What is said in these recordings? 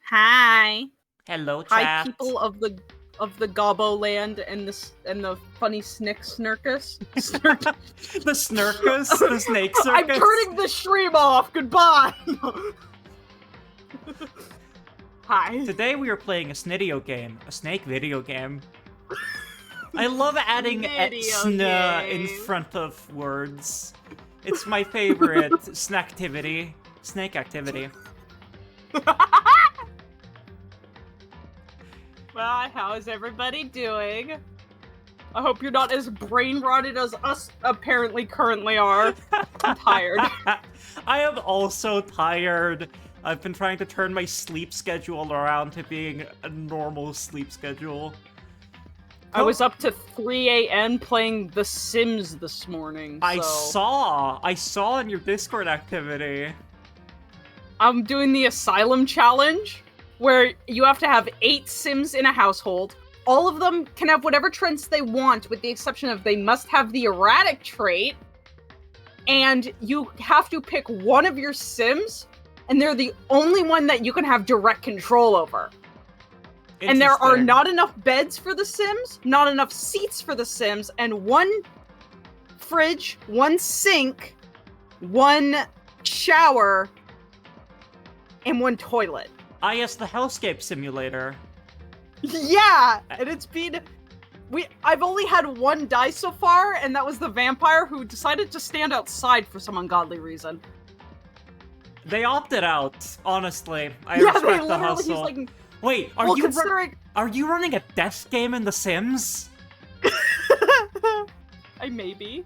Hi. Hello, Hi, chat. people of the Gobbo land and the funny Snick Snurkus. The Snurkus? The Snake Circus? I'm turning the stream off. Goodbye. Hi. Today we are playing a snitio game, a snake video game. I love adding "sn" in front of words. It's my favorite snacktivity, snake activity. Well, how is everybody doing? I hope you're not as brain rotted as us apparently currently are. I'm tired. I am also tired. I've been trying to turn my sleep schedule around to being a normal sleep schedule. I was up to 3 a.m. playing The Sims this morning, so... I saw in your Discord activity. I'm doing the Asylum Challenge, where you have to have 8 Sims in a household. All of them can have whatever traits they want, with the exception of they must have the erratic trait, and you have to pick one of your Sims, and they're the only one that you can have direct control over. And there are not enough beds for the Sims, not enough seats for the Sims, and one fridge, one sink, one shower, and one toilet. Ah, yes, the Hellscape Simulator. Yeah, and it's been... I've only had one die so far, and that was the vampire who decided to stand outside for some ungodly reason. They opted out, honestly. I respect the hustle. He's like... Wait, are you running a death game in The Sims? I may be.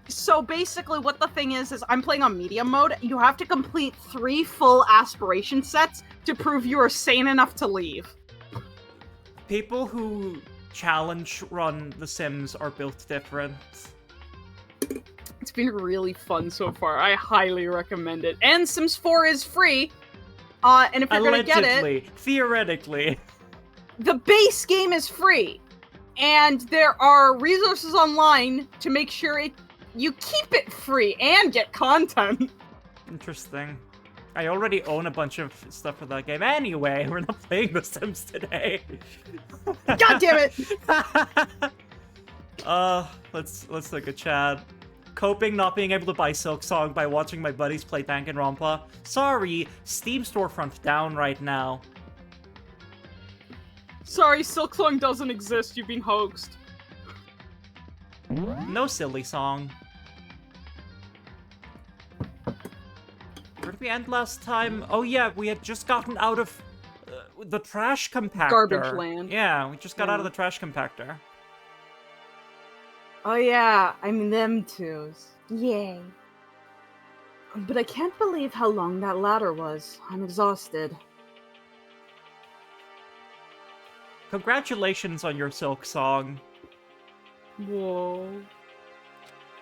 So basically what the thing is I'm playing on medium mode. You have to complete 3 full aspiration sets to prove you are sane enough to leave. People who challenge run The Sims are built different. It's been really fun so far. I highly recommend it. And Sims 4 is free. And if you're gonna get it... Theoretically. The base game is free. And there are resources online to make sure you keep it free and get content. Interesting. I already own a bunch of stuff for that game. Anyway, we're not playing The Sims today. God damn it! Let's look at chat. Coping not being able to buy Silk Song by watching my buddies play Danganronpa. Sorry, Steam storefront down right now. Sorry, Silk Song doesn't exist. You've been hoaxed. No silly song. Where did we end last time? Oh yeah, we had just gotten out of the trash compactor. Garbage land. Yeah, we just got out of the trash compactor. Oh yeah, I'm them twos. Yay. But I can't believe how long that ladder was. I'm exhausted. Congratulations on your Silk Song. Whoa.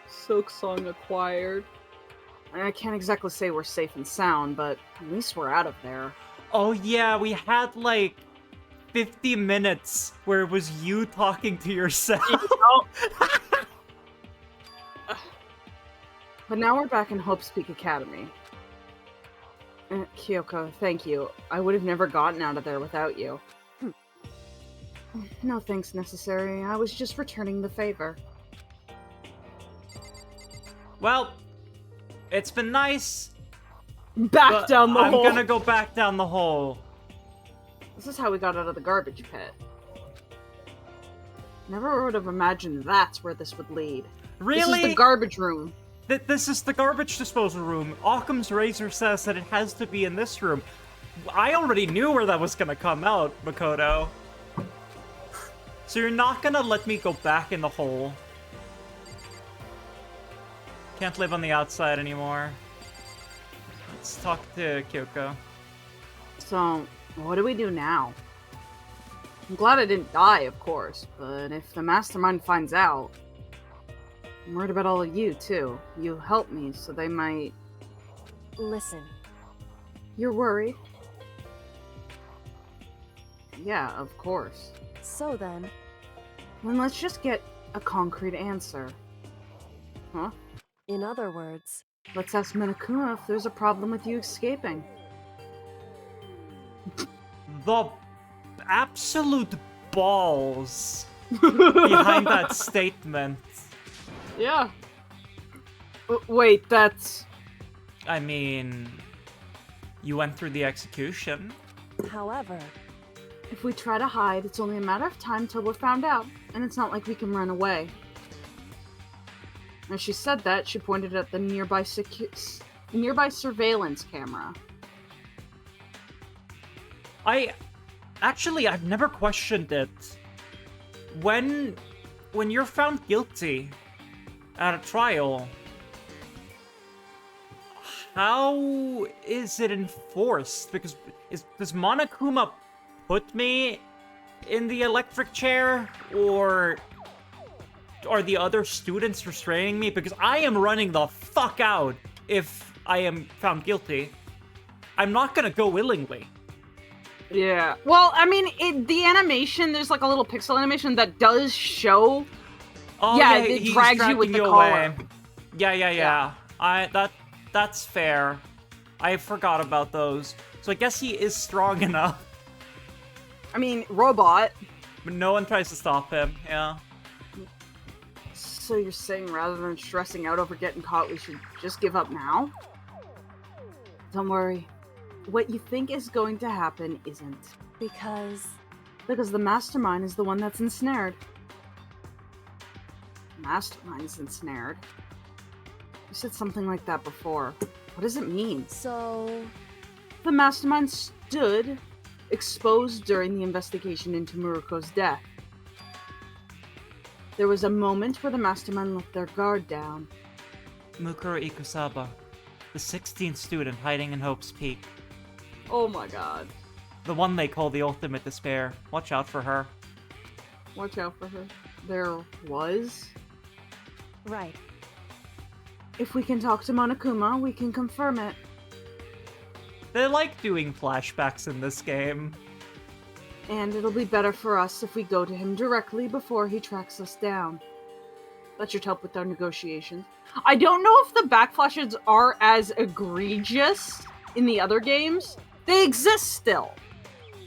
Silk Song acquired. I can't exactly say we're safe and sound, but at least we're out of there. Oh yeah, we had like 50 minutes where it was you talking to yourself. But now we're back in Hope's Peak Academy. Kyoko, thank you. I would have never gotten out of there without you. No thanks necessary. I was just returning the favor. Well, it's been nice. Back down the hole. I'm gonna go back down the hole. This is how we got out of the garbage pit. Never would have imagined that's where this would lead. Really? This is the garbage room. This is the garbage disposal room. Occam's razor says that it has to be in this room. I already knew where that was gonna come out, Makoto. So you're not gonna let me go back in the hole. Can't live on the outside anymore. Let's talk to Kyoko. So, what do we do now? I'm glad I didn't die, of course, but if the mastermind finds out... I'm worried about all of you, too. You helped me, so they might... Listen. You're worried? Yeah, of course. So then... Then let's just get a concrete answer. Huh? In other words... Let's ask Minakuma if there's a problem with you escaping. The absolute balls behind that statement. Yeah. Wait, that's... I mean, you went through the execution. However, If we try to hide, it's only a matter of time till we're found out, and it's not like we can run away. As she said that, she pointed at the nearby surveillance camera. I've never questioned it. When you're found guilty at a trial, how is it enforced? Because does Monokuma put me in the electric chair, or are the other students restraining me? Because I am running the fuck out if I am found guilty. I'm not gonna go willingly. Yeah. Well, I mean, the animation, there's like a little pixel animation that does show. Oh, Yeah, yeah, it he's drags you with dragging the away. collar. Yeah. That's fair. I forgot about those. So I guess he is strong enough. I mean, robot. But no one tries to stop him, yeah. So you're saying rather than stressing out over getting caught, we should just give up now? Don't worry. What you think is going to happen isn't. because Because the mastermind is the one that's ensnared. Mastermind's ensnared? You said something like that before. What does it mean? so The mastermind stood exposed during the investigation into Muruko's death. There was a moment where the mastermind let their guard down. Mukuro Ikusaba, the 16th student hiding in Hope's Peak. Oh my god. The one they call the ultimate despair. Watch out for her. Watch out for her. There was? right. If we can talk to Monokuma, we can confirm it. They like doing flashbacks in this game. And it'll be better for us if we go to him directly before he tracks us down. That should help with our negotiations. I don't know if the backflashes are as egregious in the other games. They exist still.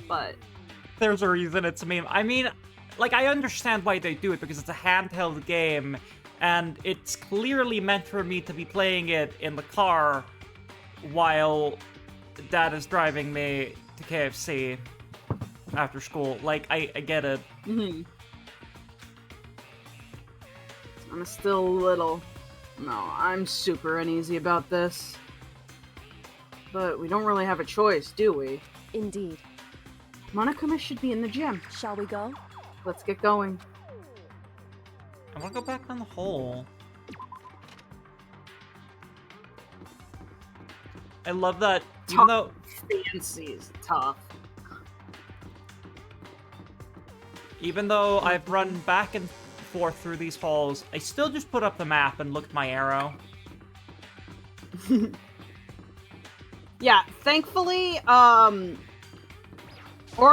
But There's a reason it's a meme. I mean, like, I understand why they do it, because it's a handheld game, and it's clearly meant for me to be playing it in the car while Dad is driving me to KFC after school. Like, I get it. I'm still a little... No, I'm super uneasy about this. But we don't really have a choice, do we? Indeed. Monokuma should be in the gym. Shall we go? Let's get going. I want to go back down the hole. I love that, even though... Fancy is tough. Even though I've run back and forth through these halls, I still just put up the map and looked my arrow. Yeah, thankfully, or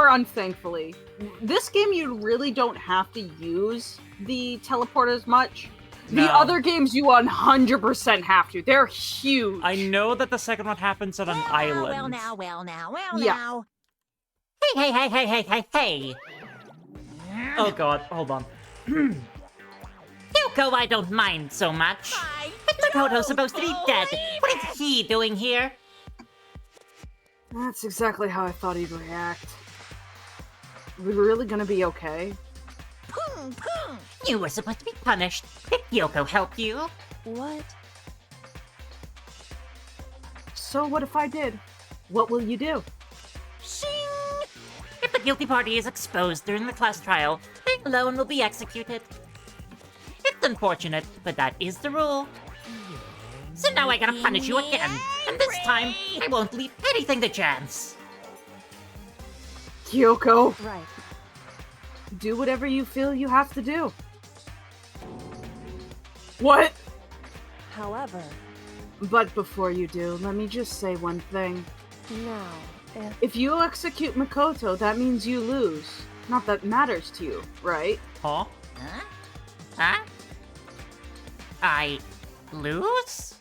unthankfully, this game you really don't have to use the teleporters much. No. The other games you 100% have to. They're huge. I know that the second one happens on an island. Well now. Yeah. Hey. Oh god, hold on. Yuko, I don't mind so much. Makoto's supposed to be dead. What is he doing here? That's exactly how I thought he'd react. Are we really gonna be okay? You were supposed to be punished. Did Yoko help you? What? So what if I did? What will you do? Shing! If the guilty party is exposed during the class trial, they alone will be executed. It's unfortunate, but that is the rule. So now I gotta punish you again, and this time I won't leave anything to chance. Kyoko, Right. do whatever you feel you have to do. What? However, But before you do, let me just say one thing. now, If you execute Makoto, that means you lose. Not that matters to you, right? Huh? Huh? I lose?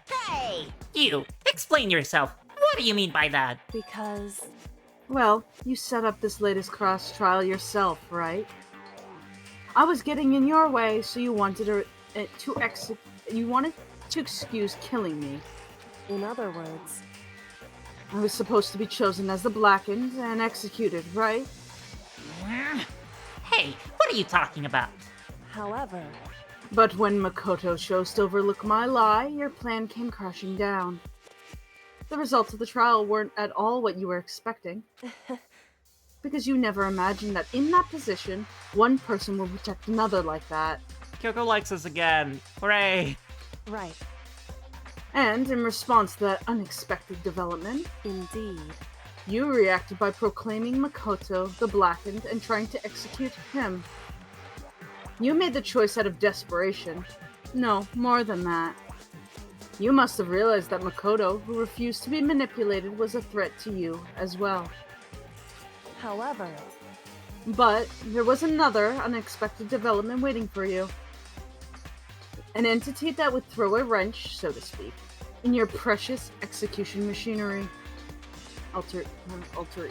Hey! You, explain yourself. What do you mean by that? because Well, you set up this latest cross trial yourself, right? I was getting in your way, so you wanted to excuse killing me. In other words, I was supposed to be chosen as the Blackened and executed, right? Hey, what are you talking about? however, But when Makoto chose to overlook my lie, your plan came crashing down. The results of the trial weren't at all what you were expecting. Because you never imagined that in that position, one person will protect another like that. Kyoko likes us again. Hooray! right, And in response to that unexpected development, indeed. you reacted by proclaiming Makoto the Blackened and trying to execute him. You made the choice out of desperation. No, more than that. You must have realized that Makoto, who refused to be manipulated, was a threat to you as well. However, But there was another unexpected development waiting for you. An entity that would throw a wrench, so to speak, in your precious execution machinery. Alter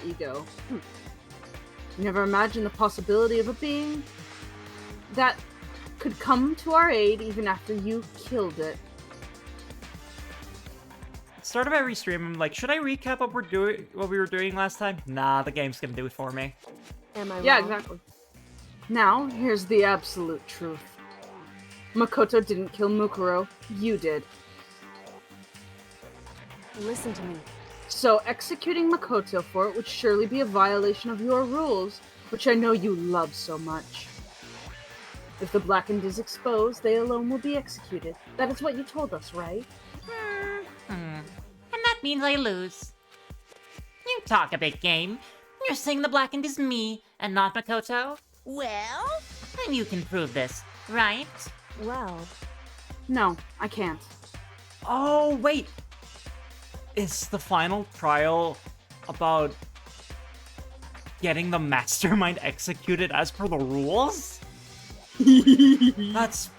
ego. You never imagined the possibility of a being that could come to our aid even after you killed it. Start of every stream, I'm like, should I recap what we were doing last time? Nah, the game's gonna do it for me. am I Yeah, wrong? exactly. Now, here's the absolute truth. Makoto didn't kill Mukuro, you did. Listen to me. So executing Makoto for it would surely be a violation of your rules, which I know you love so much. If the Blackened is exposed, they alone will be executed. That is what you told us, right? And that means I lose. You talk a big game. You're saying the Blackened is me and not Makoto? Well, then you can prove this, right? Well, No, I can't. Oh, wait! Is the final trial about getting the mastermind executed as per the rules? That's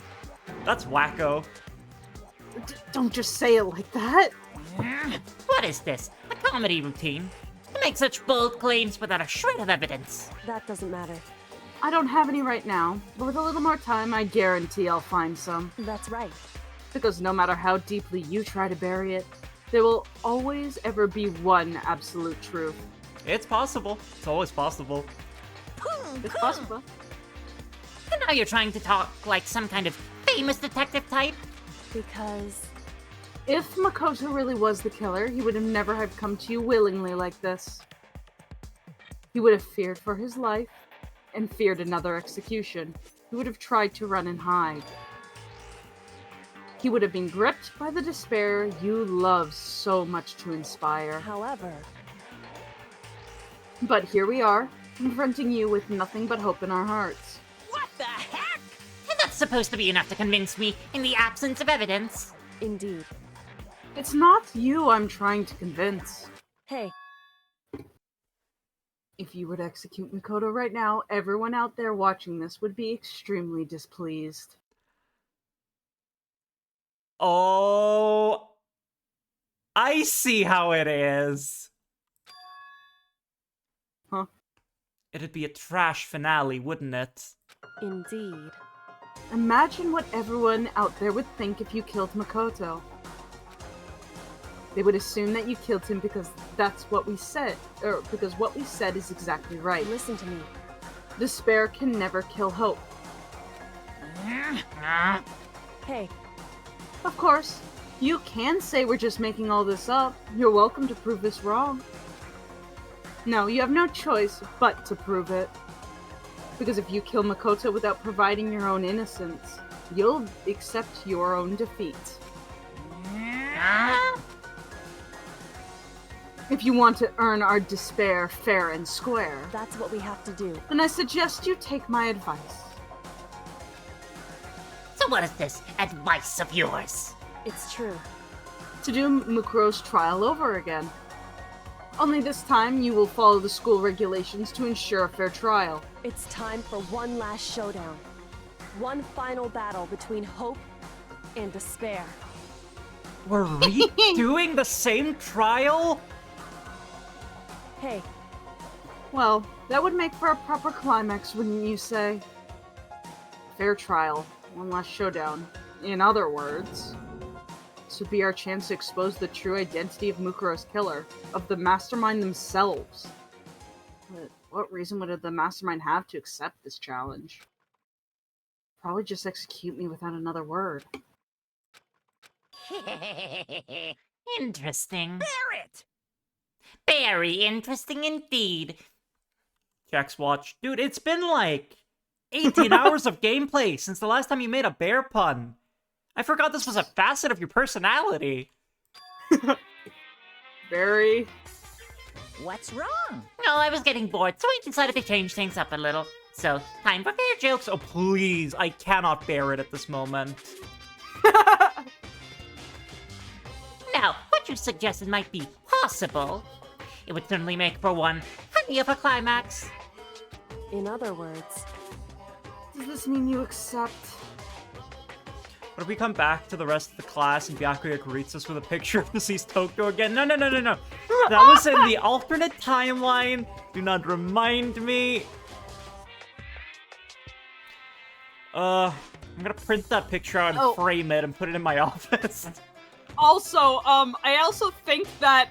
wacko. Don't just say it like that. What is this? A comedy routine? To make such bold claims without a shred of evidence. that doesn't matter. I don't have any right now, but with a little more time, I guarantee I'll find some. That's right. Because no matter how deeply you try to bury it, there will always ever be one absolute truth. It's possible. It's always possible. It's possible. And now you're trying to talk like some kind of famous detective type? Because If Makoto really was the killer, he would have never have come to you willingly like this. He would have feared for his life, and feared another execution. He would have tried to run and hide. He would have been gripped by the despair you love so much to inspire. however, But here we are, confronting you with nothing but hope in our hearts. What the heck? And that's supposed to be enough to convince me in the absence of evidence. indeed. It's not you I'm trying to convince. Hey, If you were to execute Makoto right now, everyone out there watching this would be extremely displeased. Oh, I see how it is. Huh? It'd be a trash finale, wouldn't it? indeed. Imagine what everyone out there would think if you killed Makoto. They would assume that you killed him because that's what we said, or because what we said is exactly right. Listen to me. Despair can never kill hope. Hey, Of course, you can say we're just making all this up. You're welcome to prove this wrong. No, you have no choice but to prove it. Because if you kill Makoto without providing your own innocence, you'll accept your own defeat. If you want to earn our despair fair and square, that's what we have to do. then I suggest you take my advice. So what is this advice of yours? It's true. To do Mukuro's trial over again. Only this time you will follow the school regulations to ensure a fair trial. It's time for one last showdown. One final battle between hope and despair. We're redoing the same trial? Hey, Well, that would make for a proper climax, wouldn't you say? Fair trial. One last showdown. In other words, this would be our chance to expose the true identity of Mukuro's killer, of the mastermind themselves. But what reason would the mastermind have to accept this challenge? Probably just execute me without another word. Interesting. Barrett! Very interesting indeed. Checks watch. Dude, it's been like 18 hours of gameplay since the last time you made a bear pun. I forgot this was a facet of your personality. Very. What's wrong? No, I was getting bored, so I decided to change things up a little. So, time for bear jokes. Oh, please. I cannot bear it at this moment. Now, what you suggested might be possible. It would certainly make for one honey of a climax. In other words, Does this mean you accept? What if we come back to the rest of the class and Byakuya greets us with a picture of deceased Toko again? No. That was in the alternate timeline. Do not remind me. I'm gonna print that picture out and frame it and put it in my office. Also, I also think that,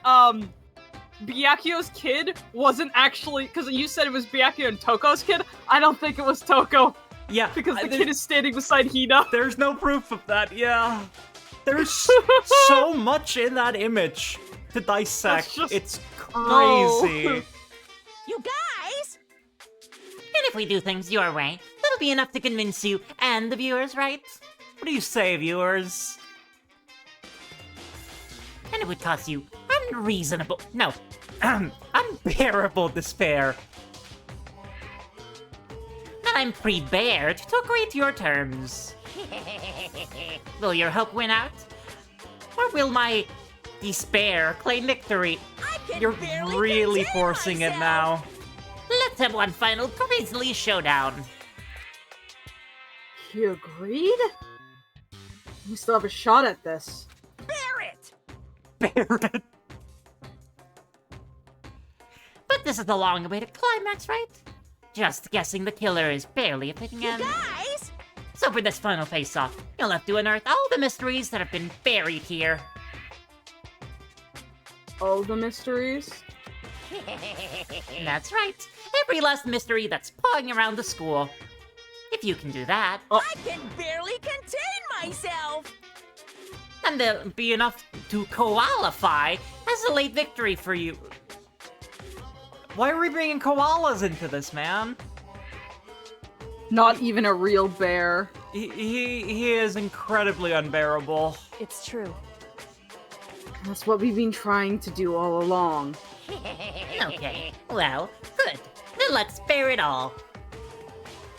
Byakuyo's kid wasn't actually, because you said it was Byakuyo and Toko's kid. I don't think it was Toko, Yeah, because the kid is standing beside Hina. there's no proof of that, yeah. There's so much in that image to dissect. That's just- It's Oh. crazy. You guys! And if we do things your way, that'll be enough to convince you and the viewers, right? What do you say, viewers? And it would cause you unreasonable, no, Unbearable despair. and I'm prepared to agree to your terms. Will your hope win out? Or will my despair claim victory? I can You're barely really contain forcing it myself. now. Let's have one final grisly showdown. He agreed? We still have a shot at this. Barrett! Barrett. But this is the long-awaited climax, right? Just guessing the killer is barely at the You end. guys! So for this final face-off, you'll have to unearth all the mysteries that have been buried here. All the mysteries? That's right. Every last mystery that's pawing around the school. If you can do that, I can barely contain myself! then there'll be enough to qualify as a late victory for you. Why are we bringing koalas into this, man? Not even a real bear. He is incredibly unbearable. it's true. That's what we've been trying to do all along. Okay, well, good. Then let's bear it all.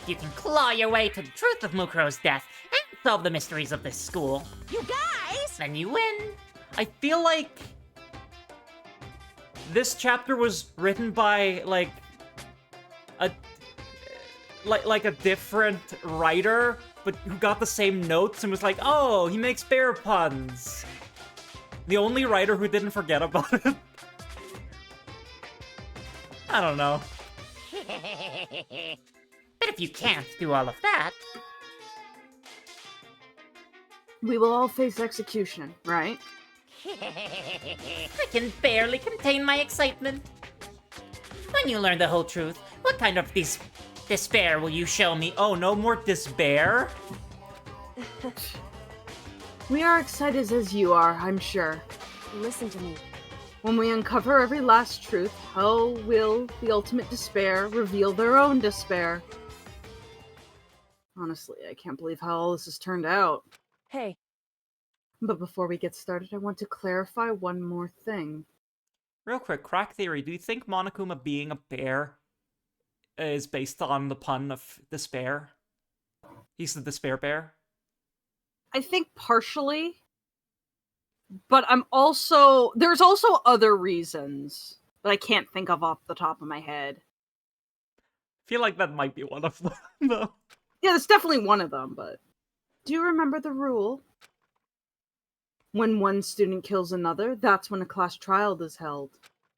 You can claw your way to the truth of Mukuro's death and solve the mysteries of this school. You guys! Then you win. I feel like this chapter was written by like a different writer, but who got the same notes and was like, "Oh, he makes bear puns." The only writer who didn't forget about it. I don't know. But if you can't do all of that, We will all face execution, right? I can barely contain my excitement. When you learn the whole truth, what kind of despair will you show me? Oh, no more despair? We are excited as you are, I'm sure. Listen to me. When we uncover every last truth, how will the ultimate despair reveal their own despair? Honestly, I can't believe how all this has turned out. Hey, But before we get started, I want to clarify one more thing. Real quick, crack theory. Do you think Monokuma being a bear is based on the pun of despair? He's the despair bear? I think partially, but there's also other reasons that I can't think of off the top of my head. I feel like that might be one of them, though. Yeah, that's definitely one of them, but do you remember the rule? When one student kills another, that's when a class trial is held.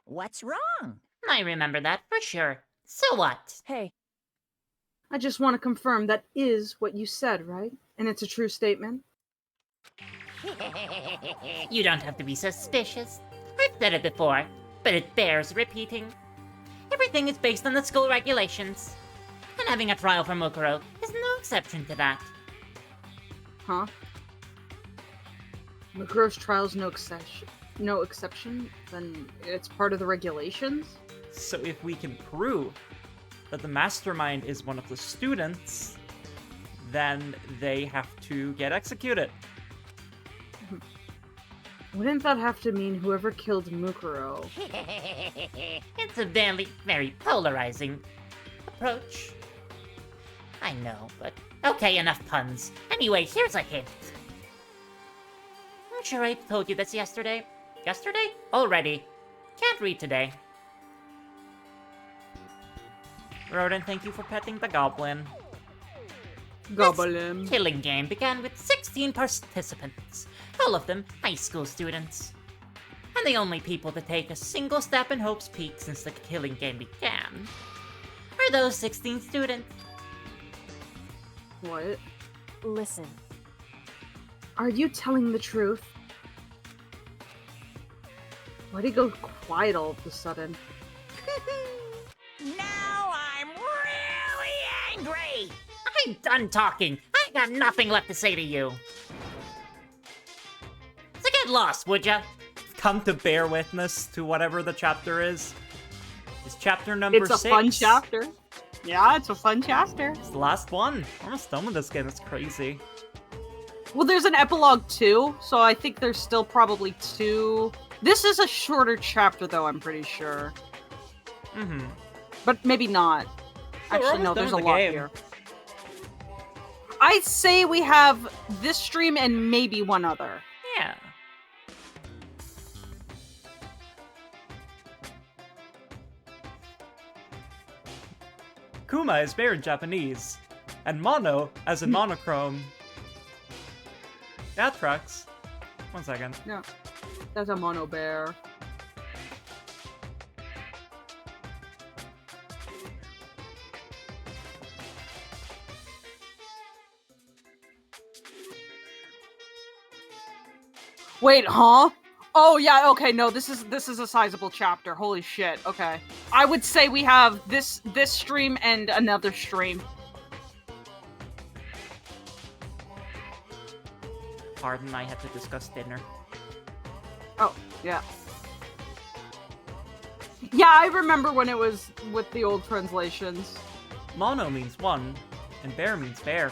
What's wrong? I remember that for sure. So what? Hey, I just want to confirm that is what you said, right? And it's a true statement? You don't have to be suspicious. I've said it before, but it bears repeating. Everything is based on the school regulations. And having a trial for Mukuro is no exception to that. Huh? Mukuro's trial's no exception? Then it's part of the regulations? So if we can prove that the mastermind is one of the students, then they have to get executed. Wouldn't that have to mean whoever killed Mukuro? It's a very, very polarizing approach. I know, but okay, enough puns. Anyway, here's a hint. I'm sure I told you this yesterday. Yesterday? Already. Can't read today. Rodin, thank you for petting the goblin. Goblin. Killing game began with 16 participants, all of them high school students. And the only people to take a single step in Hope's Peak since the killing game began are those 16 students. What? listen. Are you telling the truth? Why'd he go quiet all of a sudden? Now I'm really angry! I'm done talking. I got nothing left to say to you. So get lost, would ya? Come to bear witness to whatever the chapter is. It's chapter number 6. It's a fun chapter. Yeah, it's a fun chapter. It's the last one. We're almost done with this game. It's crazy. Well, there's an epilogue too, so I think there's still probably 2. This is a shorter chapter, though, I'm pretty sure. Mm-hmm. But maybe not. So we're Actually, no, almost done there's a with the lot game. here. I'd say we have this stream and maybe one other. Yeah. Kuma is bear in Japanese, and mono as in monochrome. That tracks. 1 second. Yeah. That's a mono bear. Wait, huh? Oh yeah, okay, no, this is a sizable chapter. Holy shit. Okay. I would say we have this stream and another stream. Pardon, I had to discuss dinner. Oh, yeah. Yeah, I remember when it was with the old translations. Mono means one, and bear means bear.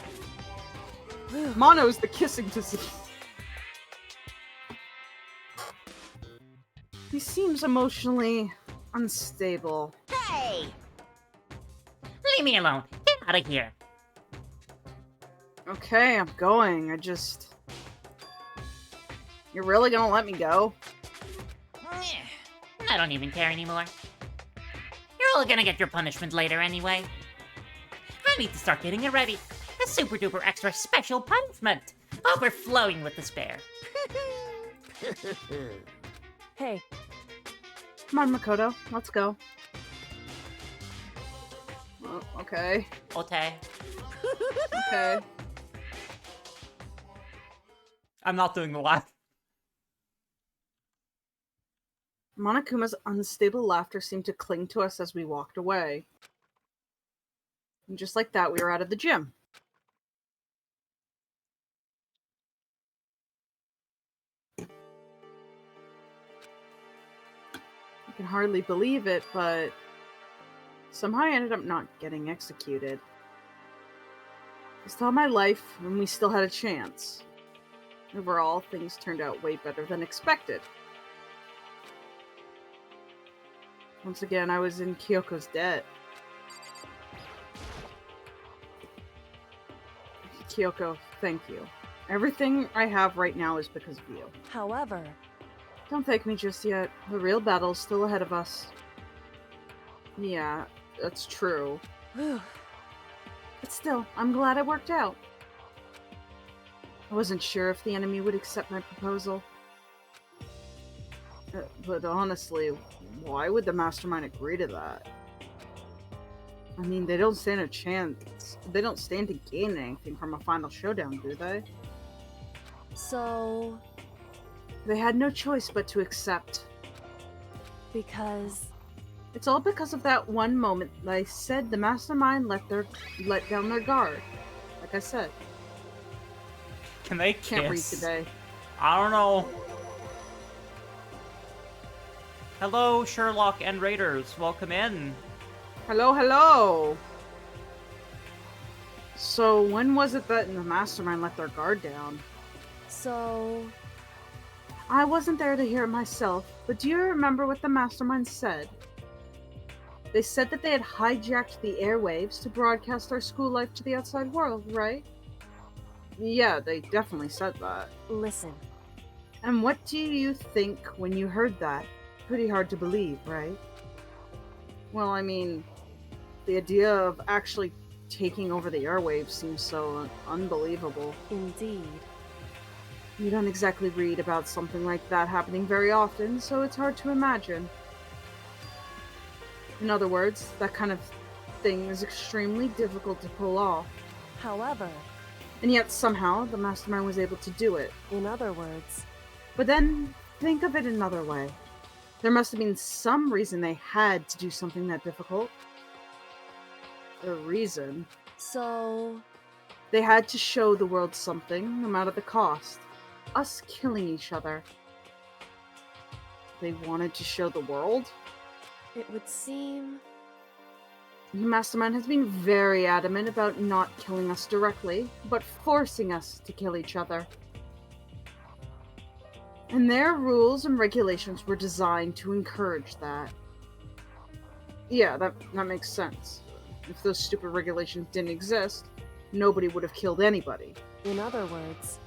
Mono is the kissing disease. He seems emotionally unstable. Hey! Leave me alone. Get out of here. Okay, I'm going. You're really gonna let me go? I don't even care anymore. You're all gonna get your punishment later anyway. I need to start getting it ready. A super duper extra special punishment. Overflowing with despair. Hey, Come on, Makoto. Let's go. Oh, okay. Okay. Okay. I'm not doing the laugh. Monokuma's unstable laughter seemed to cling to us as we walked away. And just like that, we were out of the gym. I can hardly believe it, but somehow I ended up not getting executed. I thought my life when we still had a chance. Overall, things turned out way better than expected. Once again, I was in Kyoko's debt. Kyoko, thank you. Everything I have right now is because of you. however, Don't thank me just yet. The real battle's still ahead of us. Yeah, that's true. whew, But still, I'm glad it worked out. I wasn't sure if the enemy would accept my proposal. But honestly, why would the mastermind agree to that? I mean, they don't stand a chance. They don't stand to gain anything from a final showdown, do they? So, They had no choice but to accept. because It's all because of that one moment that I said the mastermind let down their guard. Like I said, Can they kiss? can't read today. I don't know. Hello, Sherlock and Raiders. Welcome in. Hello, hello. So when was it that the mastermind let their guard down? so I wasn't there to hear it myself, but do you remember what the mastermind said? They said that they had hijacked the airwaves to broadcast our school life to the outside world, right? Yeah, they definitely said that. listen. And what do you think when you heard that? Pretty hard to believe, right? Well, I mean, the idea of actually taking over the airwaves seems so unbelievable. Indeed. You don't exactly read about something like that happening very often, so it's hard to imagine. In other words, that kind of thing is extremely difficult to pull off. However, And yet somehow the mastermind was able to do it. in other words, But then, think of it another way. There must have been some reason they had to do something that difficult. A reason. so They had to show the world something, no matter the cost. Us killing each other. They wanted to show the world? it would seem The mastermind has been very adamant about not killing us directly, but forcing us to kill each other. And their rules and regulations were designed to encourage that. Yeah, that makes sense. If those stupid regulations didn't exist, nobody would have killed anybody. in other words,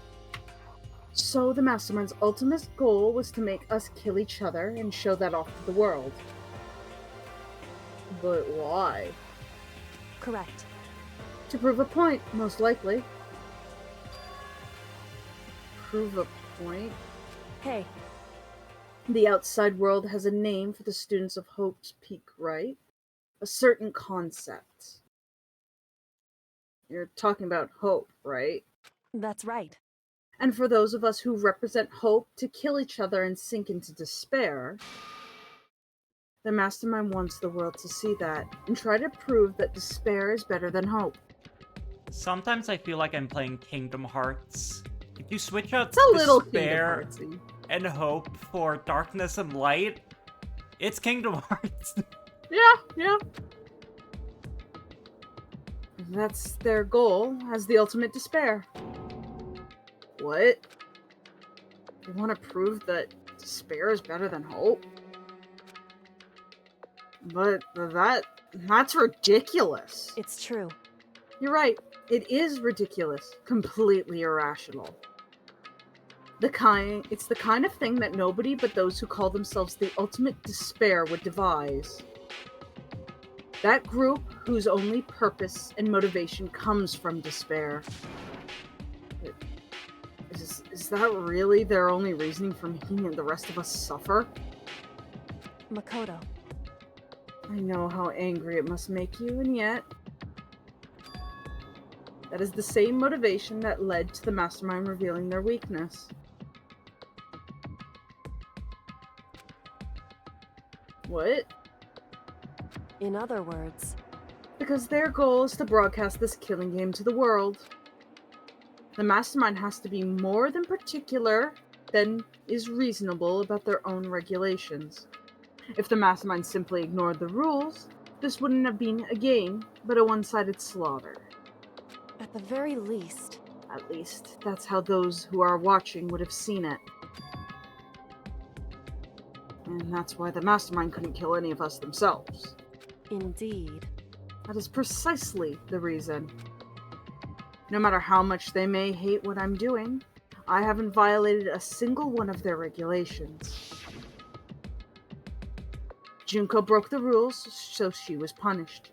So the mastermind's ultimate goal was to make us kill each other and show that off to the world. But why? correct. To prove a point, most likely. Prove a point? Hey, The outside world has a name for the students of Hope's Peak, right? A certain concept. You're talking about hope, right? that's right. And for those of us who represent hope to kill each other and sink into despair, the mastermind wants the world to see that and try to prove that despair is better than hope. Sometimes I feel like I'm playing Kingdom Hearts. If you switch out It's a little despair Kingdom Heartsy. and hope for darkness and light, it's Kingdom Hearts. Yeah. That's their goal as the ultimate despair. What? They want to prove that despair is better than hope? But that's ridiculous. It's true. You're right. It is ridiculous. Completely irrational. It's the kind of thing that nobody but those who call themselves the ultimate despair would devise. That group whose only purpose and motivation comes from despair. Is that really their only reasoning for making the rest of us suffer? Makoto, I know how angry it must make you, and yet... that is the same motivation that led to the mastermind revealing their weakness. What? in other words, Because their goal is to broadcast this killing game to the world. The mastermind has to be more than particular than is reasonable about their own regulations. If the mastermind simply ignored the rules, this wouldn't have been a game, but a one-sided slaughter. at the very least, At least, that's how those who are watching would have seen it. And that's why the mastermind couldn't kill any of us themselves. indeed. That is precisely the reason. No matter how much they may hate what I'm doing, I haven't violated a single one of their regulations. Junko broke the rules, so she was punished.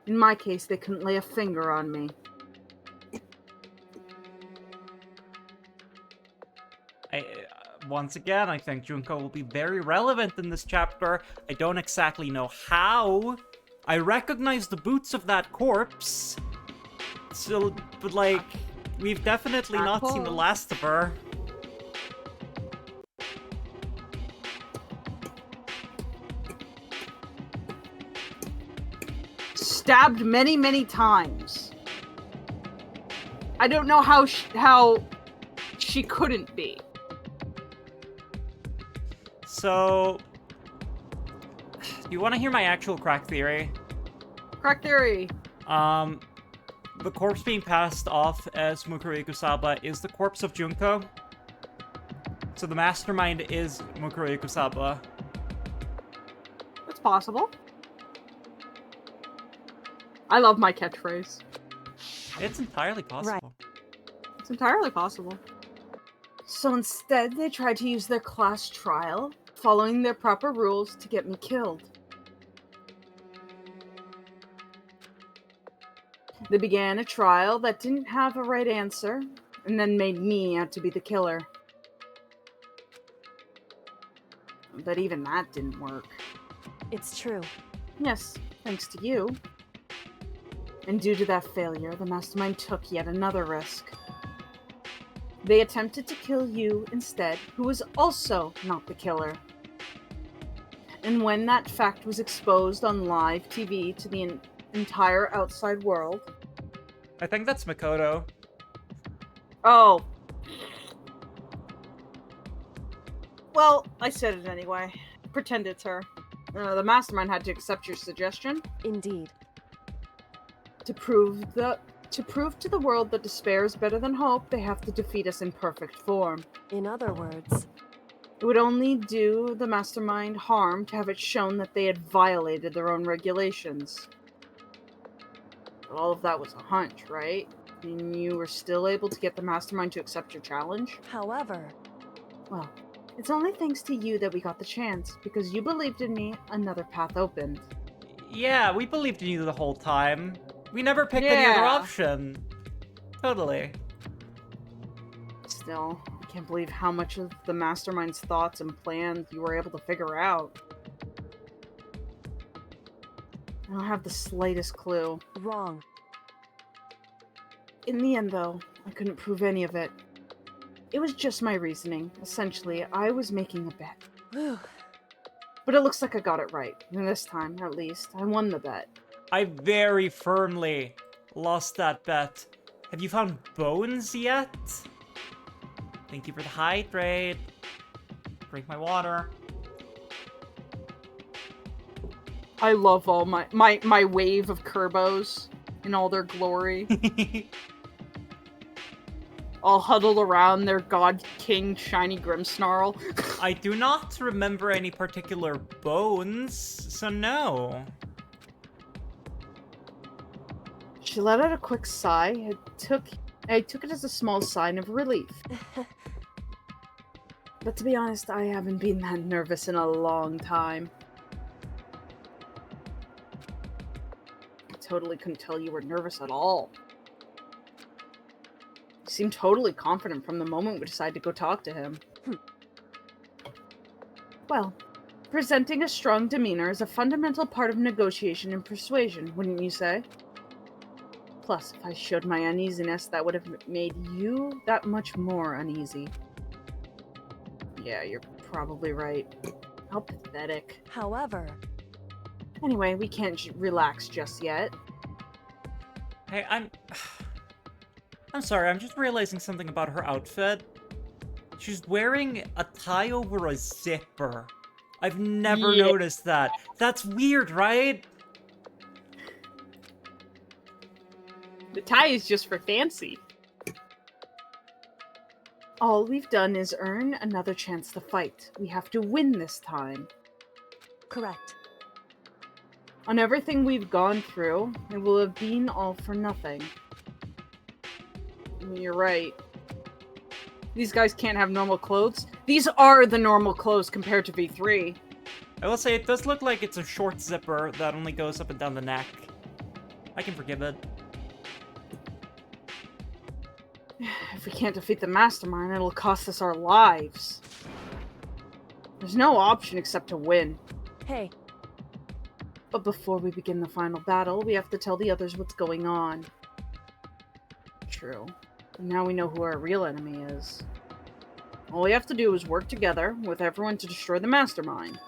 In my case, they couldn't lay a finger on me. once again, I think Junko will be very relevant in this chapter. I don't exactly know how. I recognize the boots of that corpse. So, but like, we've definitely not seen the last of her. Stabbed many, many times. I don't know how she couldn't be. So, do you want to hear my actual crack theory? Crack theory. The corpse being passed off as Mukuro Ikusaba is the corpse of Junko. So the mastermind is Mukuro Ikusaba. It's possible. I love my catchphrase. It's entirely possible. It's entirely possible. So instead, they tried to use their class trial, following their proper rules, to get me killed. They began a trial that didn't have a right answer, and then made me out to be the killer. But even that didn't work. It's true. Yes, thanks to you. And due to that failure, the mastermind took yet another risk. They attempted to kill you instead, who was also not the killer. And when that fact was exposed on live TV to the entire outside world... I think that's Makoto. Oh. Well, I said it anyway. Pretend it's her. The mastermind had to accept your suggestion. Indeed. To prove to the world that despair is better than hope, they have to defeat us in perfect form. In other words, it would only do the mastermind harm to have it shown that they had violated their own regulations. But all of that was a hunch, right? And you were still able to get the mastermind to accept your challenge? However... Well, it's only thanks to you that we got the chance. Because you believed in me, another path opened. Yeah, we believed in you the whole time. We never picked any other option. Totally. Still, I can't believe how much of the mastermind's thoughts and plans you were able to figure out. I don't have the slightest clue. Wrong. In the end, though, I couldn't prove any of it. It was just my reasoning. Essentially, I was making a bet. Whew. But it looks like I got it right. And this time, at least, I won the bet. I very firmly lost that bet. Have you found bones yet? Thank you for the hydrate. Drink my water. I love all my wave of Kerbos in all their glory. All huddled around their God King shiny Grimmsnarl. I do not remember any particular bones, so no. She let out a quick sigh. I took it as a small sign of relief. But to be honest, I haven't been that nervous in a long time. I totally couldn't tell you were nervous at all. You seemed totally confident from the moment we decided to go talk to him. Well, presenting a strong demeanor is a fundamental part of negotiation and persuasion, wouldn't you say? Plus, if I showed my uneasiness, that would have made you that much more uneasy. Yeah, you're probably right. How pathetic. However... Anyway, we can't relax just yet. Hey, I'm sorry, I'm just realizing something about her outfit. She's wearing a tie over a zipper. I've never noticed that. That's weird, right? The tie is just for fancy. All we've done is earn another chance to fight. We have to win this time. Correct. On everything we've gone through, it will have been all for nothing. You're right. These guys can't have normal clothes. These are the normal clothes compared to V3. I will say, it does look like it's a short zipper that only goes up and down the neck. I can forgive it. If we can't defeat the mastermind, it'll cost us our lives. There's no option except to win. Hey, But before we begin the final battle, we have to tell the others what's going on. True. And now we know who our real enemy is. All we have to do is work together with everyone to destroy the mastermind.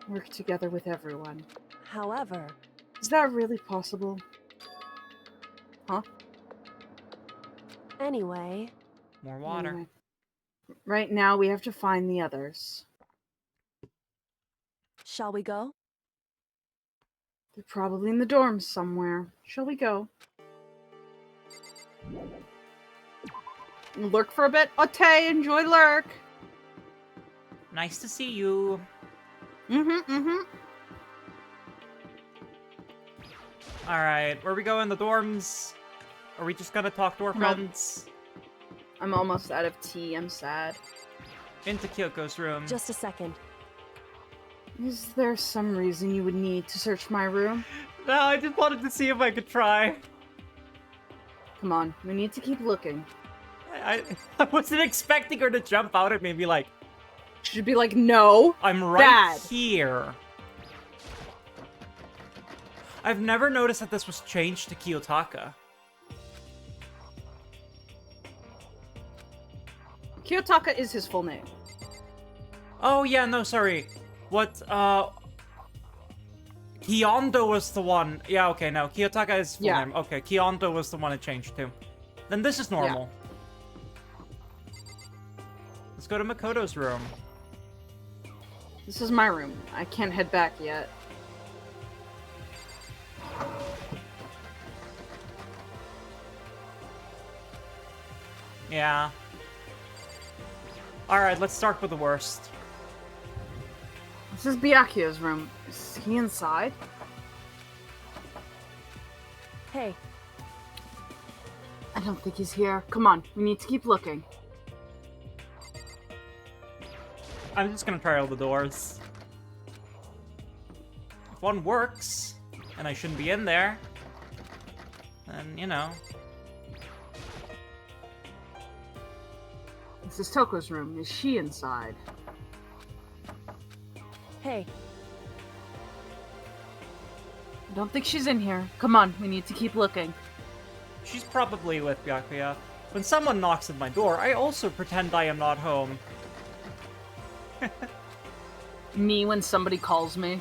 Work together with everyone. however, Is that really possible? Huh? anyway, More water. Anyway. Right now, we have to find the others. shall we go? They're probably in the dorms somewhere. Shall we go? Lurk for a bit? Okay, enjoy lurk! Nice to see you. Alright, where we go in the dorms? Are we just gonna talk to our Come on. friends? I'm almost out of tea, I'm sad. Into Kyoko's room. Just a second. Is there some reason you would need to search my room? No, I just wanted to see if I could try. Come on, we need to keep looking. I wasn't expecting her to jump out at me and be like, Should be like, no. I'm right Bad. here. I've never noticed that this was changed to Kiyotaka. Kiyotaka is his full name. Oh yeah, no, sorry. What, Kyondo was the one. Yeah, okay, no. Kiyotaka is full Yeah. name. Okay, Kyondo was the one it changed to. Then this is normal. Let's go to Makoto's room. This is my room. I can't head back yet. Yeah. Alright, let's start with the worst. This is Byakuya's room. Is he inside? Hey, I don't think he's here. Come on, we need to keep looking. I'm just gonna try all the doors. If one works, and I shouldn't be in there, then, you know. This is Toko's room. Is she inside? hey, I don't think she's in here. Come on, we need to keep looking. She's probably with Byakuya. When someone knocks at my door, I also pretend I am not home. Me when somebody calls me.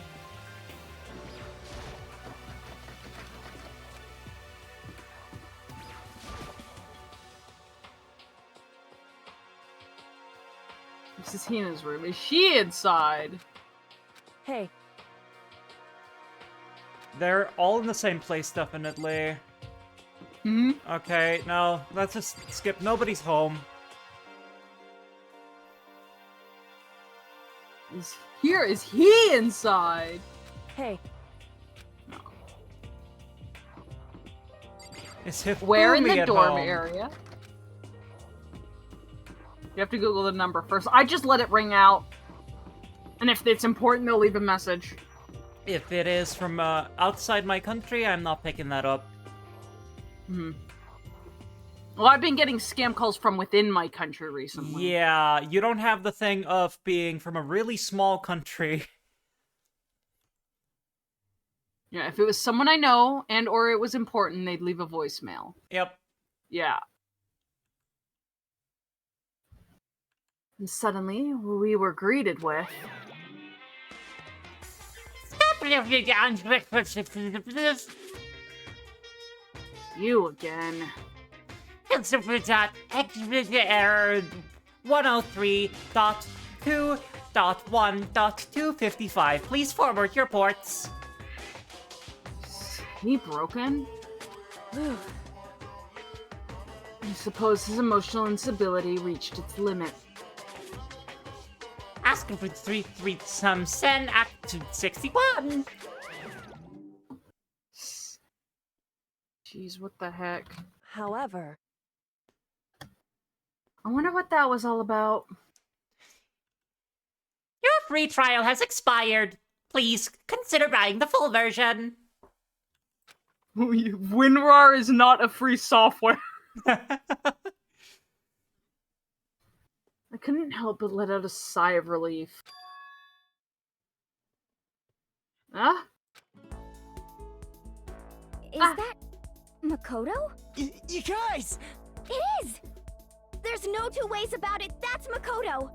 This is Hina's room. Is she inside? hey, They're all in the same place, definitely. Hmm? Okay, no, let's just skip. Nobody's home. Is he inside? hey, Is Hifumi Where in the at dorm home? area? You have to Google the number first. I just let it ring out. And if it's important, they'll leave a message. If it is from outside my country, I'm not picking that up. Well, I've been getting scam calls from within my country recently. Yeah, you don't have the thing of being from a really small country. Yeah, if it was someone I know and or it was important, they'd leave a voicemail. Yep. Yeah. And suddenly, we were greeted with... You again. Error 103.2.1.255. Please forward your ports. Is he broken? whew, I suppose his emotional instability reached its limit. Asking for 3 some send act to 61. Jeez, what the heck? however, I wonder what that was all about. Your free trial has expired. Please consider buying the full version. WinRAR is not a free software. I I couldn't help but let out a sigh of relief. Huh? Is that Makoto? You guys! It is! There's no two ways about it, that's Makoto!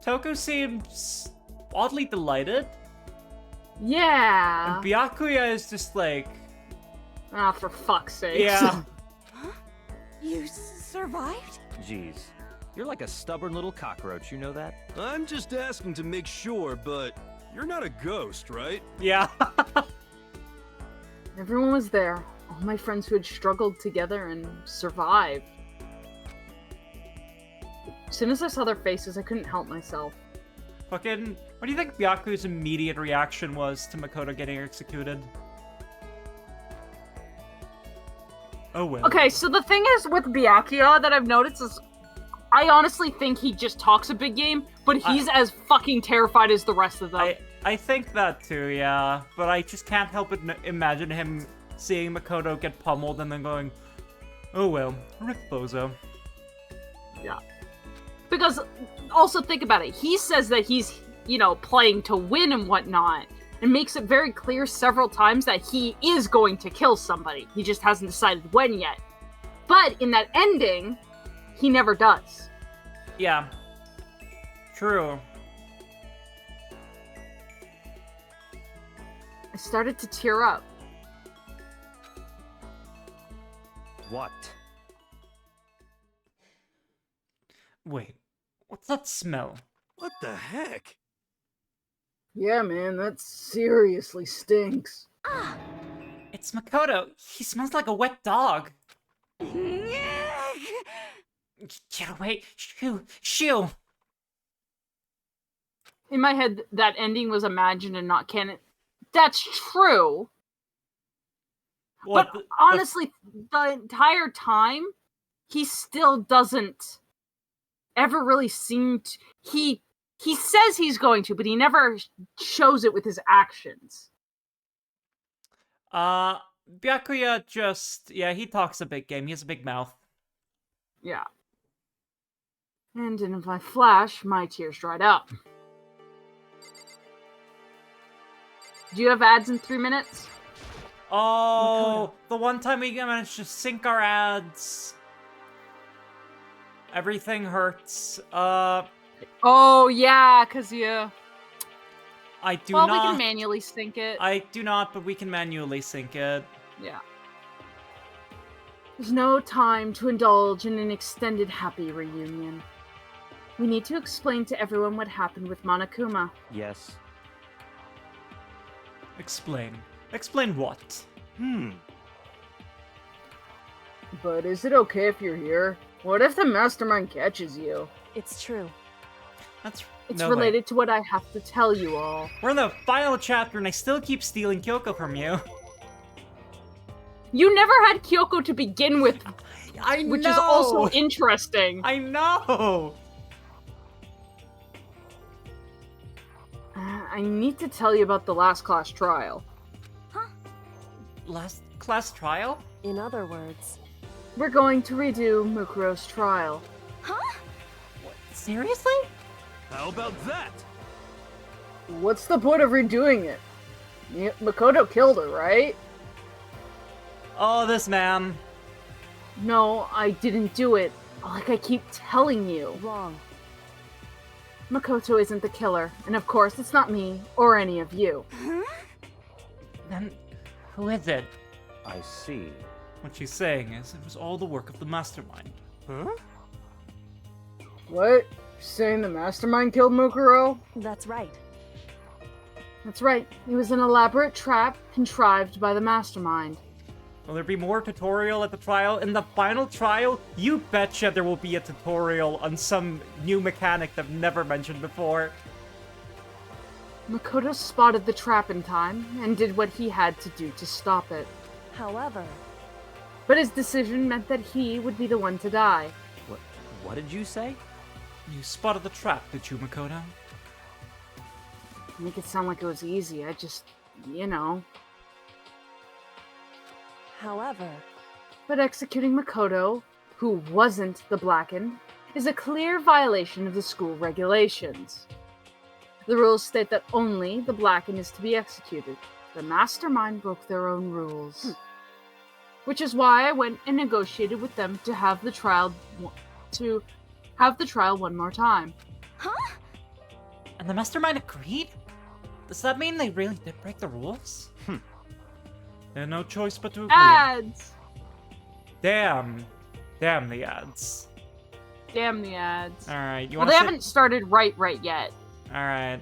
Toko seems oddly delighted. Yeah. And Byakuya is just like... Ah, for fuck's sake. Yeah. You survived? Jeez. You're like a stubborn little cockroach, you know that? I'm just asking to make sure, but you're not a ghost, right? Yeah. Everyone was there. All my friends who had struggled together and survived. As soon as I saw their faces, I couldn't help myself. Fucking... What do you think Byaku's immediate reaction was to Makoto getting executed? Oh well. Okay, so the thing is with Byakuya that I've noticed is I honestly think he just talks a big game, but he's as fucking terrified as the rest of them. I think that too, yeah. But I just can't help but imagine him seeing Makoto get pummeled and then going, oh well, rip Bozo. Yeah. Because, also think about it, he says that he's, you know, playing to win and whatnot, and makes it very clear several times that he is going to kill somebody. He just hasn't decided when yet. But in that ending, he never does. Yeah. True. I started to tear up. What? Wait, what's that smell? What the heck? Yeah, man, that seriously stinks. It's Makoto. He smells like a wet dog. Get away. Shoo. In my head, that ending was imagined and not canon. That's true. What? But honestly, the entire time, he still doesn't ever really seem to... He says he's going to, but he never shows it with his actions. Byakuya just... Yeah, he talks a big game. He has a big mouth. Yeah. And in my flash, my tears dried up. Do you have ads in 3 minutes? Oh, the one time we managed to sync our ads. Everything hurts. Oh, yeah, because you... I do well, not... we can manually sync it. I do not, but we can manually sync it. Yeah. There's no time to indulge in an extended happy reunion. We need to explain to everyone what happened with Monokuma. Yes. Explain. Explain what? But is it okay if you're here? What if the mastermind catches you? It's true. It's no related way. to what I have to tell you all. We're in the final chapter and I still keep stealing Kyoko from you. You never had Kyoko to begin with, I know! which is also interesting. I know! I need to tell you about the last class trial. Last class trial? In other words, We're going to redo Mukuro's trial. Seriously? How about that? What's the point of redoing it? Makoto killed her, right? Oh, this man. No, I didn't do it. Like I keep telling you. wrong. Makoto isn't the killer, and of course it's not me, or any of you. Then, who is it? I see. What she's saying is, it was all the work of the mastermind. Huh? What? You're saying the mastermind killed Mukuro? That's right. That's right. It was an elaborate trap contrived by the mastermind. Will there be more tutorial at the trial? In the final trial, you betcha there will be a tutorial on some new mechanic they've never mentioned before. Makoto spotted the trap in time, and did what he had to do to stop it. However, But his decision meant that he would be the one to die. What did you say? You spotted the trap, did you, Makoto? Make it sound like it was easy, I just... you know... however, But executing Makoto, who wasn't the Blackened is a clear violation of the school regulations. The rules state that only the Blackened is to be executed. The mastermind broke their own rules. Which is why I went and negotiated with them to have the trial one more time. Huh? And the mastermind agreed? Does that mean they really did break the rules? They had no choice but to agree. Ads! Damn. Damn the ads. Damn the ads. Alright, you Well, wanna they say- haven't started right yet. Alright.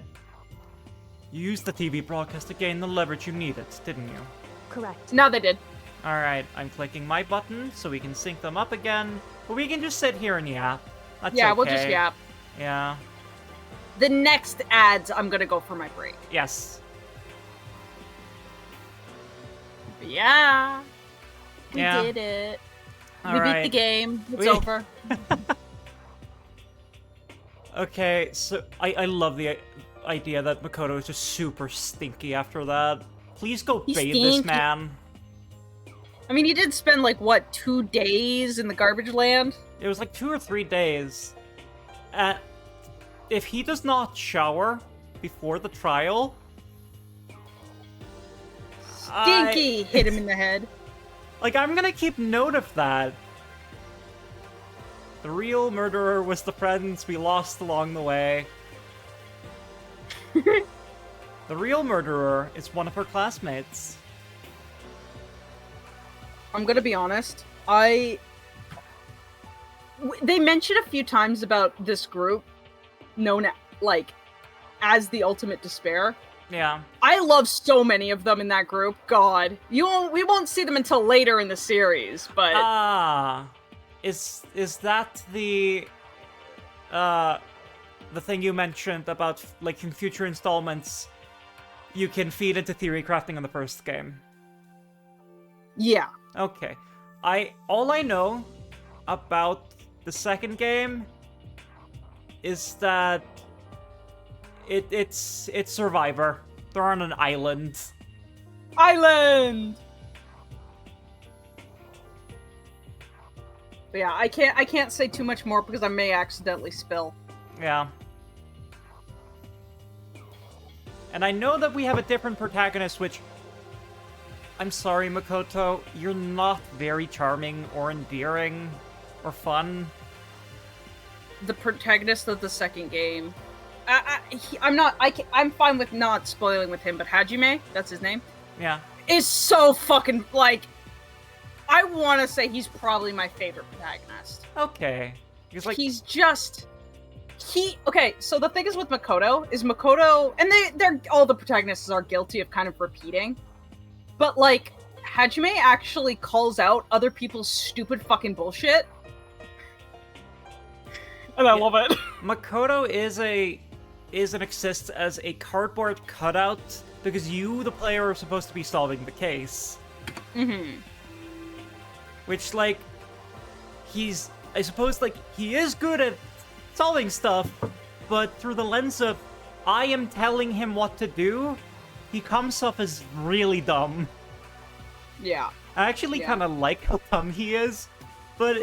You used the TV broadcast to gain the leverage you needed, didn't you? Correct. No, they did. Alright, I'm clicking my button so we can sync them up again. But we can just sit here and yap. That's Yeah, okay. we'll just yap. Yeah. The next ads, I'm gonna go for my break. Yes. But yeah. We Yeah. did it. All we beat right. the game. It's We- over. Okay, so I love the idea that Makoto is just super stinky after that. Please go He's bathe this stinky. man. I mean, he did spend, like, what, 2 days in the garbage land? It was like 2 or 3 days. If he does not shower before the trial... Stinky! Hit him in the head. Like, I'm gonna keep note of that. The real murderer was the friends we lost along the way. The real murderer is one of her classmates. I'm gonna be honest. They mentioned a few times about this group, known as the Ultimate Despair. Yeah. I love so many of them in that group. God, we won't see them until later in the series, but Is that the thing you mentioned about, like, in future installments, you can feed into theory crafting in the first game? yeah. Okay. All I know about the second game is that it's Survivor. They're on an island. Island. But yeah, I can't say too much more because I may accidentally spill. Yeah. And I know that we have a different protagonist, which... I'm sorry, Makoto, you're not very charming or endearing or fun. The protagonist of the second game. I'm fine with not spoiling with him, but Hajime, that's his name, Yeah. is so fucking, like, I want to say he's probably my favorite protagonist. Okay. He's like... He's just... Okay, so the thing is with Makoto, and they're all the protagonists are guilty of kind of repeating, but, like, Hajime actually calls out other people's stupid fucking bullshit. And I love it. Makoto exists as a cardboard cutout because you, the player, are supposed to be solving the case. Mm-hmm. Which, like, I suppose, like, he is good at solving stuff, but through the lens of I am telling him what to do, he comes off as really dumb. Yeah. I actually Yeah. kind of like how dumb he is, but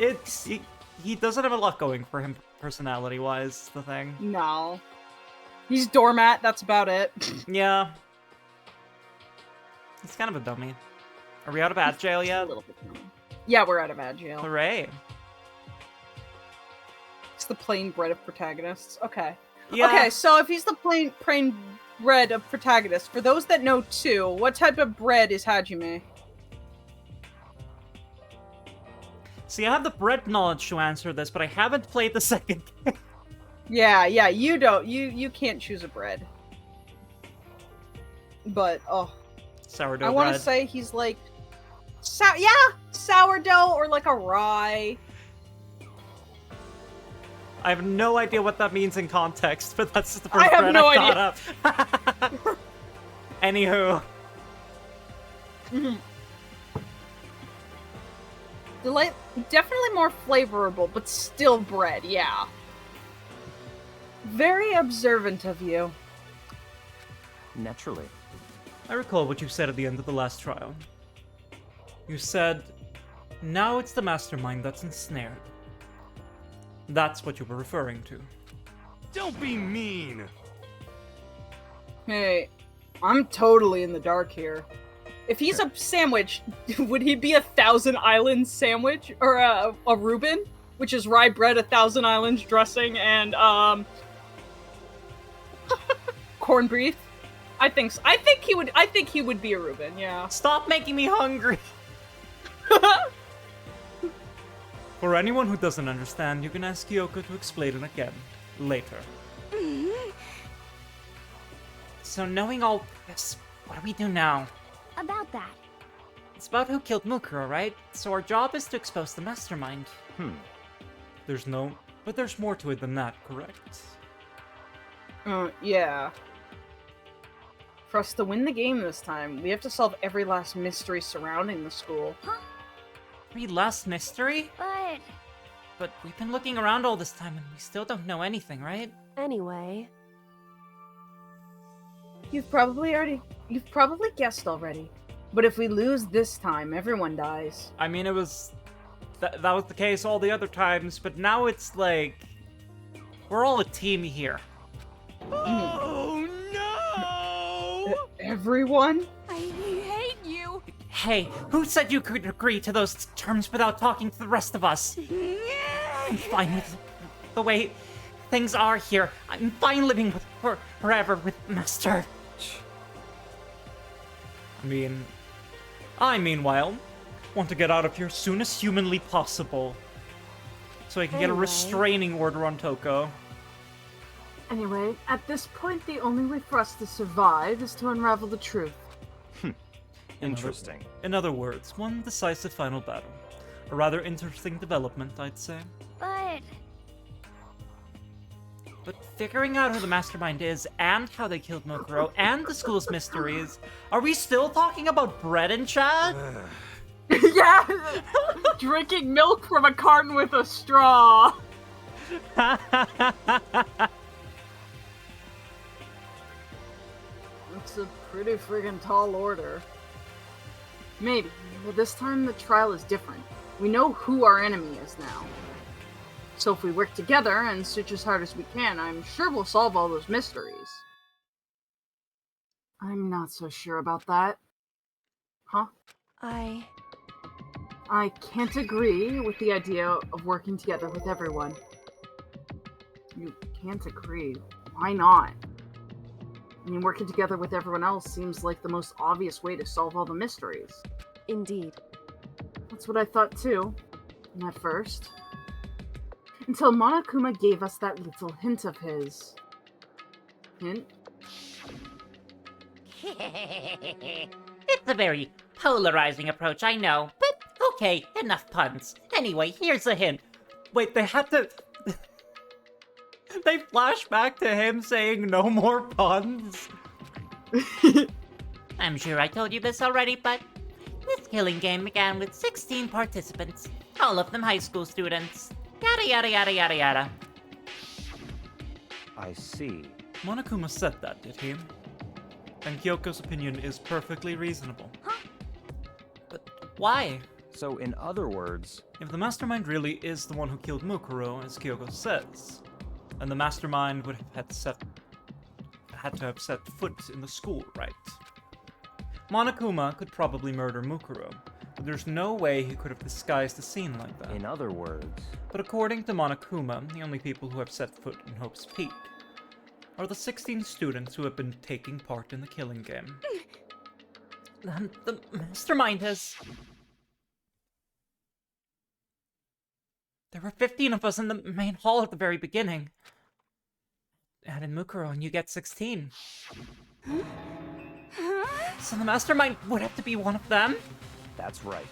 he doesn't have a lot going for him personality-wise, the thing. No. He's doormat, that's about it. Yeah. He's kind of a dummy. Are we out of ad jail A yet? little bit dumb. Yeah, we're out of ad jail. Hooray. It's the plain bread of protagonists. Okay. Yeah. Okay, so if he's the plain bread of protagonists, for those that know too, what type of bread is Hajime? See, I have the bread knowledge to answer this, but I haven't played the second game. Yeah, you don't. You can't choose a bread. But, Sourdough I want to bread. say he's like... sourdough or like a rye. I have no idea what that means in context, but that's just the first I have bread no I thought of. Anywho. Definitely more flavorable, but still bread, yeah. Very observant of you. Naturally. I recall what you said at the end of the last trial. You said, Now it's the mastermind that's ensnared. That's what you were referring to. Don't be mean! Hey, I'm totally in the dark here. If he's a sandwich, would he be a Thousand Islands sandwich? Or a Reuben? Which is rye bread, a Thousand Islands dressing, and, corned beef? I think so. I think he would be a Reuben, yeah. Stop making me hungry! For anyone who doesn't understand, you can ask Kyoko to explain it again, later. So knowing all this, what do we do now? About that. It's about who killed Mukuro, right? So our job is to expose the mastermind. There's more to it than that, correct? Yeah. For us to win the game this time, we have to solve every last mystery surrounding the school. Every last mystery? But But we've been looking around all this time and we still don't know anything, right? Anyway, You've probably guessed already. But if we lose this time, everyone dies. I mean, it was... that was the case all the other times, but now it's like... we're all a team here. Oh no! Everyone? I hate you. Hey, who said you could agree to those terms without talking to the rest of us? I'm fine with the way things are here. I'm fine living with forever with Master. I meanwhile, want to get out of here soon as humanly possible. So I can get a Anyway. restraining order on Toko. Anyway, at this point, the only way for us to survive is to unravel the truth. Interesting. In other words, one decisive final battle. A rather interesting development, I'd say. But But figuring out who the mastermind is, and how they killed Mukuro, and the school's mysteries, are we still talking about bread in chat? Yeah! Drinking milk from a carton with a straw! That's a pretty friggin' tall order. Maybe, but this time the trial is different. We know who our enemy is now. So if we work together and search as hard as we can, I'm sure we'll solve all those mysteries. I'm not so sure about that. Huh? I can't agree with the idea of working together with everyone. You can't agree. Why not? I mean, working together with everyone else seems like the most obvious way to solve all the mysteries. indeed. That's what I thought too, at first. Until Monokuma gave us that little hint of his. Hint? It's a very polarizing approach, I know, but okay, enough puns. Anyway, here's a hint. Wait, they had to... they flash back to him saying no more puns? I'm sure I told you this already, but this killing game began with 16 participants, all of them high school students. Yada yada yada yada yada. I see. Monokuma said that, did he? And Kyoko's opinion is perfectly reasonable. But why? So, in other words, If the mastermind really is the one who killed Mukuro, as Kyoko says, then the mastermind would have had to have set foot in the school, right? Monokuma could probably murder Mukuro, but there's no way he could have disguised the scene like that. in other words, But according to Monokuma, the only people who have set foot in Hope's Peak are the 16 students who have been taking part in the killing game. Then the mastermind has... There were 15 of us in the main hall at the very beginning. Add in Mukuro and you get 16. So the mastermind would have to be one of them? that's right.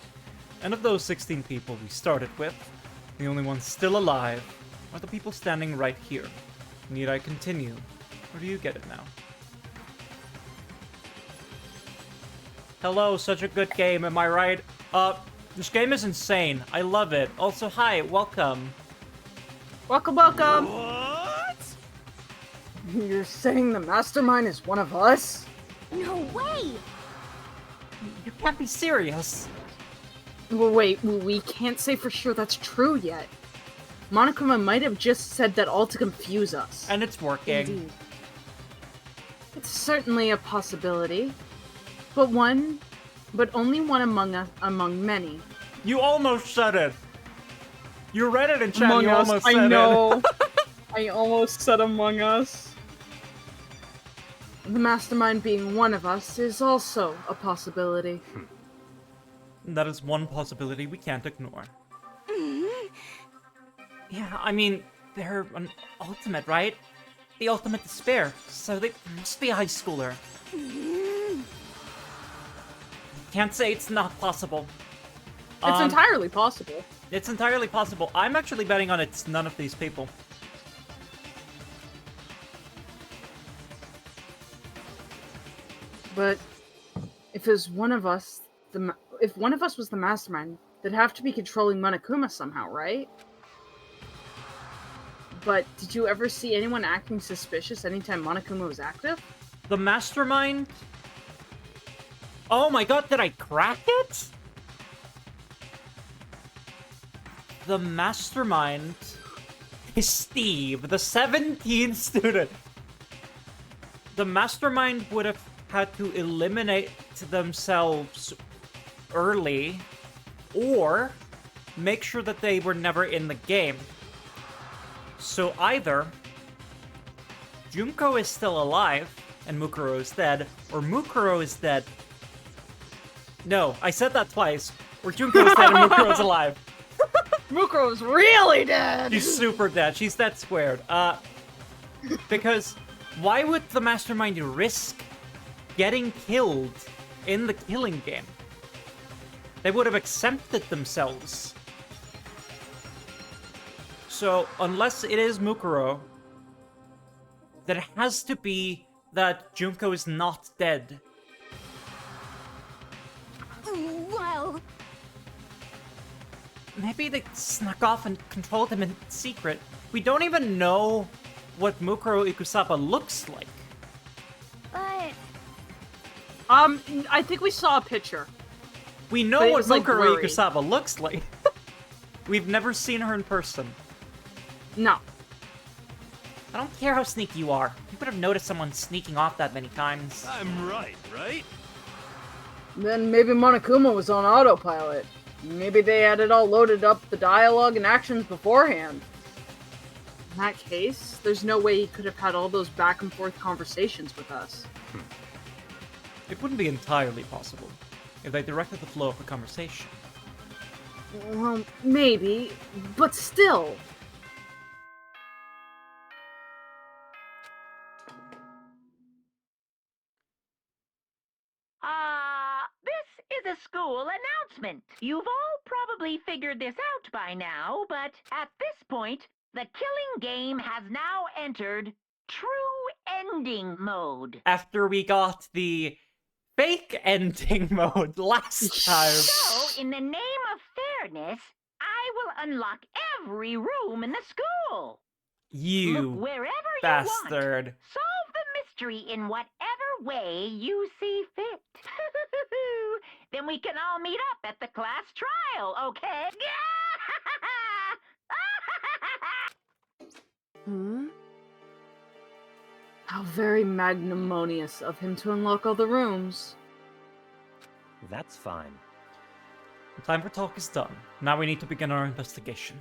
And of those 16 people we started with, the only ones still alive are the people standing right here. Need I continue, or do you get it now? Hello, such a good game, am I right? This game is insane. I love it. Also, hi, welcome. Welcome, welcome! What? You're saying the mastermind is one of us? no way! You can't be serious. Well, wait, we can't say for sure that's true yet. Monokuma might have just said that all to confuse us. And it's working. Indeed. It's certainly a possibility. But only one among many. You almost said it. You read it in chat, Among you us, almost I said know. it. I almost said Among Us. The mastermind being one of us is also a possibility. That is one possibility we can't ignore. Yeah, I mean, they're an ultimate, right? The ultimate despair, so they must be a high schooler. Can't say it's not possible. It's entirely possible. It's entirely possible. I'm actually betting on it's none of these people. But if it was one of us, if one of us was the mastermind, they'd have to be controlling Monokuma somehow, right? But did you ever see anyone acting suspicious anytime Monokuma was active? The mastermind? Oh my god, did I crack it? The mastermind is Steve, the 17th student. The mastermind would have had to eliminate themselves early, or make sure that they were never in the game. So either Junko is still alive and Mukuro is dead, or Mukuro is dead. No, I said that twice. Or Junko is dead and Mukuro is alive. Mukuro's really dead! She's super dead. She's dead squared. Because why would the mastermind risk getting killed in the killing game? They would have accepted themselves. So, unless it is Mukuro, then it has to be that Junko is not dead. Well, Maybe they snuck off and controlled him in secret. We don't even know what Mukuro Ikusaba looks like. but I think we saw a picture. We But know it what was, like, Mukuro blurry. Ikusaba looks like. We've never seen her in person. No. I don't care how sneaky you are. You would have noticed someone sneaking off that many times. I'm right? Then maybe Monokuma was on autopilot. Maybe they had it all loaded up, the dialogue and actions beforehand. In that case, there's no way he could have had all those back and forth conversations with us. It wouldn't be entirely possible if they directed the flow of the conversation. Well, maybe, but still. This is a school announcement. You've all probably figured this out by now, but at this point, the killing game has now entered true ending mode. After we got the fake ending mode last time. So, in the name of fairness, I will unlock every room in the school. You Look wherever bastard. you want. Solve the mystery in whatever way you see fit. Then we can all meet up at the class trial, okay? How very magnanimous of him to unlock all the rooms. That's fine. The time for talk is done. Now we need to begin our investigation.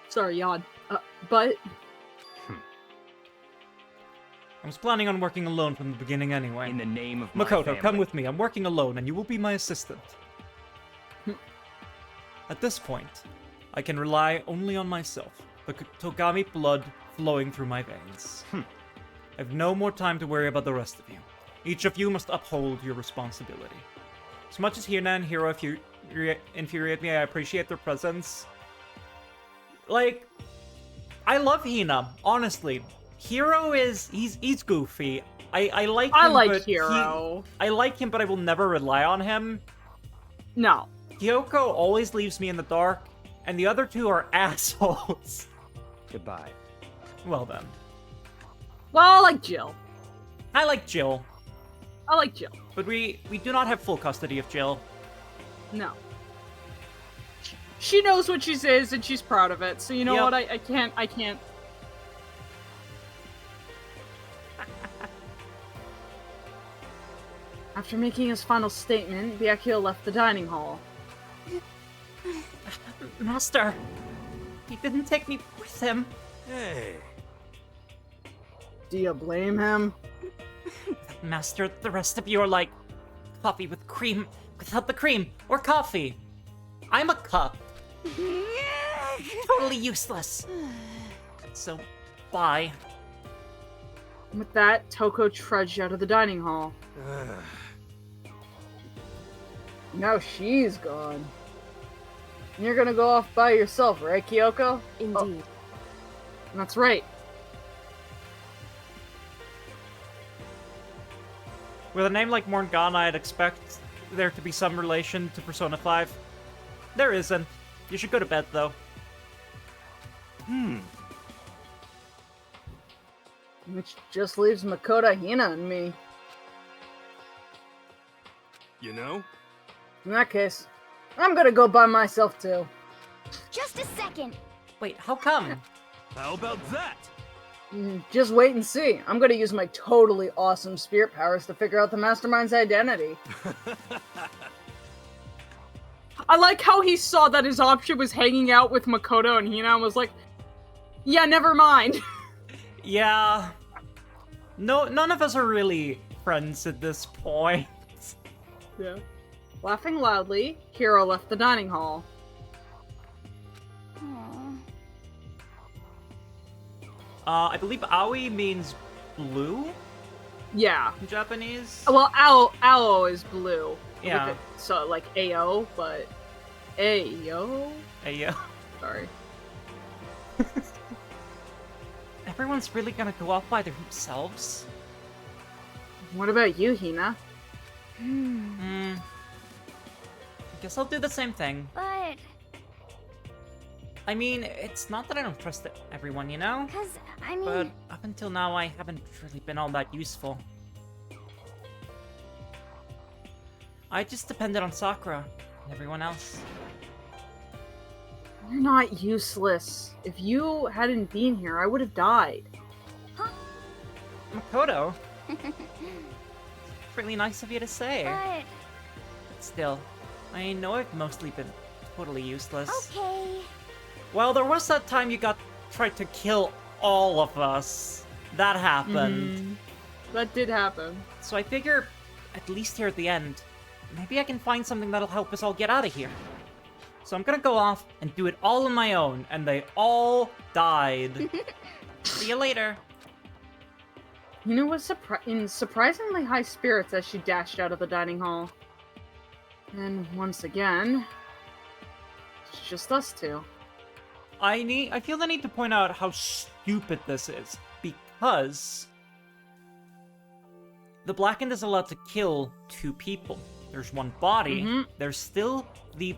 Sorry, Yod. But I was planning on working alone from the beginning anyway. In the name of my Makoto, family. come with me. I'm working alone, and you will be my assistant. At this point, I can rely only on myself, the Togami blood flowing through my veins. I have no more time to worry about the rest of you. Each of you must uphold your responsibility. As much as Hina and Hiro infuriate me, I appreciate their presence. Like, I love Hina, honestly. Hiro he's goofy. I like him, I like but Hiro. I like him, but I will never rely on him. no. Kyoko always leaves me in the dark, and the other two are assholes. Goodbye. Well then. Well, I like Jill. I like Jill. I like Jill. But we do not have full custody of Jill. No. She knows what she is, and she's proud of it. So you know Yep. what? I can't. After making his final statement, Byakuya left the dining hall. Master, he didn't take me with him. Hey. Do you blame him? Master, the rest of you are like coffee with cream without the cream, or coffee. I'm a cup. Totally useless. So, bye. With that, Toko trudged out of the dining hall. Now she's gone. You're gonna go off by yourself, right, Kyoko? Indeed. That's right. With a name like Morgana, I'd expect there to be some relation to Persona 5. There isn't. You should go to bed, though. Which just leaves Makoto, Hina, and me. You know? In that case, I'm gonna go by myself too. Just a second. Wait, how come? How about that? Just wait and see. I'm gonna use my totally awesome spirit powers to figure out the mastermind's identity. I like how he saw that his option was hanging out with Makoto and Hina and was like, yeah, never mind. Yeah. No, none of us are really friends at this point. Yeah. Laughing loudly, Hiro left the dining hall. I believe Aoi means blue Yeah. in Japanese. Well, Ao is blue. Yeah. So, like, AO, but... Ayo? Ayo. Sorry. Everyone's really gonna go off by themselves? What about you, Hina? I guess I'll do the same thing. But, I mean, it's not that I don't trust everyone, you know? I mean... But up until now, I haven't really been all that useful. I just depended on Sakura and everyone else. You're not useless. If you hadn't been here, I would have died. Makoto? Really nice of you to say. But, But still, I know I've mostly been totally useless. okay. Well, there was that time you tried to kill all of us. That happened. That did happen. So I figure, at least here at the end, maybe I can find something that'll help us all get out of here. So I'm gonna go off and do it all on my own, and they all died. See you later. Hina was in surprisingly high spirits as she dashed out of the dining hall. And once again, it's just us two. I feel the need to point out how stupid this is, because the Blackened is allowed to kill 2 people. There's 1 body. There's still the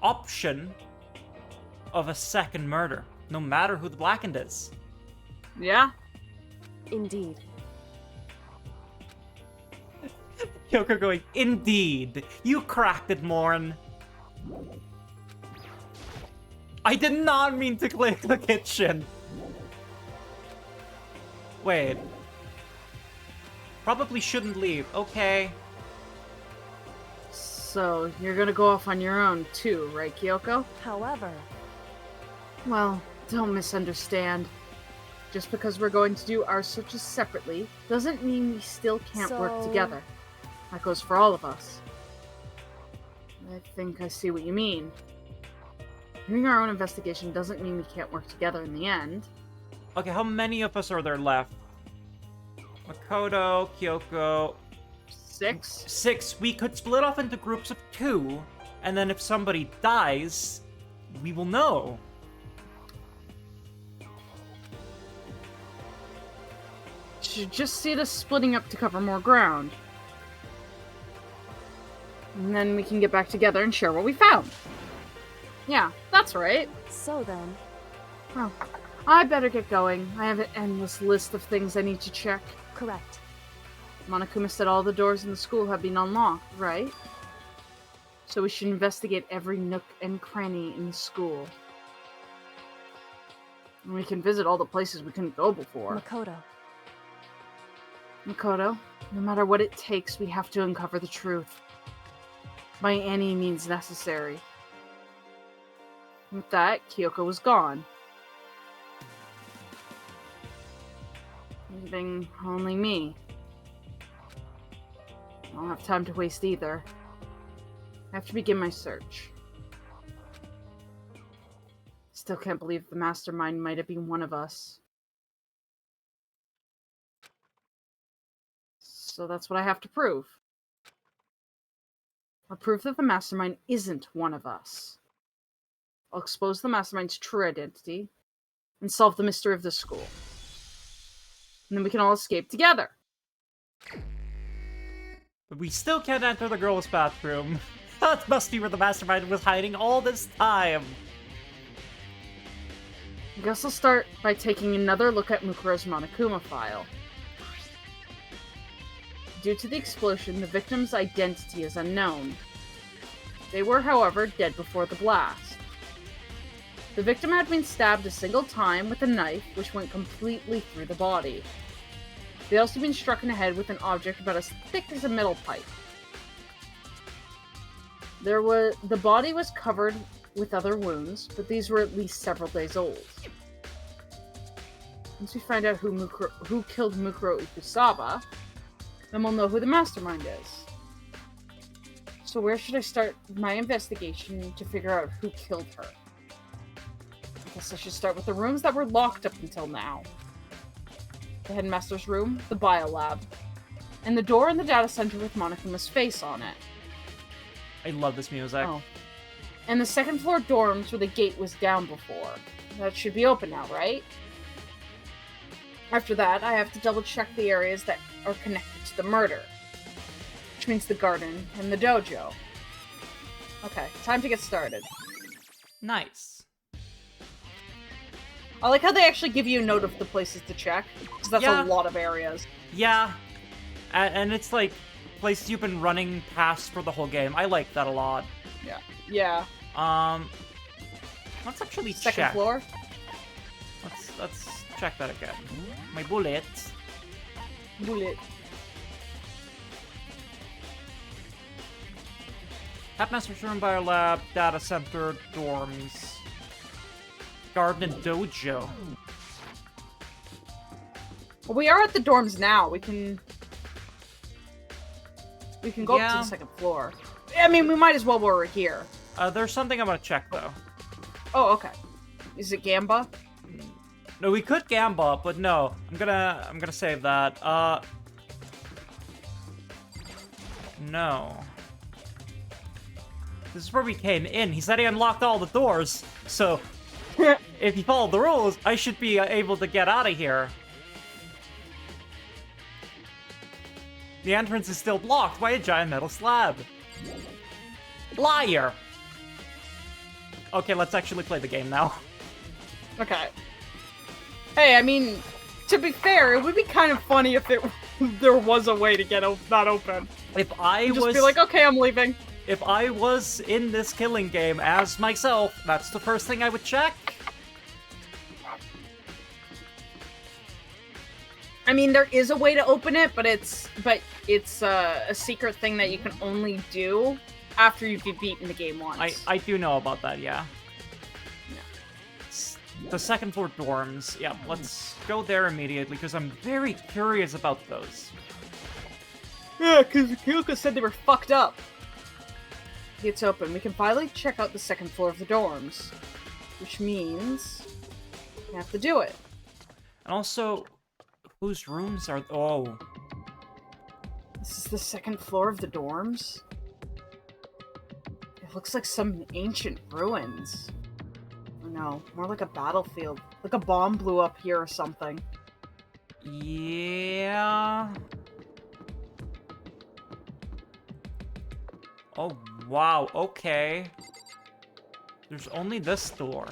option of a second murder, no matter who the Blackened is. Yeah? Indeed. Kyoko going, indeed, you cracked it, Morn. I did not mean to click the kitchen. Wait. Probably shouldn't leave. Okay. So, you're gonna go off on your own too, right, Kyoko? However, Well, don't misunderstand. Just because we're going to do our searches separately doesn't mean we still can't work So- together. That goes for all of us. I think I see what you mean. Doing our own investigation doesn't mean we can't work together in the end. Okay, how many of us are there left? Makoto, Kyoko... 6? 6. We could split off into groups of 2, and then if somebody dies, we will know. Should just see us splitting up to cover more ground. And then we can get back together and share what we found. Yeah, that's right. so then, Well, I better get going. I have an endless list of things I need to check. correct. Monokuma said all the doors in the school have been unlocked, right? So we should investigate every nook and cranny in the school. And we can visit all the places we couldn't go before. Makoto, no matter what it takes, we have to uncover the truth. By any means necessary. With that, Kyoko was gone. Leaving only me. I don't have time to waste either. I have to begin my search. Still can't believe the mastermind might have been one of us. So that's what I have to prove. Or prove that the mastermind isn't one of us. I'll expose the mastermind's true identity and solve the mystery of the school. And then we can all escape together. But we still can't enter the girls' bathroom. That must be where the mastermind was hiding all this time. I guess I'll start by taking another look at Mukuro's Monokuma file. Due to the explosion, the victim's identity is unknown. They were, however, dead before the blast. The victim had been stabbed a single time with a knife, which went completely through the body. They had also been struck in the head with an object about as thick as a metal pipe. The body was covered with other wounds, but these were at least several days old. Once we find out who killed Mukuro Ikusaba, then we'll know who the mastermind is. So where should I start my investigation to figure out who killed her? I guess I should start with the rooms that were locked up until now. The headmaster's room, the biolab, and the door in the data center with Monokuma's face on it. I love this music. Oh. And the second floor dorms where the gate was down before. That should be open now, right? After that, I have to double check the areas that are connected to the murder. Which means the garden and the dojo. Okay, time to get started. Nice. I like how they actually give you a note of the places to check, because that's a lot of areas. Yeah. And it's like places you've been running past for the whole game. I like that a lot. Yeah. Yeah. Let's actually Second check. floor? Let's check that again. My bullet. Bullet. Headmaster's room, biolab, data center, dorms, garden, and dojo. Well, we are at the dorms now. We can go up to the second floor. I mean, we might as well while we're here. There's something I'm gonna check though. Oh, okay. Is it Gamba? No, we could Gamba, but no. I'm gonna save that. No. This is where we came in. He said he unlocked all the doors, so if you follow the rules, I should be able to get out of here. The entrance is still blocked by a giant metal slab. Liar! Okay, let's actually play the game now. Okay. Hey, I mean, to be fair, it would be kind of funny if there was a way to get that open. If I just be like, okay, I'm leaving. If I was in this killing game as myself, that's the first thing I would check. I mean, there is a way to open it, but it's a secret thing that you can only do after you've beaten the game once. I do know about that, yeah. The second floor dorms. Yeah, let's go there immediately, because I'm very curious about those. Yeah, because Kyoko said they were fucked up. It's open. We can finally check out the second floor of the dorms. Which means we have to do it. And also, whose rooms are... Oh. This is the second floor of the dorms? It looks like some ancient ruins. Or no, more like a battlefield. Like a bomb blew up here or something. Yeah... Oh, wow, okay. There's only this door.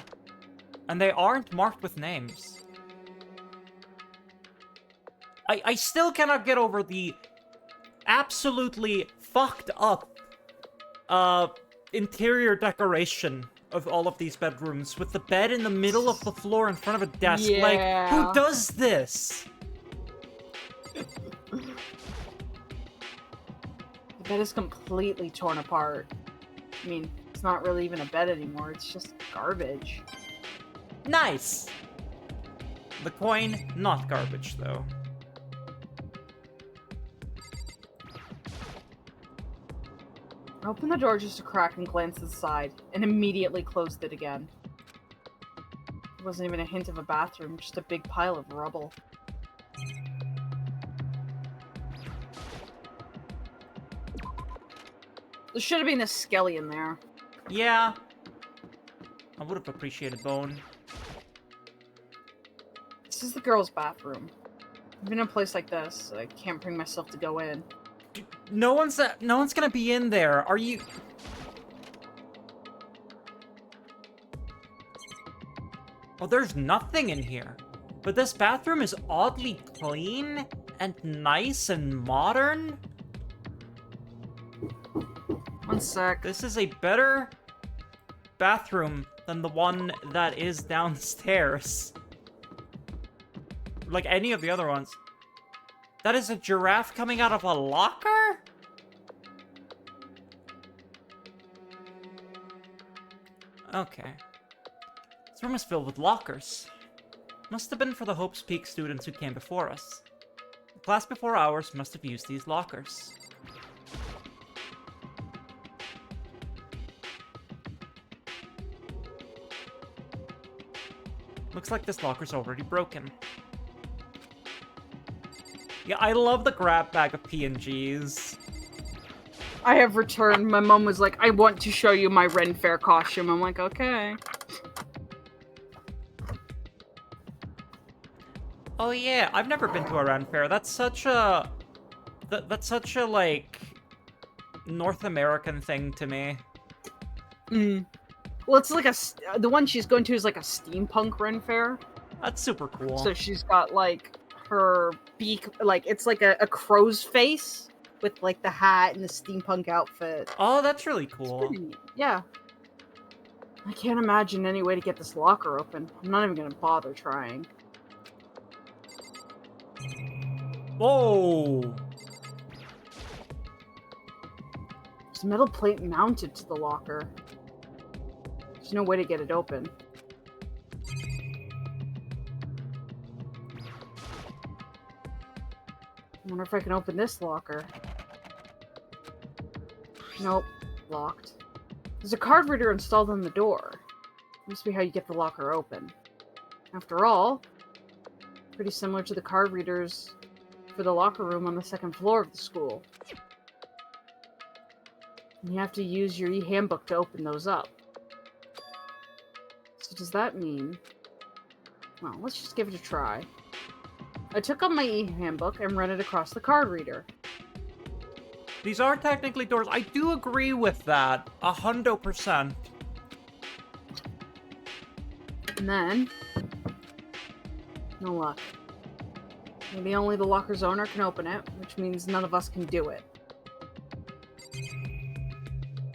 And they aren't marked with names. I still cannot get over the absolutely fucked up interior decoration of all of these bedrooms, with the bed in the middle of the floor in front of a desk. Like, who does this? The bed is completely torn apart. I mean, it's not really even a bed anymore, it's just garbage. Nice! The coin, not garbage, though. I opened the door just a crack and glanced to the side, and immediately closed it again. There wasn't even a hint of a bathroom, just a big pile of rubble. There should have been a skelly in there. Yeah. I would have appreciated bone. This is the girls' bathroom. I've been in a place like this, I can't bring myself to go in. No one's gonna be in there. Are you... Oh, there's nothing in here. But this bathroom is oddly clean and nice and modern. One sec. This is a better bathroom than the one that is downstairs. Like any of the other ones. That is a giraffe coming out of a locker? Okay. This room is filled with lockers. Must have been for the Hope's Peak students who came before us. The class before ours must have used these lockers. Looks like this locker's already broken. Yeah, I love the grab bag of PNGs. I have returned. My mom was like, I want to show you my Ren Fair costume. I'm like, okay. Oh yeah, I've never been to a Ren Fair. That's such a... That's such a, like, North American thing to me. Well, it's like the one she's going to is like a steampunk Ren Fair. That's super cool. So she's got, like, her beak, like, it's like a crow's face with, like, the hat and the steampunk outfit. Oh, that's really cool. It's pretty neat. Yeah. I can't imagine any way to get this locker open. I'm not even gonna bother trying. Whoa! There's a metal plate mounted to the locker. There's no way to get it open. I wonder if I can open this locker. Nope. Locked. There's a card reader installed on the door. Must be how you get the locker open. After all, pretty similar to the card readers for the locker room on the second floor of the school. And you have to use your e-handbook to open those up. So does that mean... Well, let's just give it a try. I took up my e-handbook and read it across the card reader. These are technically doors. I do agree with that. 100%. And then... No luck. Maybe only the locker's owner can open it, which means none of us can do it.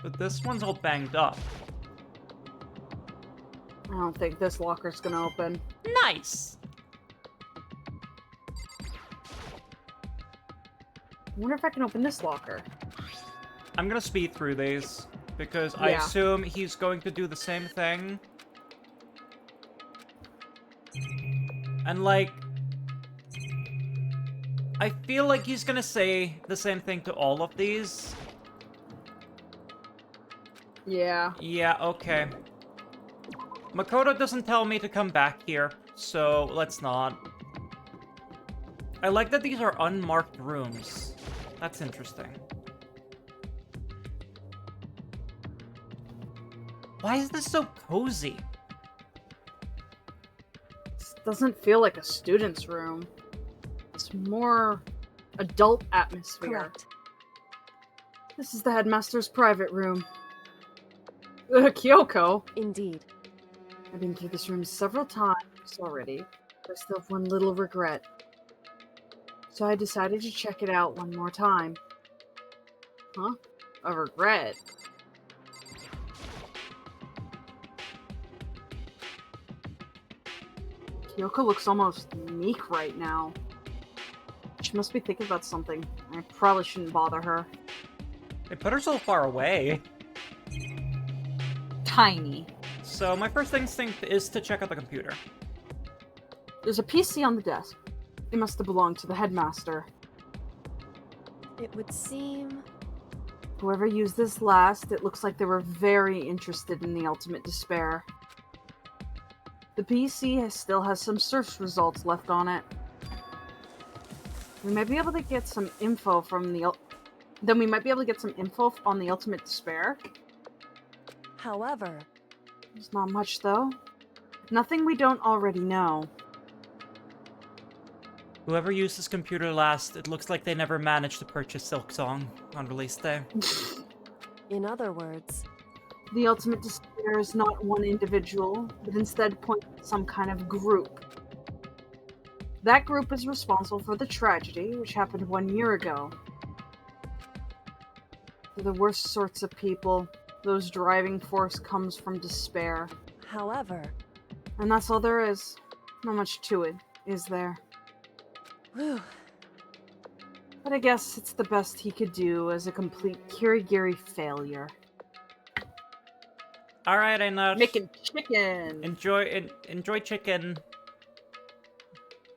But this one's all banged up. I don't think this locker's gonna open. Nice! I wonder if I can open this locker. I'm gonna speed through these, because I assume he's going to do the same thing. And, like... I feel like he's gonna say the same thing to all of these. Yeah. Yeah, okay. Makoto doesn't tell me to come back here, so let's not. I like that these are unmarked rooms. That's interesting. Why is this so cozy? This doesn't feel like a student's room. It's more adult atmosphere. Correct. This is the headmaster's private room. Kyoko. Indeed. I've been through this room several times already, but I still have one little regret. So I decided to check it out one more time. Huh? A regret? Kyoko looks almost meek right now. She must be thinking about something. I probably shouldn't bother her. They put her so far away. Tiny. So my first instinct is to check out the computer. There's a PC on the desk. It must have belonged to the headmaster. It would seem... Whoever used this last, it looks like they were very interested in the ultimate despair. The PC still has some search results left on it. We might be able to get some info from the... Then we might be able to get some info on the ultimate despair. However... There's not much, though. Nothing we don't already know. Whoever used this computer last, it looks like they never managed to purchase Silk Song on release day. In other words... The ultimate despair is not one individual, but instead points to some kind of group. That group is responsible for the tragedy, which happened 1 year ago. For the worst sorts of people, those driving force comes from despair. However... And that's all there is. Not much to it, is there? Whew. But I guess it's the best he could do as a complete kirigiri failure. Alright, I know. Making chicken! Enjoy chicken.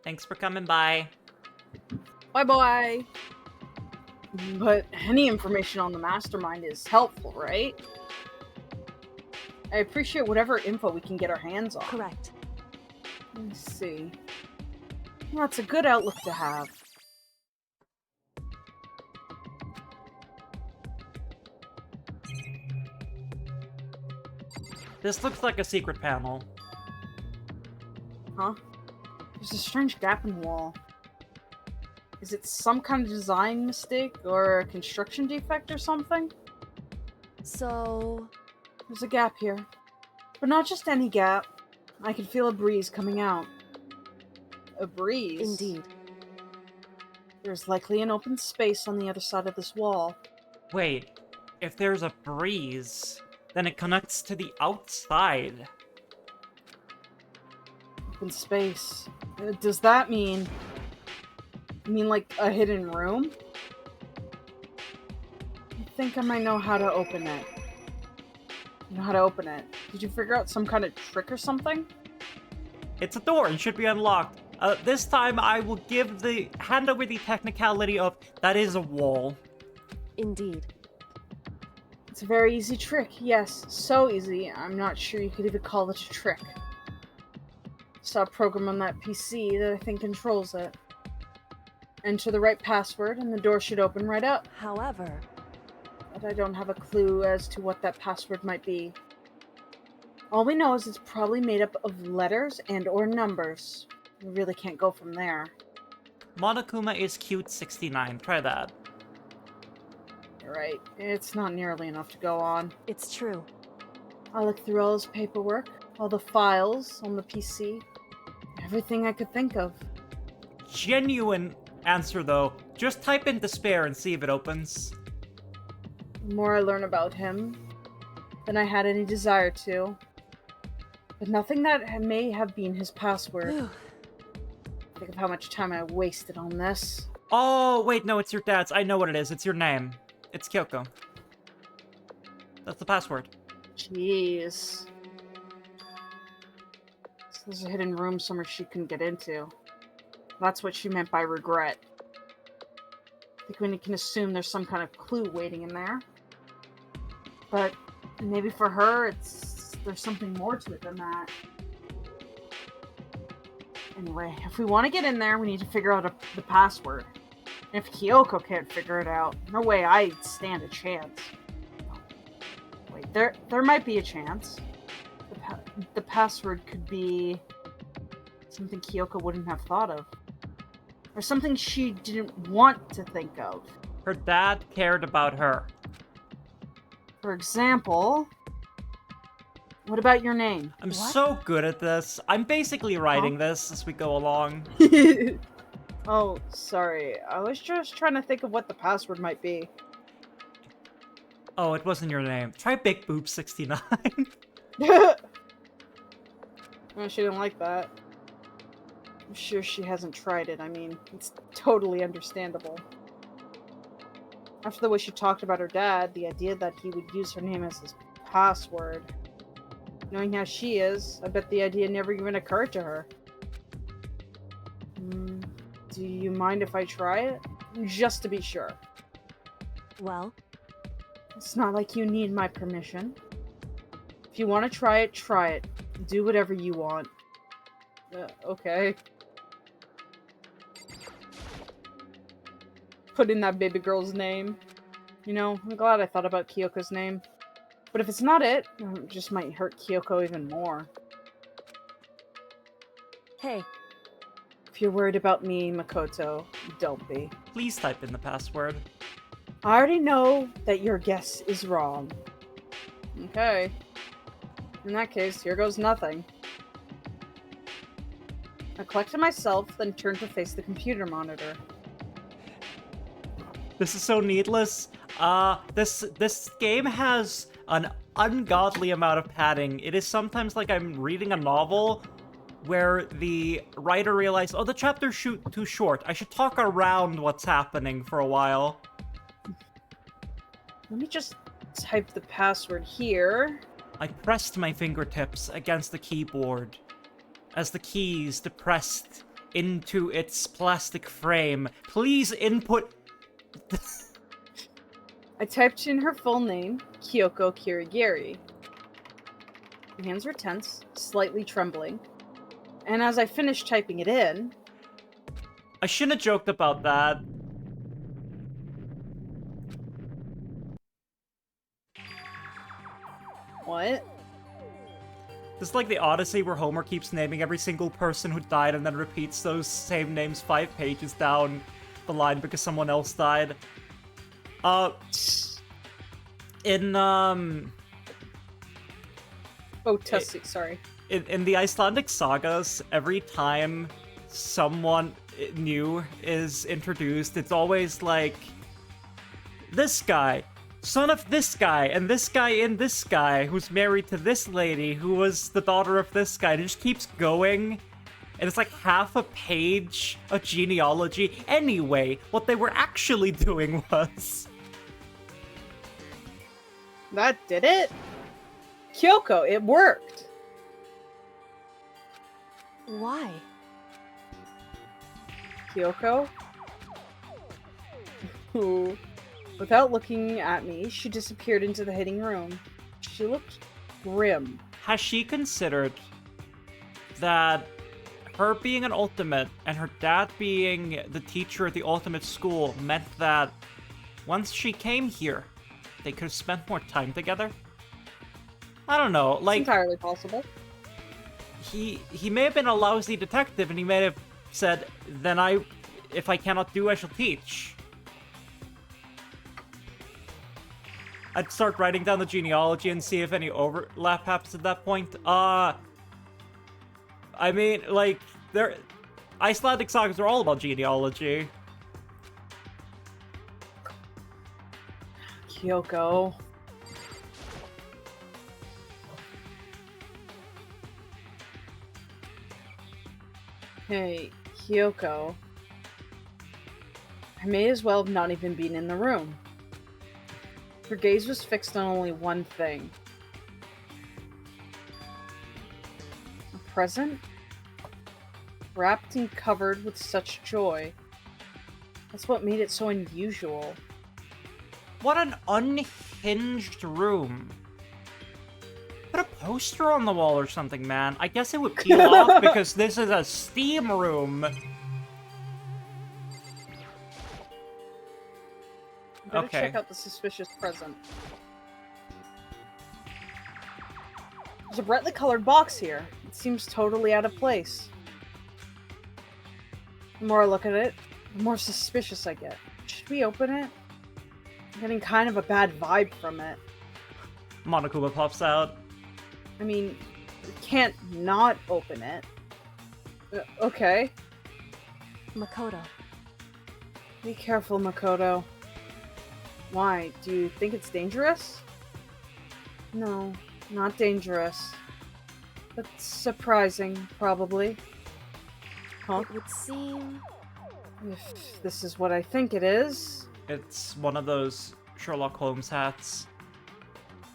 Thanks for coming by. Bye-bye! But any information on the mastermind is helpful, right? I appreciate whatever info we can get our hands on. Correct. Let's see. Well, that's a good outlook to have. This looks like a secret panel. Huh? There's a strange gap in the wall. Is it some kind of design mistake or a construction defect or something? So... There's a gap here. But not just any gap. I can feel a breeze coming out. A breeze? Indeed. There's likely an open space on the other side of this wall. Wait, if there's a breeze, then it connects to the outside. Open space. Does that mean... You mean like a hidden room? I think I might know how to open it. You know how to open it. Did you figure out some kind of trick or something? It's a door and should be unlocked. This time I will hand over the technicality of that is a wall. Indeed. It's a very easy trick, yes. So easy, I'm not sure you could even call it a trick. Saw a program on that PC that I think controls it. Enter the right password and the door should open right up. However... But I don't have a clue as to what that password might be. All we know is it's probably made up of letters and or numbers. We really can't go from there. Monokuma is cute 69. Try that. You're right. It's not nearly enough to go on. It's true. I looked through all his paperwork, all the files on the PC, everything I could think of. Genuine answer though. Just type in despair and see if it opens. The more I learn about him than I had any desire to. But nothing that may have been his password. Think of how much time I wasted on this. Oh, wait, no, it's your dad's. I know what it is. It's your name. It's Kyoko. That's the password. Jeez. So there's a hidden room somewhere she couldn't get into. That's what she meant by regret. I think we can assume there's some kind of clue waiting in there. But maybe for her, there's something more to it than that. Anyway, if we want to get in there, we need to figure out the password. And if Kyoko can't figure it out, no way I'd stand a chance. Wait, there might be a chance. The password could be something Kyoko wouldn't have thought of. Or something she didn't want to think of. Her dad cared about her. For example... What about your name? I'm so good at this. I'm basically writing this as we go along. Oh, sorry. I was just trying to think of what the password might be. Oh, it wasn't your name. Try Big Boob 69. Well, she didn't like that. I'm sure she hasn't tried it. I mean, it's totally understandable. After the way she talked about her dad, the idea that he would use her name as his password. Knowing how she is, I bet the idea never even occurred to her. Do you mind if I try it? Just to be sure. Well, It's not like you need my permission. If you want to try it, try it. Do whatever you want. Okay. Put in that baby girl's name. You know, I'm glad I thought about Kyoko's name. But if it's not it just might hurt Kyoko even more. hey, If you're worried about me, Makoto, don't be. Please type in the password. I already know that your guess is wrong. Okay. In that case, here goes nothing. I collected myself, then turned to face the computer monitor. This is so needless. This game has an ungodly amount of padding. It is sometimes like I'm reading a novel where the writer realized, oh, the chapter's too short. I should talk around what's happening for a while. Let me just type the password here. I pressed my fingertips against the keyboard as the keys depressed into its plastic frame. Please input... I typed in her full name, Kyoko Kirigiri. My hands were tense, slightly trembling. And as I finished typing it in... I shouldn't have joked about that. What? This is like the Odyssey where Homer keeps naming every single person who died and then repeats those same names 5 pages down the line because someone else died. In Sorry. In the Icelandic sagas, every time someone new is introduced, it's always like, this guy, son of this guy, and this guy in this guy, who's married to this lady, who was the daughter of this guy. And it just keeps going. And it's like half a page of genealogy. Anyway, what they were actually doing was... That did it? Kyoko, it worked! why? Kyoko? Ooh. Without looking at me, she disappeared into the hidden room. She looked grim. Has she considered that her being an ultimate and her dad being the teacher at the ultimate school meant that once she came here, they could have spent more time together? I don't know, It's like, entirely possible. he may have been a lousy detective and he may have said, then if I cannot do, I shall teach. I'd start writing down the genealogy and see if any overlap happens at that point. I mean, like, Icelandic sagas are all about genealogy. Kyoko. Hey, Kyoko. I may as well have not even been in the room. Her gaze was fixed on only one thing. A present? Wrapped and covered with such joy. That's what made it so unusual. What an unhinged room. Put a poster on the wall or something, man. I guess it would peel off because this is a Steam room. Better Okay. check out the suspicious present. There's a brightly colored box here. It seems totally out of place. The more I look at it, the more suspicious I get. Should we open it? I'm getting kind of a bad vibe from it. Monokuma pops out. I mean, we can't not open it. Okay. Makoto. Be careful, Makoto. Why? Do you think it's dangerous? No, not dangerous. But surprising, probably. Huh? It would seem... If this is what I think it is, It's one of those Sherlock Holmes hats.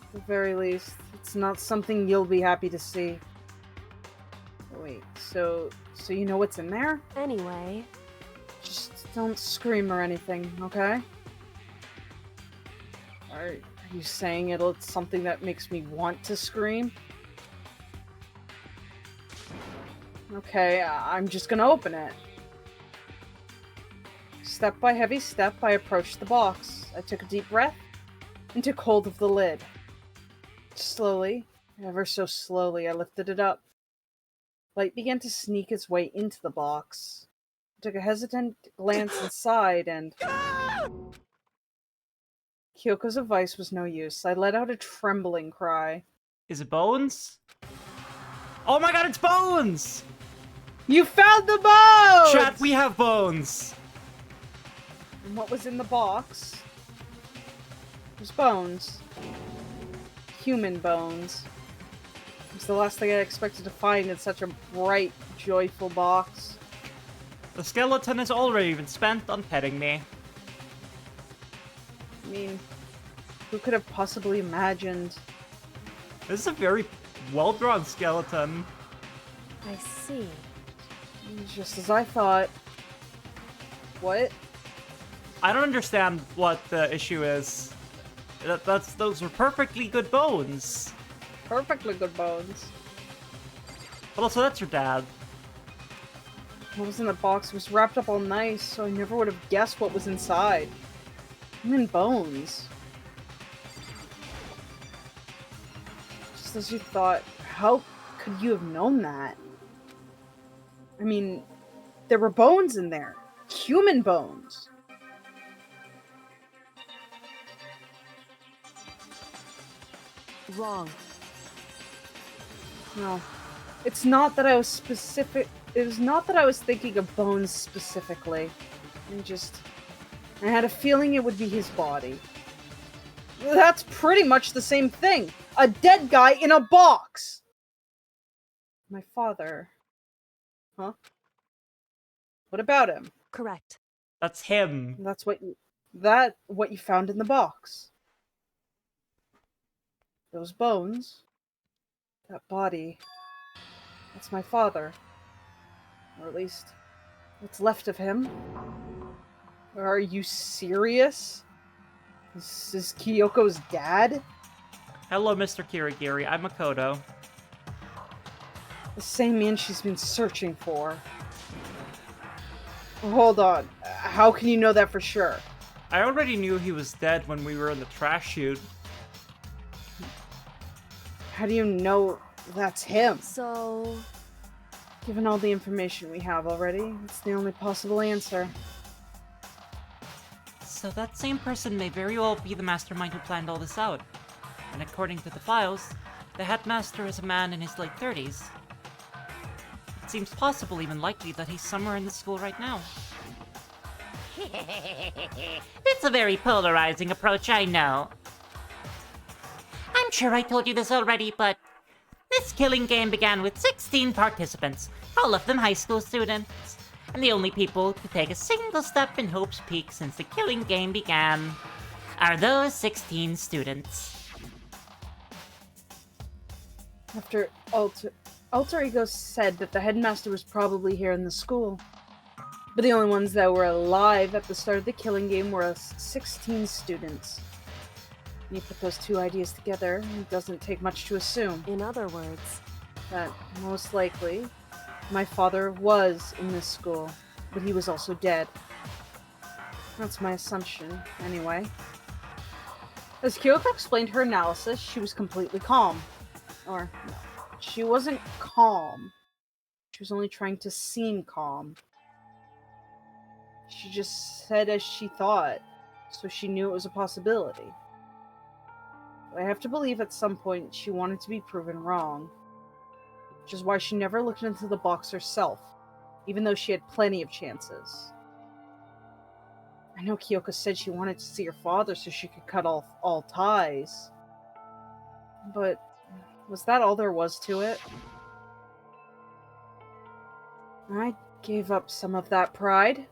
at the very least, it's not something you'll be happy to see. Wait, so you know what's in there? Anyway, Just don't scream or anything, okay? Are you saying it's something that makes me want to scream? Okay, I'm just gonna open it. Step by heavy step, I approached the box. I took a deep breath and took hold of the lid. Slowly, ever so slowly, I lifted it up. Light began to sneak its way into the box. I took a hesitant glance inside and... Kyoko's advice was no use. I let out a trembling cry. Is it Bones? Oh my god, it's Bones! You found the bones! Chat, we have Bones! And what was in the box? It was bones. Human bones. It was the last thing I expected to find in such a bright, joyful box. The skeleton has already been spent on petting me. I mean, who could have possibly imagined? This is a very well-drawn skeleton. I see. Just as I thought. What? I don't understand what the issue is. Those are perfectly good bones. Perfectly good bones. But also, that's your dad. What was in the box was wrapped up all nice, so I never would have guessed what was inside. Human bones. Just as you thought, how could you have known that? I mean, there were bones in there. Human bones. Wrong. No. It's not that I was specific. It was not that I was thinking of bones specifically. I had a feeling it would be his body. That's pretty much the same thing. A dead guy in a box. My father. Huh? What about him? Correct. That's him. That's what you found in the box. Those bones. That body. That's my father. Or at least, what's left of him. Are you serious? This is Kyoko's dad? Hello, Mr. Kirigiri. I'm Makoto. The same man she's been searching for. Hold on. How can you know that for sure? I already knew he was dead when we were in the trash chute. How do you know that's him? So... Given all the information we have already, it's the only possible answer. So that same person may very well be the mastermind who planned all this out. And according to the files, the headmaster is a man in his late 30s. It seems possible, even likely, that he's somewhere in the school right now. It's a very polarizing approach, I know. I'm sure I told you this already, but this killing game began with 16 participants, all of them high school students. And the only people to take a single step in Hope's Peak since the killing game began are those 16 students. After Alter Ego said that the headmaster was probably here in the school. But the only ones that were alive at the start of the killing game were us 16 students. When you put those two ideas together, it doesn't take much to assume in other words, that most likely my father was in this school, but he was also dead. That's my assumption, anyway. As Kyoko explained her analysis, she was completely calm. Or, no, she wasn't calm. She was only trying to seem calm. She just said as she thought, so she knew it was a possibility. But I have to believe at some point she wanted to be proven wrong. Which is why she never looked into the box herself, even though she had plenty of chances. I know Kyoko said she wanted to see her father so she could cut off all ties. But was that all there was to it? I gave up some of that pride.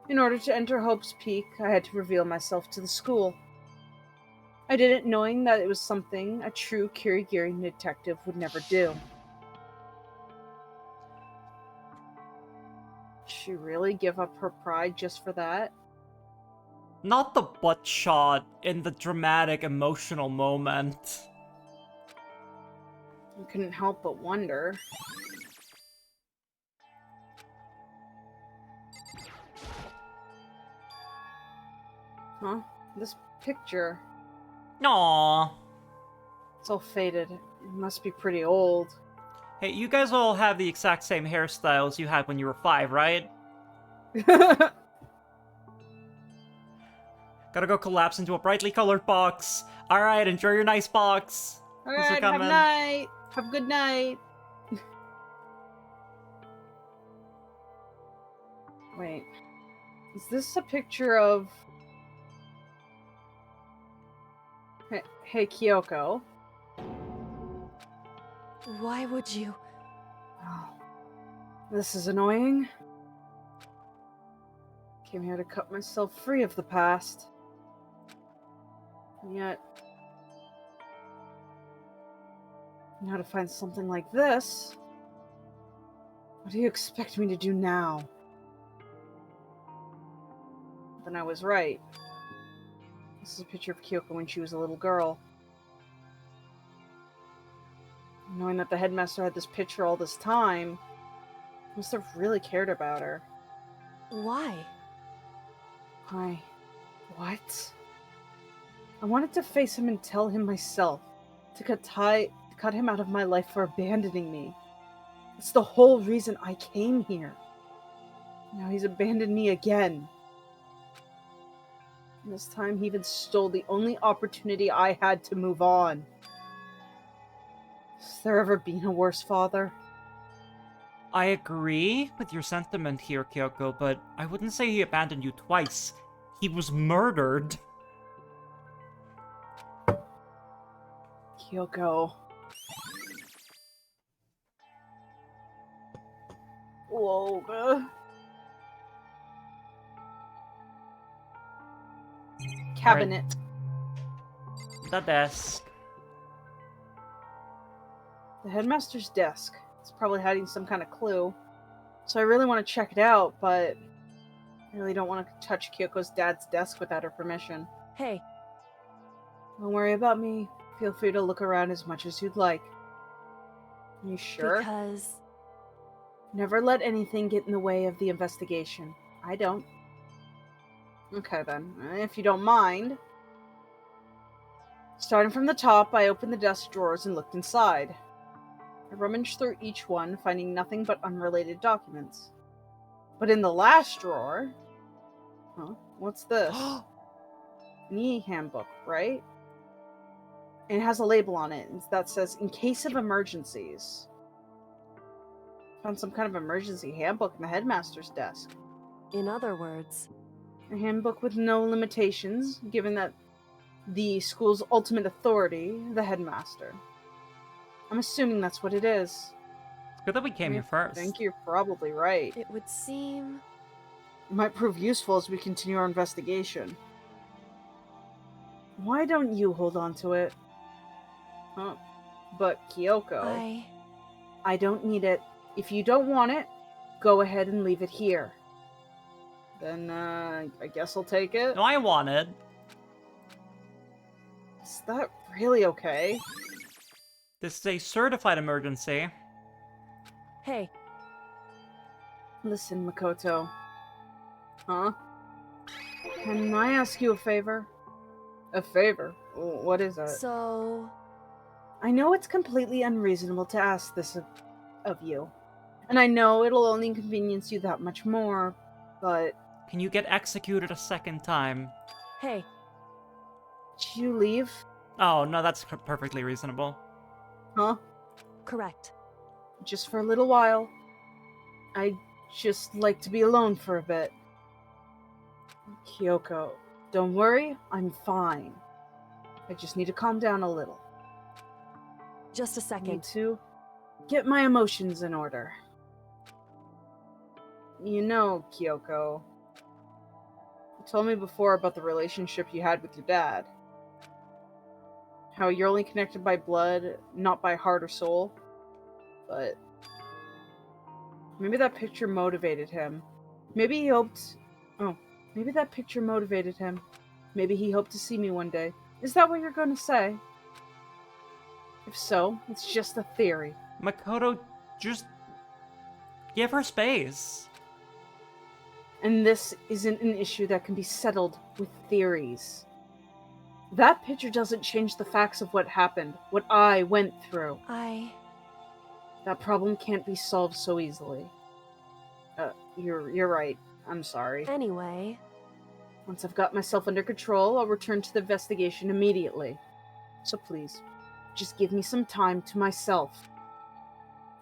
In order to enter Hope's Peak, I had to reveal myself to the school. I did it knowing that it was something a true Kirigiri detective would never do. Did she really give up her pride just for that? Not the butt shot in the dramatic, emotional moment. I couldn't help but wonder. Huh? This picture. Aww. It's all faded. It must be pretty old. Hey, you guys all have the exact same hairstyles you had when you were 5, right? Gotta go collapse into a brightly colored box. Alright, enjoy your nice box. Alright, have a night. Have a good night. Wait. Is this a picture of... Hey, Kyoko. Why would you? Oh, this is annoying. Came here to cut myself free of the past. And yet... now to find something like this... what do you expect me to do now? Then I was right. This is a picture of Kyoko when she was a little girl. Knowing that the headmaster had this picture all this time, he must have really cared about her. Why? What? I wanted to face him and tell him myself, to cut him out of my life for abandoning me. It's the whole reason I came here. Now he's abandoned me again. And this time he even stole the only opportunity I had to move on. Has there ever been a worse father? I agree with your sentiment here, Kyoko, but I wouldn't say he abandoned you twice. He was murdered. Kyoko. Whoa. Cabinet. The desk. The headmaster's desk. It's probably hiding some kind of clue. So I really want to check it out, but I really don't want to touch Kyoko's dad's desk without her permission. Hey. Don't worry about me. Feel free to look around as much as you'd like. You sure? Because... never let anything get in the way of the investigation. I don't. Okay then, if you don't mind. Starting from the top, I opened the desk drawers and looked inside. I rummaged through each one, finding nothing but unrelated documents. But in the last drawer... huh? What's this? An e-handbook, right? And it has a label on it that says, in case of emergencies. Found some kind of emergency handbook in the headmaster's desk. in other words... A handbook with no limitations, given that the school's ultimate authority, the headmaster. I'm assuming that's what it is. It's good that we came here first. I think you're probably right. It would seem... It might prove useful as we continue our investigation. Why don't you hold on to it? Huh? But Kyoko... I don't need it. If you don't want it, go ahead and leave it here. Then, I guess I'll take it. No, I want it. Is that really okay? This is a certified emergency. Hey. Listen, Makoto. Huh? Can I ask you a favor? A favor? What is that? So... I know it's completely unreasonable to ask this of you. And I know it'll only inconvenience you that much more, but... Can you get executed a second time? Hey. Did you leave? Oh, no, that's perfectly reasonable. Huh? Correct. Just for a little while. I'd just like to be alone for a bit. Kyoko, don't worry, I'm fine. I just need to calm down a little. Just a I second. need to get my emotions in order. You know, Kyoko, you told me before about the relationship you had with your dad. How you're only connected by blood, not by heart or soul. But maybe that picture motivated him. Maybe he hoped... Oh, maybe that picture motivated him. Maybe he hoped to see me one day. Is that what you're going to say? If so, it's just a theory. Makoto, just give her space. And this isn't an issue that can be settled with theories. That picture doesn't change the facts of what happened, what I went through. That problem can't be solved so easily. You're right. I'm sorry. Anyway... Once I've got myself under control, I'll return to the investigation immediately. So please, just give me some time to myself.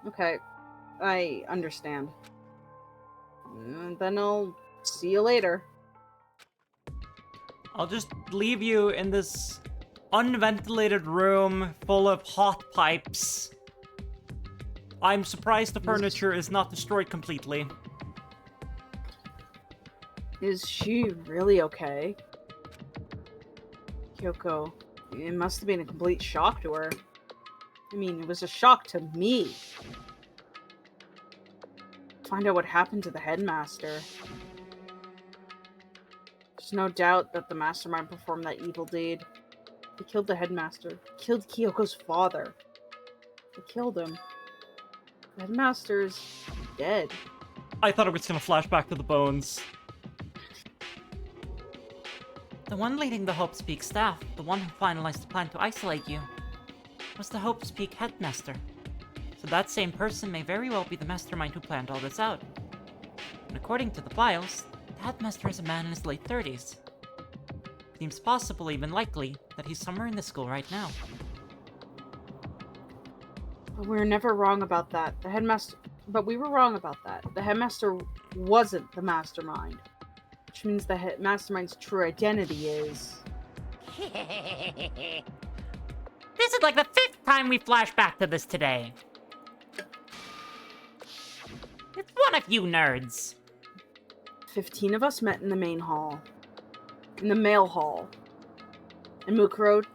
Okay, I understand. And then I'll see you later. I'll just leave you in this unventilated room full of hot pipes. I'm surprised the furniture is not destroyed completely. Is she really okay? Kyoko, it must have been a complete shock to her. I mean, it was a shock to me. Find out what happened to the headmaster. There's no doubt that the mastermind performed that evil deed. They killed the headmaster. Killed Kyoko's father. They killed him. The headmaster's dead. I thought it was gonna flash back to the bones. The one leading the Hope's Peak staff, the one who finalized the plan to isolate you, was the Hope's Peak headmaster. So that same person may very well be the mastermind who planned all this out. And according to the files, the headmaster is a man in his late 30s. Seems possible, even likely, that he's somewhere in the school right now. But we were never wrong about that. But we were wrong about that. The headmaster wasn't the mastermind. Which means the mastermind's true identity is... This is like the 5th time we flash back to this today. It's one of you nerds. 15 of us met in the main hall. In the male hall. And Mukuro...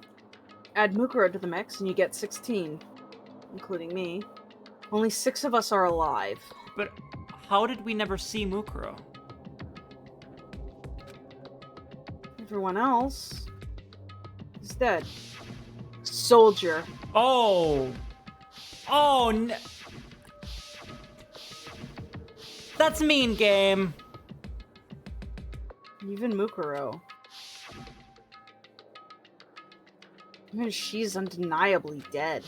Add Mukuro to the mix and you get 16. Including me. Only 6 of us are alive. But how did we never see Mukuro? Everyone else is dead. Soldier. Oh! Oh, that's mean, game. Even Mukuro. Even she's undeniably dead.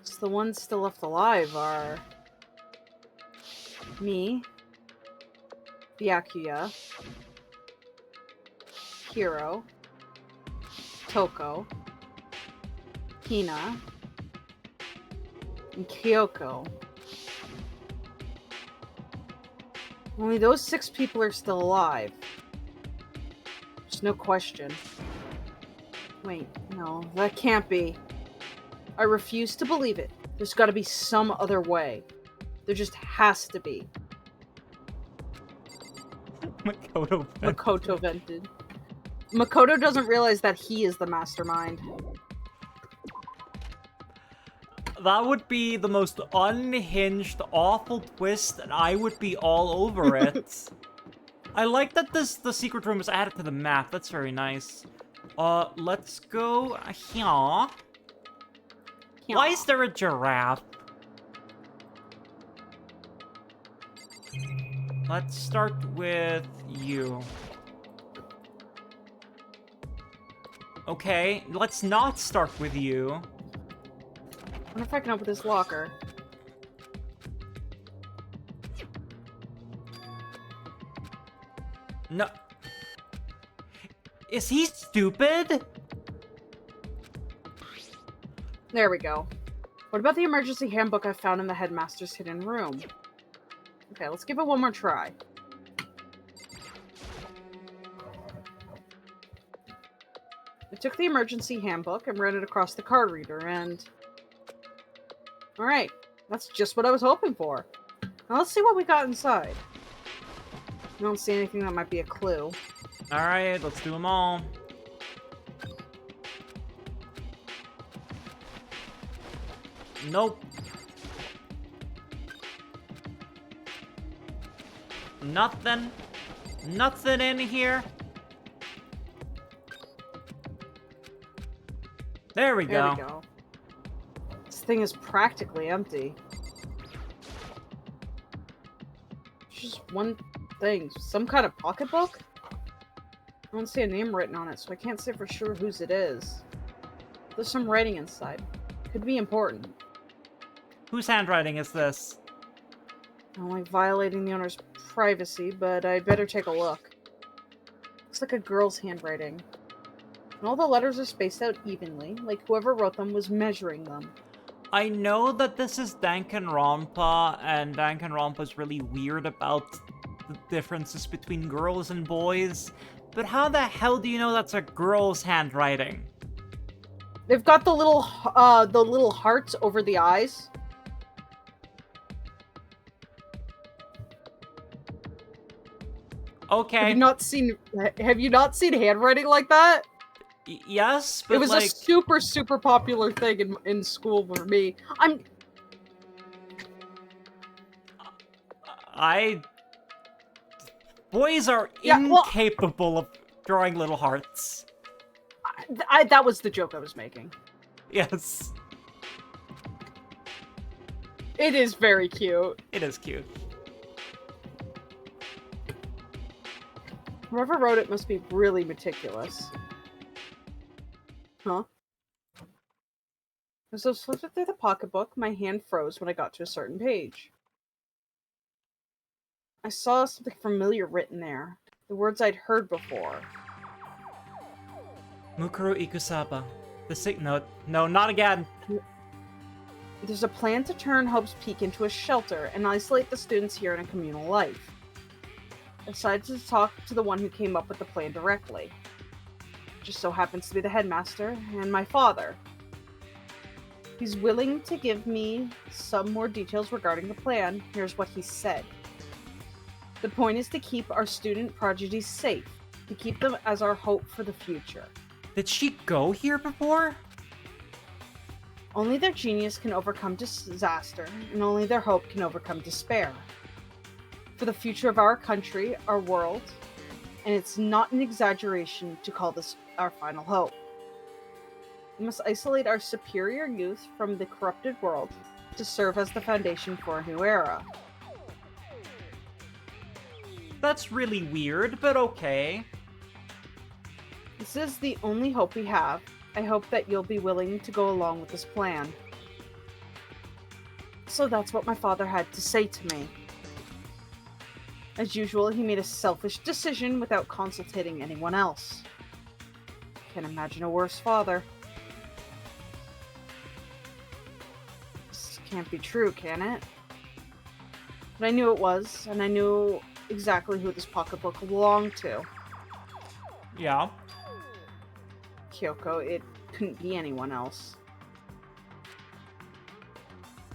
So the ones still left alive are... me, Byakuya, Hiro, Toko, Hina, and Kyoko. Only those 6 people are still alive. There's no question. Wait, no, that can't be. I refuse to believe it. There's gotta be some other way. There just has to be. Makoto vented. Makoto doesn't realize that he is the mastermind. That would be the most unhinged, awful twist, and I would be all over it. I like that the secret room is added to the map. That's very nice. Let's go here. Why is there a giraffe? Let's start with you. Okay, let's not start with you. I wonder if I can open this locker. No. Is he stupid? There we go. What about the emergency handbook I found in the headmaster's hidden room? Okay, let's give it one more try. I took the emergency handbook and ran it across the card reader, and... Alright, that's just what I was hoping for. Now let's see what we got inside. I don't see anything that might be a clue. Alright, let's do them all. Nope. Nothing. Nothing in here. There we There go. we go. This thing is practically empty. Just one thing. Some kind of pocketbook? I don't see a name written on it, so I can't say for sure whose it is. There's some writing inside. Could be important. Whose handwriting is this? I'm like violating the owner's privacy, but I'd better take a look. Looks like a girl's handwriting. And all the letters are spaced out evenly, like whoever wrote them was measuring them. I know that this is Danganronpa, and Danganronpa's really weird about the differences between girls and boys, but how the hell do you know that's a girl's handwriting? They've got the little hearts over the eyes. Okay. Have you not seen handwriting like that? Yes, but It was like... a super popular thing in school for me. Boys are Yeah, well- incapable of drawing little hearts. That was the joke I was making. Yes. It is very cute. It is cute. Whoever wrote it must be really meticulous. Huh? As I was flipping through the pocketbook, my hand froze when I got to a certain page. I saw something familiar written there. The words I'd heard before. Mukuro Ikusaba. No, not again. There's a plan to turn Hope's Peak into a shelter and isolate the students here in a communal life. I decided to talk to the one who came up with the plan directly. Just so happens to be the headmaster and my father. He's willing to give me some more details regarding the plan. Here's what he said. The point is to keep our student prodigies safe, to keep them as our hope for the future. Did she go here before? Only their genius can overcome disaster, and only their hope can overcome despair. For the future of our country, our world, and it's not an exaggeration to call this our final hope. We must isolate our superior youth from the corrupted world to serve as the foundation for a new era. That's really weird, but okay. This is the only hope we have. I hope that you'll be willing to go along with this plan. So that's what my father had to say to me. As usual, he made a selfish decision without consulting anyone else. Can't imagine a worse father. This can't be true, can it? But I knew it was, and I knew exactly who this pocketbook belonged to. Yeah. Kyoko, it couldn't be anyone else.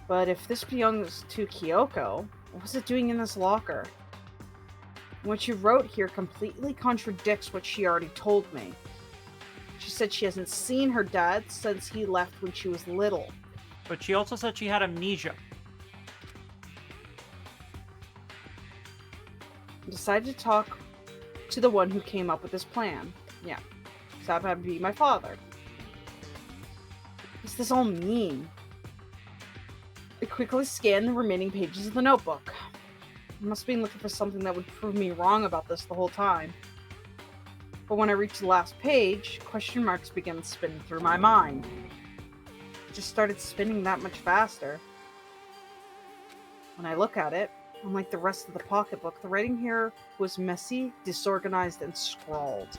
But if this belongs to Kyoko, what was it doing in this locker? What she wrote here completely contradicts what she already told me. She said she hasn't seen her dad since he left when she was little. But she also said she had amnesia. I decided to talk to the one who came up with this plan. Yeah, that had to be my father. What does this all mean? I quickly scanned the remaining pages of the notebook. I must have been looking for something that would prove me wrong about this the whole time. But when I reached the last page, question marks began spinning through my mind. It just started spinning that much faster. When I look at it, unlike the rest of the pocketbook, the writing here was messy, disorganized, and scrawled.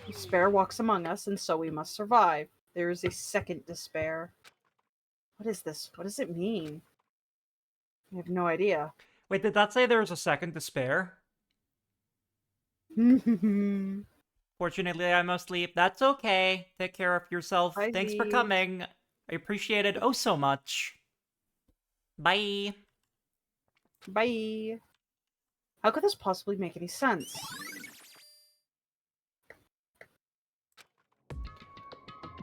Despair walks among us, and so we must survive. There is a second despair. What is this? What does it mean? I have no idea. Wait, did that say there was a second despair? Fortunately, I'm asleep. That's okay. Take care of yourself. Bye, Thanks for V. coming. I appreciate it oh so much. Bye. Bye. How could this possibly make any sense?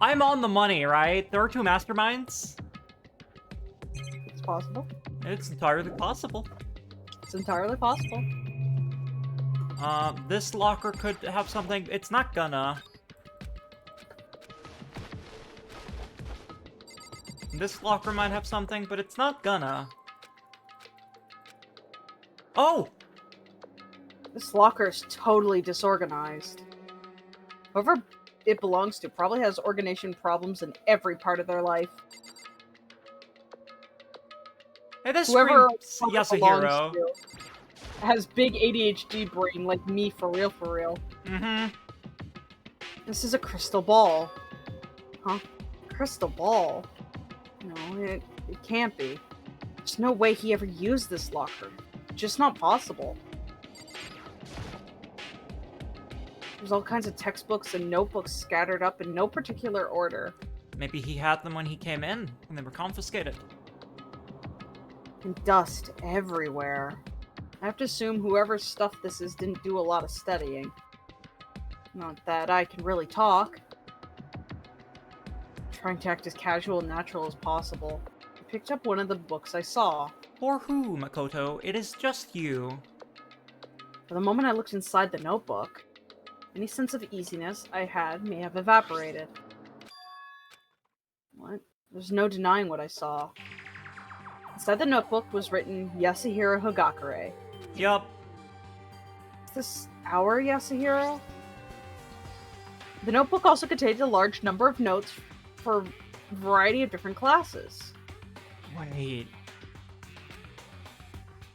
I'm on the money, right? There are 2 masterminds? It's possible. It's entirely possible. It's entirely possible. This locker could have something. It's not gonna. This locker might have something, but it's not gonna. Oh! This locker is totally disorganized. Whoever it belongs to probably has organization problems in every part of their life. Hey, this Whoever screams it belongs Yasuhiro. to has big ADHD brain like me, for real, for real. Mm-hmm. This is a crystal ball. Huh? Crystal ball? No, it can't be. There's no way he ever used this locker. Just not possible. There's all kinds of textbooks and notebooks scattered up in no particular order. Maybe he had them when he came in, and they were confiscated. And dust everywhere. I have to assume whoever's stuff this is didn't do a lot of studying. Not that I can really talk. Trying to act as casual and natural as possible. I picked up one of the books I saw. For who, Makoto? It is just you. For the moment I looked inside the notebook, any sense of easiness I had may have evaporated. What? There's no denying what I saw. Inside the notebook was written Yasuhiro Higakure. Yup. Is this our Yasuhiro? The notebook also contained a large number of notes for a variety of different classes. Wait.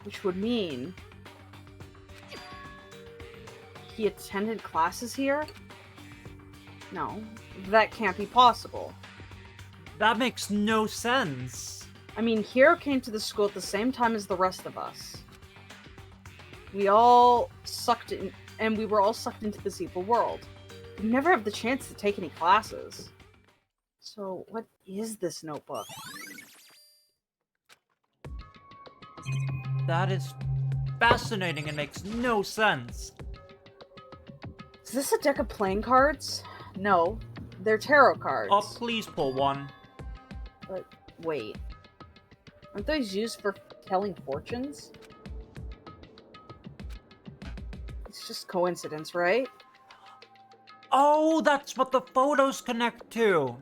Which would mean he attended classes here? No, that can't be possible. That makes no sense. I mean, Hiro came to the school at the same time as the rest of us. We all sucked in, and we were all sucked into this evil world. We never have the chance to take any classes. So, what is this notebook? That is fascinating and makes no sense. Is this a deck of playing cards? No, they're tarot cards. Oh, please pull one. But wait. Aren't those used for telling fortunes? It's just coincidence, right? Oh, that's what the photos connect to.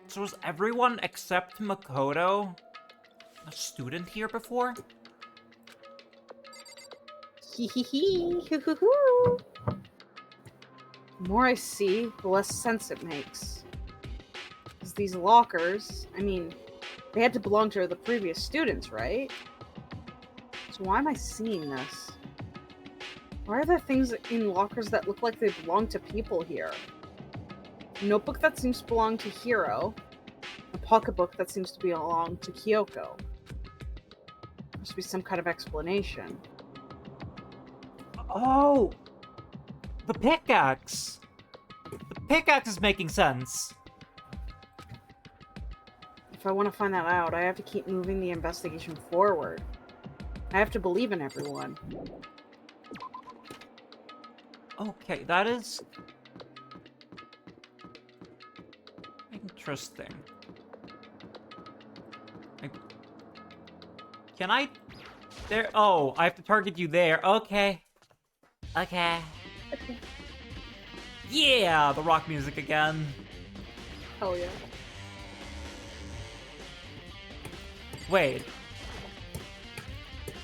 So was everyone except Makoto a student here before? Hee hee hee, hoo hoo hoo. The more I see, the less sense it makes. Because these lockers, I mean, they had to belong to the previous students, right? So why am I seeing this? Why are there things in lockers that look like they belong to people here? A notebook that seems to belong to Hiro. A pocketbook that seems to belong to Kyoko. There must be some kind of explanation. Oh! The pickaxe! The pickaxe is making sense. If I want to find that out, I have to keep moving the investigation forward. I have to believe in everyone. Okay, that is... interesting. Can I... There... Oh, I have to target you there. Okay. Okay. Yeah! The rock music again. Hell yeah. Wait.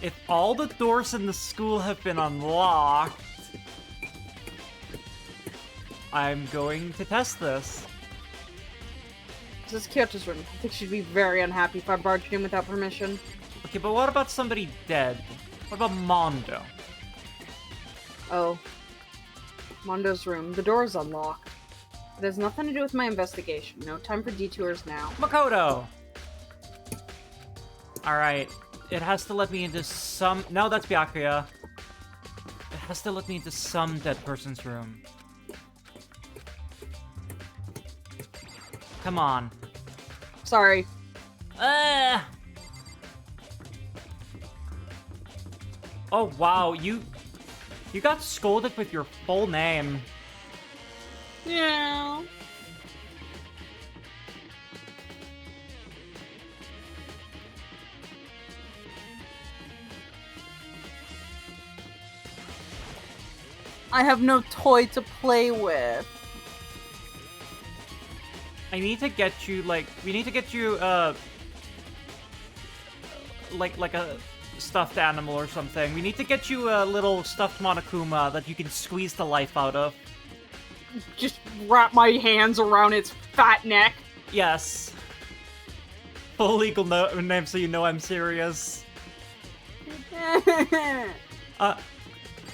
If all the doors in the school have been unlocked... I'm going to test this. This is Kyoto's room. I think she'd be very unhappy if I barged in without permission. Okay, but what about somebody dead? What about Mondo? Oh. Mondo's room. The door's unlocked. It has nothing to do with my investigation. No time for detours now. Makoto! Alright. It has to let me into some... No, that's Byakuya. has to let me into some dead person's room. Come on. Sorry. Oh wow, you got scolded with your full name. Yeah. I have no toy to play with. I need to get you, like, we need to get you, like a stuffed animal or something. We need to get you a little stuffed Monokuma that you can squeeze the life out of. Just wrap my hands around its fat neck. Yes. Full legal name so you know I'm serious.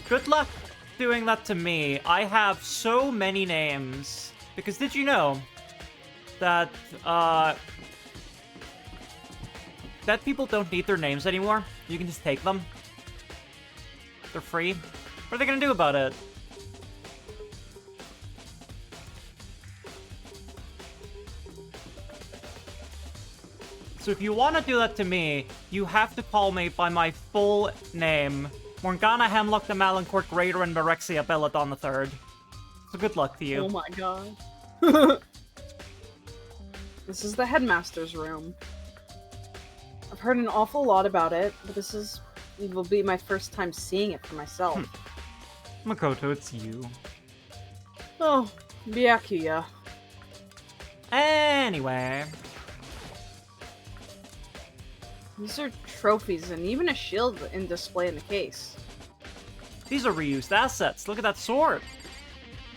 Good luck doing that to me. I have so many names. Because did you know that, that people don't need their names anymore? You can just take them. They're free. What are they gonna do about it? So if you want to do that to me, you have to call me by my full name. Morgana Hemlock the Malincourt Greater and Berexia Belladon III. So good luck to you. Oh my god. This is the headmaster's room. I've heard an awful lot about it, but it will be my first time seeing it for myself. Makoto, it's you. Oh, Byakuya. Anyway. These are trophies and even a shield in display in the case. These are reused assets. Look at that sword.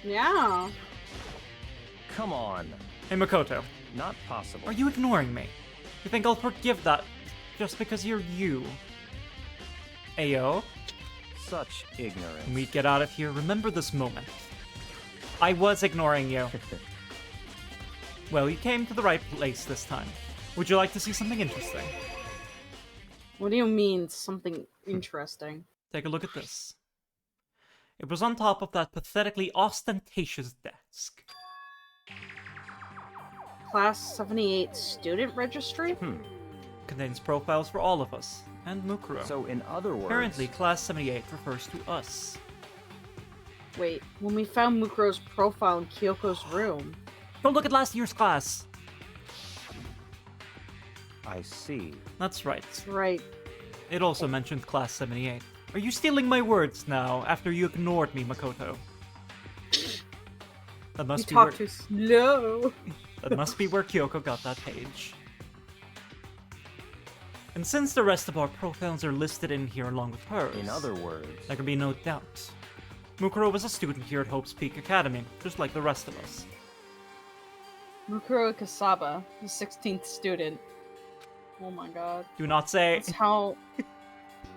Yeah. Come on. Hey, Makoto. Not possible. Are you ignoring me? You think I'll forgive that just because you're you? Ayo? Such ignorance. When we get out of here, remember this moment. I was ignoring you. Well, you came to the right place this time. Would you like to see something interesting? What do you mean, something interesting? Take a look at this. It was on top of that pathetically ostentatious desk. Class 78 student registry? Contains profiles for all of us, and Mukuro. So in other words... Apparently, Class 78 refers to us. Wait, when we found Mukuro's profile in Kyoko's room... Don't look at last year's class! I see. That's right. Right. It also mentioned Class 78. Are you stealing my words now, after you ignored me, Makoto? That must You talk too slow. That must be where Kyoko got that page. And since the rest of our profiles are listed in here along with hers... In other words... There can be no doubt. Mukuro was a student here at Hope's Peak Academy, just like the rest of us. Mukuro Kasaba, the 16th student. Oh my god. Do not say... That's how...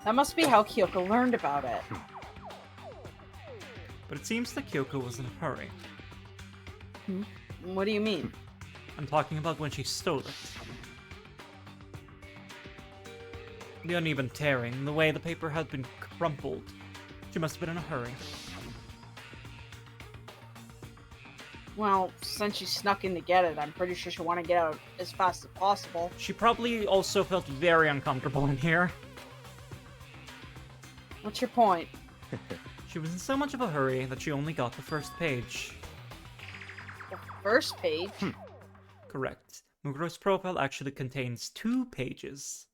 That must be how Kyoko learned about it. But it seems that Kyoko was in a hurry. What do you mean? I'm talking about when she stole it. The uneven tearing, the way the paper had been crumpled. She must have been in a hurry. Well, since she snuck in to get it, I'm pretty sure she'll want to get out as fast as possible. She probably also felt very uncomfortable in here. What's your point? She was in so much of a hurry that she only got the first page. The first page? Correct. Mukuro's profile actually contains 2 pages.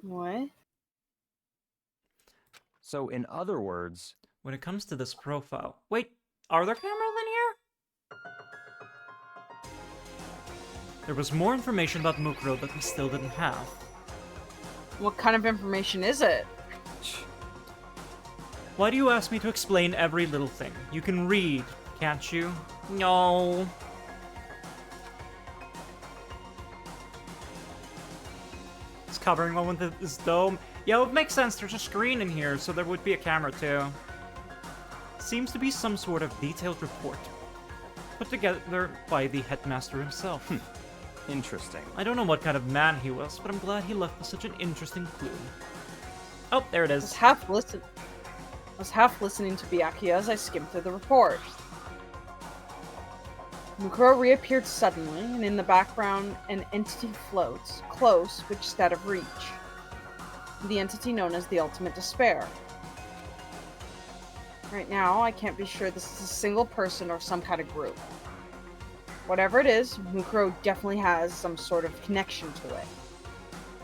What? So in other words... When it comes to this profile... Wait, are there cameras in here? There was more information about Mukuro that we still didn't have. What kind of information is it? Why do you ask me to explain every little thing? You can read, can't you? No. It's covering one with this dome. Yeah, it makes sense. There's a screen in here, so there would be a camera too. Seems to be some sort of detailed report put together by the headmaster himself. Interesting. I don't know what kind of man he was, but I'm glad he left us such an interesting clue. Oh, there it I was is. half listening to Byakuya as I skimmed through the report. Mukuro reappeared suddenly, and in the background, an entity floats, close but just out of reach. The entity known as the Ultimate Despair. Right now, I can't be sure this is a single person or some kind of group. Whatever it is, Mukuro definitely has some sort of connection to it.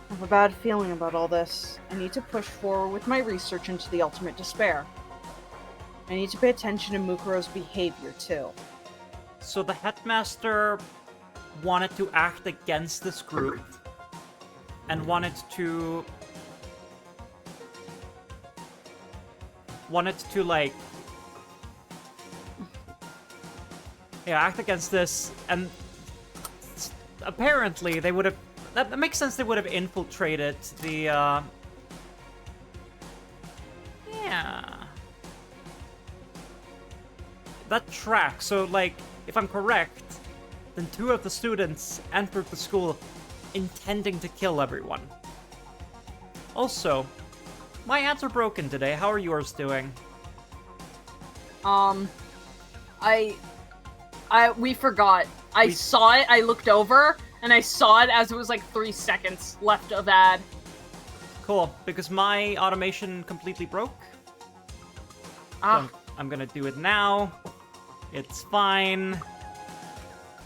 I have a bad feeling about all this. I need to push forward with my research into the Ultimate Despair. I need to pay attention to Mukuro's behavior, too. So the headmaster wanted to act against this group and wanted to like act against this, and apparently they would have, that makes sense, they would have infiltrated the that track. So like, if I'm correct, then 2 of the students entered the school intending to kill everyone. Also, my hands are broken today. How are yours doing? We forgot. I saw it, I looked over, and I saw it as it was like 3 seconds left of ad. Cool, because my automation completely broke. Ah. So I'm gonna do it now. It's fine.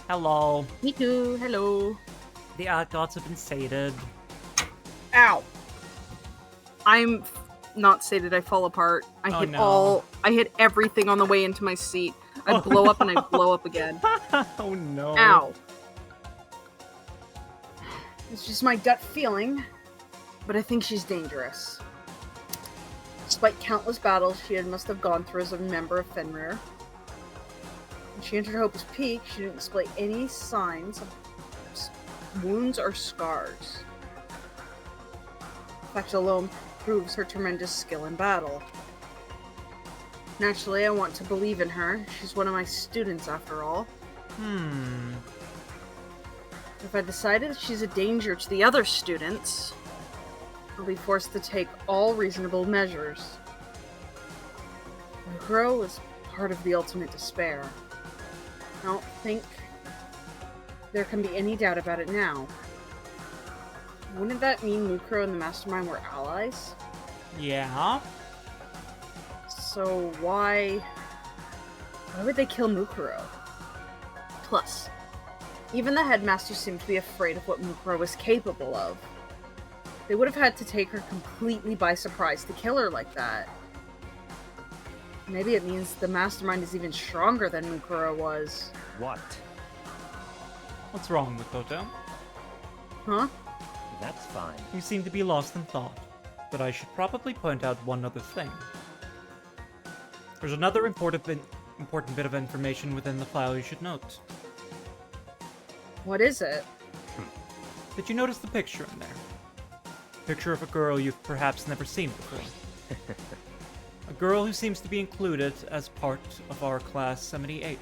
Hello. Me too, hello. The ad gods have been sated. Ow. I'm not sated, I fall apart. I hit everything on the way into my seat. I blow up and I blow up again. Oh no. Ow. It's just my gut feeling, but I think she's dangerous. Despite countless battles must have gone through as a member of Fenrir, when she entered Hope's Peak, she didn't display any signs of wounds or scars. The fact alone proves her tremendous skill in battle. Naturally, I want to believe in her. She's one of my students, after all. If I decided that she's a danger to the other students, I'll be forced to take all reasonable measures. Mukuro is part of the Ultimate Despair. I don't think there can be any doubt about it now. Wouldn't that mean Mukuro and the Mastermind were allies? Yeah. So why would they kill Mukuro? Plus, even the headmaster seemed to be afraid of what Mukuro was capable of. They would have had to take her completely by surprise to kill her like that. Maybe it means the Mastermind is even stronger than Mukuro was. What? What's wrong, Makoto? Huh? That's fine. You seem to be lost in thought, but I should probably point out one other thing. There's another important bit of information within the file you should note. What is it? Did you notice the picture in there? Picture of a girl you've perhaps never seen before. A girl who seems to be included as part of our class 78.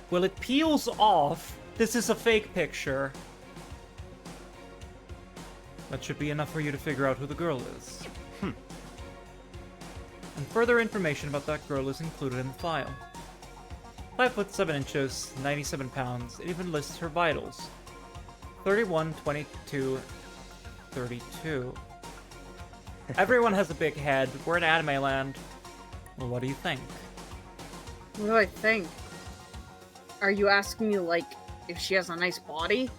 Well, it peels off. This is a fake picture. That should be enough for you to figure out who the girl is. And further information about that girl is included in the file. 5 foot 7 inches, 97 pounds. It even lists her vitals. 31, 22, 32. Everyone has a big head. We're in anime land. Well, what do you think? What do I think? Are you asking me, like, if she has a nice body?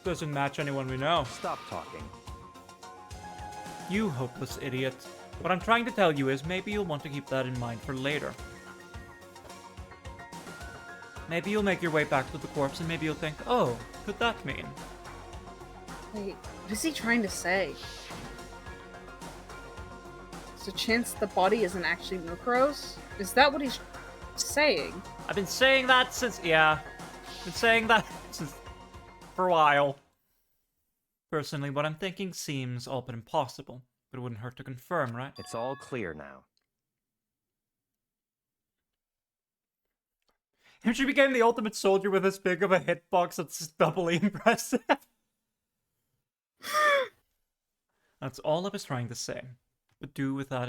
Doesn't match anyone we know. Stop talking. You hopeless idiot. What I'm trying to tell you is maybe you'll want to keep that in mind for later. Maybe you'll make your way back to the corpse and maybe you'll think, oh, could that mean? Wait, what is he trying to say? There's a chance the body isn't actually Mukuro's? Is that what he's saying? I've been saying that since, yeah. Been saying that since for a while. Personally, what I'm thinking seems all but impossible, but it wouldn't hurt to confirm, right? It's all clear now. If she became the ultimate soldier with as big of a hitbox, that's doubly impressive. That's all I was trying to say. But do with that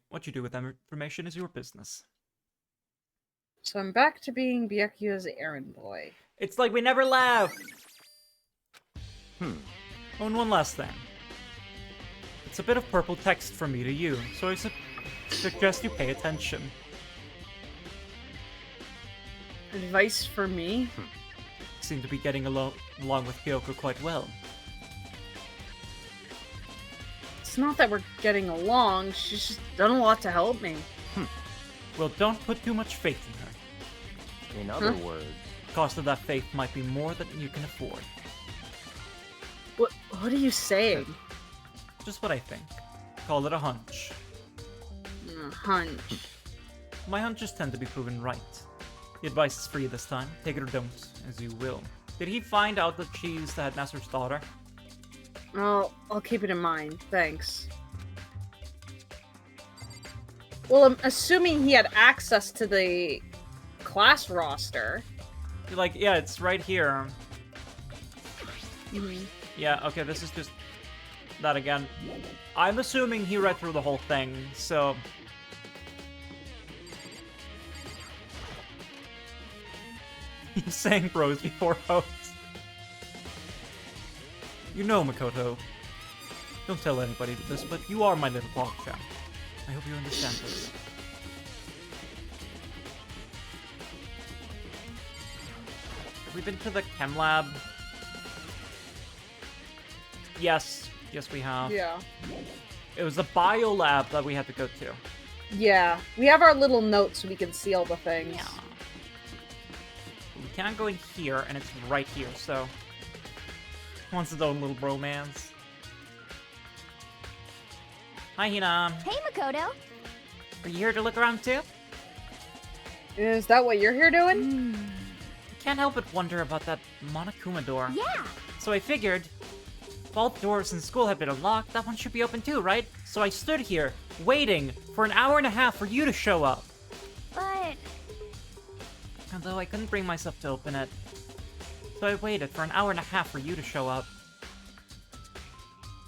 what you do with that information is your business. So I'm back to being Byakuya's errand boy. It's like we never left! Oh, and one last thing. It's a bit of purple text from me to you, so I suggest you pay attention. Advice for me? Seem to be getting along with Kyoko quite well. It's not that we're getting along, she's just done a lot to help me. Well, don't put too much faith in her. In other words, The cost of that faith might be more than you can afford. What are you saying? Just what I think. Call it a hunch. Hunch. My hunches tend to be proven right. The advice is free this time. Take it or don't, as you will. Did he find out that she's the headmaster's daughter? Well, I'll keep it in mind. Thanks. Well, I'm assuming he had access to the class roster. Like, yeah, it's right here. Yeah, okay, this is just that again. I'm assuming he read through the whole thing, so... He's saying bros before hoes. You know, Makoto. Don't tell anybody this, but you are my little dog champ. I hope you understand this. Have we been to the chem lab? Yes. Yes, we have. Yeah. It was the bio lab that we had to go to. Yeah. We have our little notes so we can see all the things. Yeah. We can't go in here, and it's right here, so... Wants its own little bromance. Hi, Hina. Hey, Makoto. Are you here to look around too? Is that what you're here doing? I can't help but wonder about that Monokuma door. Yeah. So I figured, if all the doors in school have been unlocked, that one should be open too, right? So I stood here, waiting for an hour and a half for you to show up. But Although I couldn't bring myself to open it. So I waited for an hour and a half for you to show up.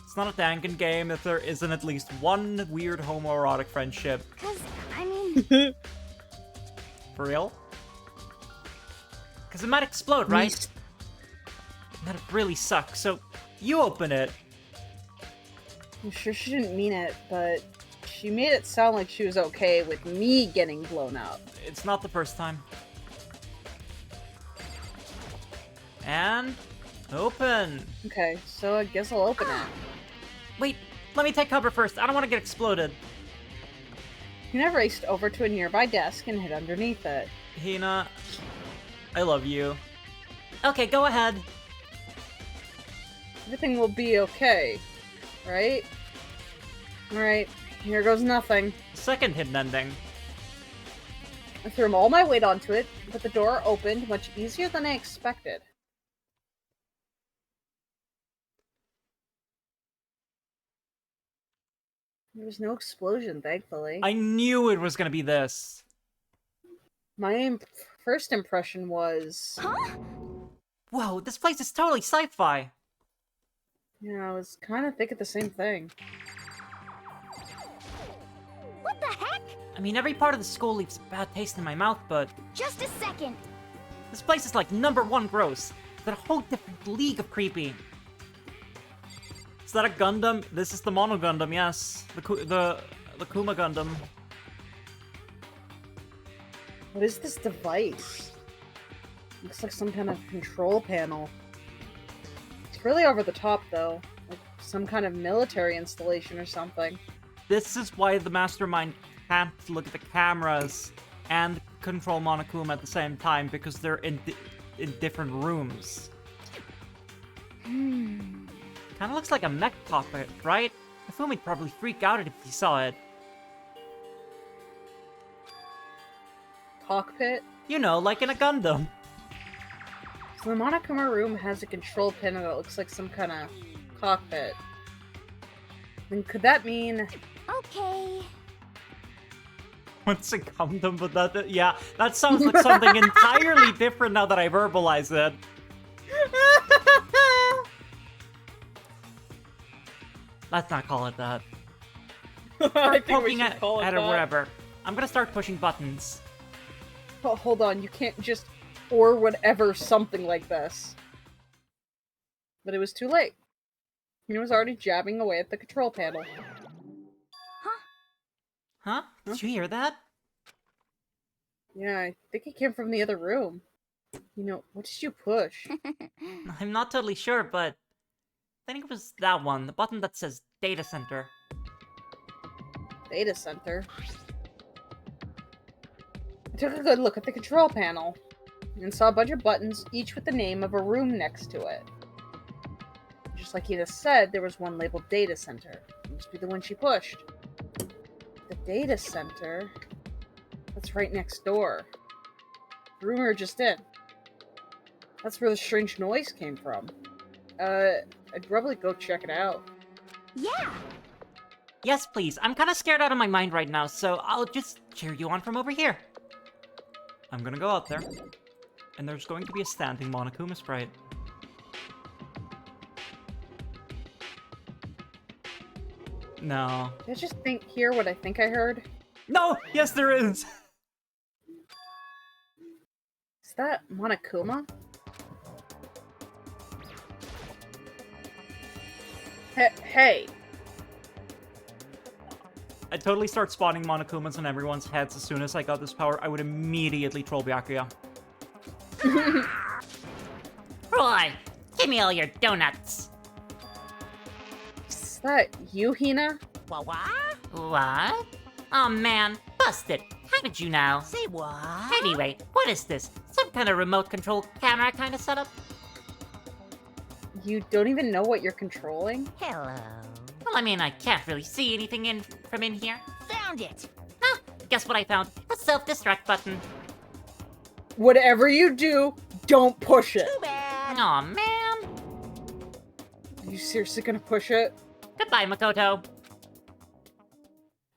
It's not a Dangan game if there isn't at least one weird homoerotic friendship. cause I mean, For real? Because it might explode, right? That'd really suck, so you open it. I'm sure she didn't mean it, but she made it sound like she was okay with me getting blown up. It's not the first time. And... open! Okay, so I guess I'll open it. Wait, let me take cover first. I don't want to get exploded. Hina raced over to a nearby desk and hid underneath it. Hina, I love you. Okay, go ahead. Everything will be okay, right? Alright, here goes nothing. Second hidden ending. I threw all my weight onto it, but the door opened much easier than I expected. There was no explosion, thankfully. I knew it was gonna be this. My first impression was... huh? Whoa, this place is totally sci-fi. Yeah, I was kind of thinking the same thing. What the heck? I mean, every part of the school leaves a bad taste in my mouth, but Just a second. this place is like #1 gross. But a whole different league of creepy. Is that a Gundam? This is the Mono Gundam, yes. The Kuma Gundam. What is this device? Looks like some kind of control panel. It's really over the top, though. Like some kind of military installation or something. This is why the Mastermind can't look at the cameras and control Monokuma at the same time, because they're in different rooms. Kinda looks like a mech cockpit, right? I feel he'd probably freak out if he saw it. Cockpit? You know, like in a Gundam. So the Monokuma room has a control panel that looks like some kind of cockpit. And could that mean... Okay. What's a Gundam? But that, yeah, that sounds like something entirely different now that I verbalize it. Let's not call it that. I Start think we poking should at, call it at or that. wherever. I'm gonna start pushing buttons. Oh, hold on, you can't just or whatever something like this. But it was too late. He was already jabbing away at the control panel. Huh? Did you hear that? Yeah, I think it came from the other room. You know, what did you push? I'm not totally sure, but I think it was that one, the button that says Data Center. Data center. I took a good look at the control panel and saw a bunch of buttons, each with the name of a room next to it. Just like Hina said, there was one labeled Data Center. It must be the one she pushed. The Data Center? That's right next door. The room we were just in. That's where the strange noise came from. I'd probably go check it out. Yeah! Yes, please. I'm kind of scared out of my mind right now, so I'll just cheer you on from over here. I'm gonna go out there, and there's going to be a standing Monokuma sprite. No. Did I just hear what I think I heard? No! Yes, there is! Is that Monokuma? Hey! I'd totally start spawning Monokumas in everyone's heads as soon as I got this power. I would immediately troll Byakuya. Roy, give me all your donuts. Is that you, Hina? What? What? Oh man, busted. How did you know? Say what? Anyway, what is this? Some kind of remote control camera kind of setup? You don't even know what you're controlling? Hello. Well, I mean, I can't really see anything from in here. Found it. Huh, guess what I found? A self-destruct button. Whatever you do, don't push it! Too bad. Aw, man. Are you seriously gonna push it? Goodbye, Makoto.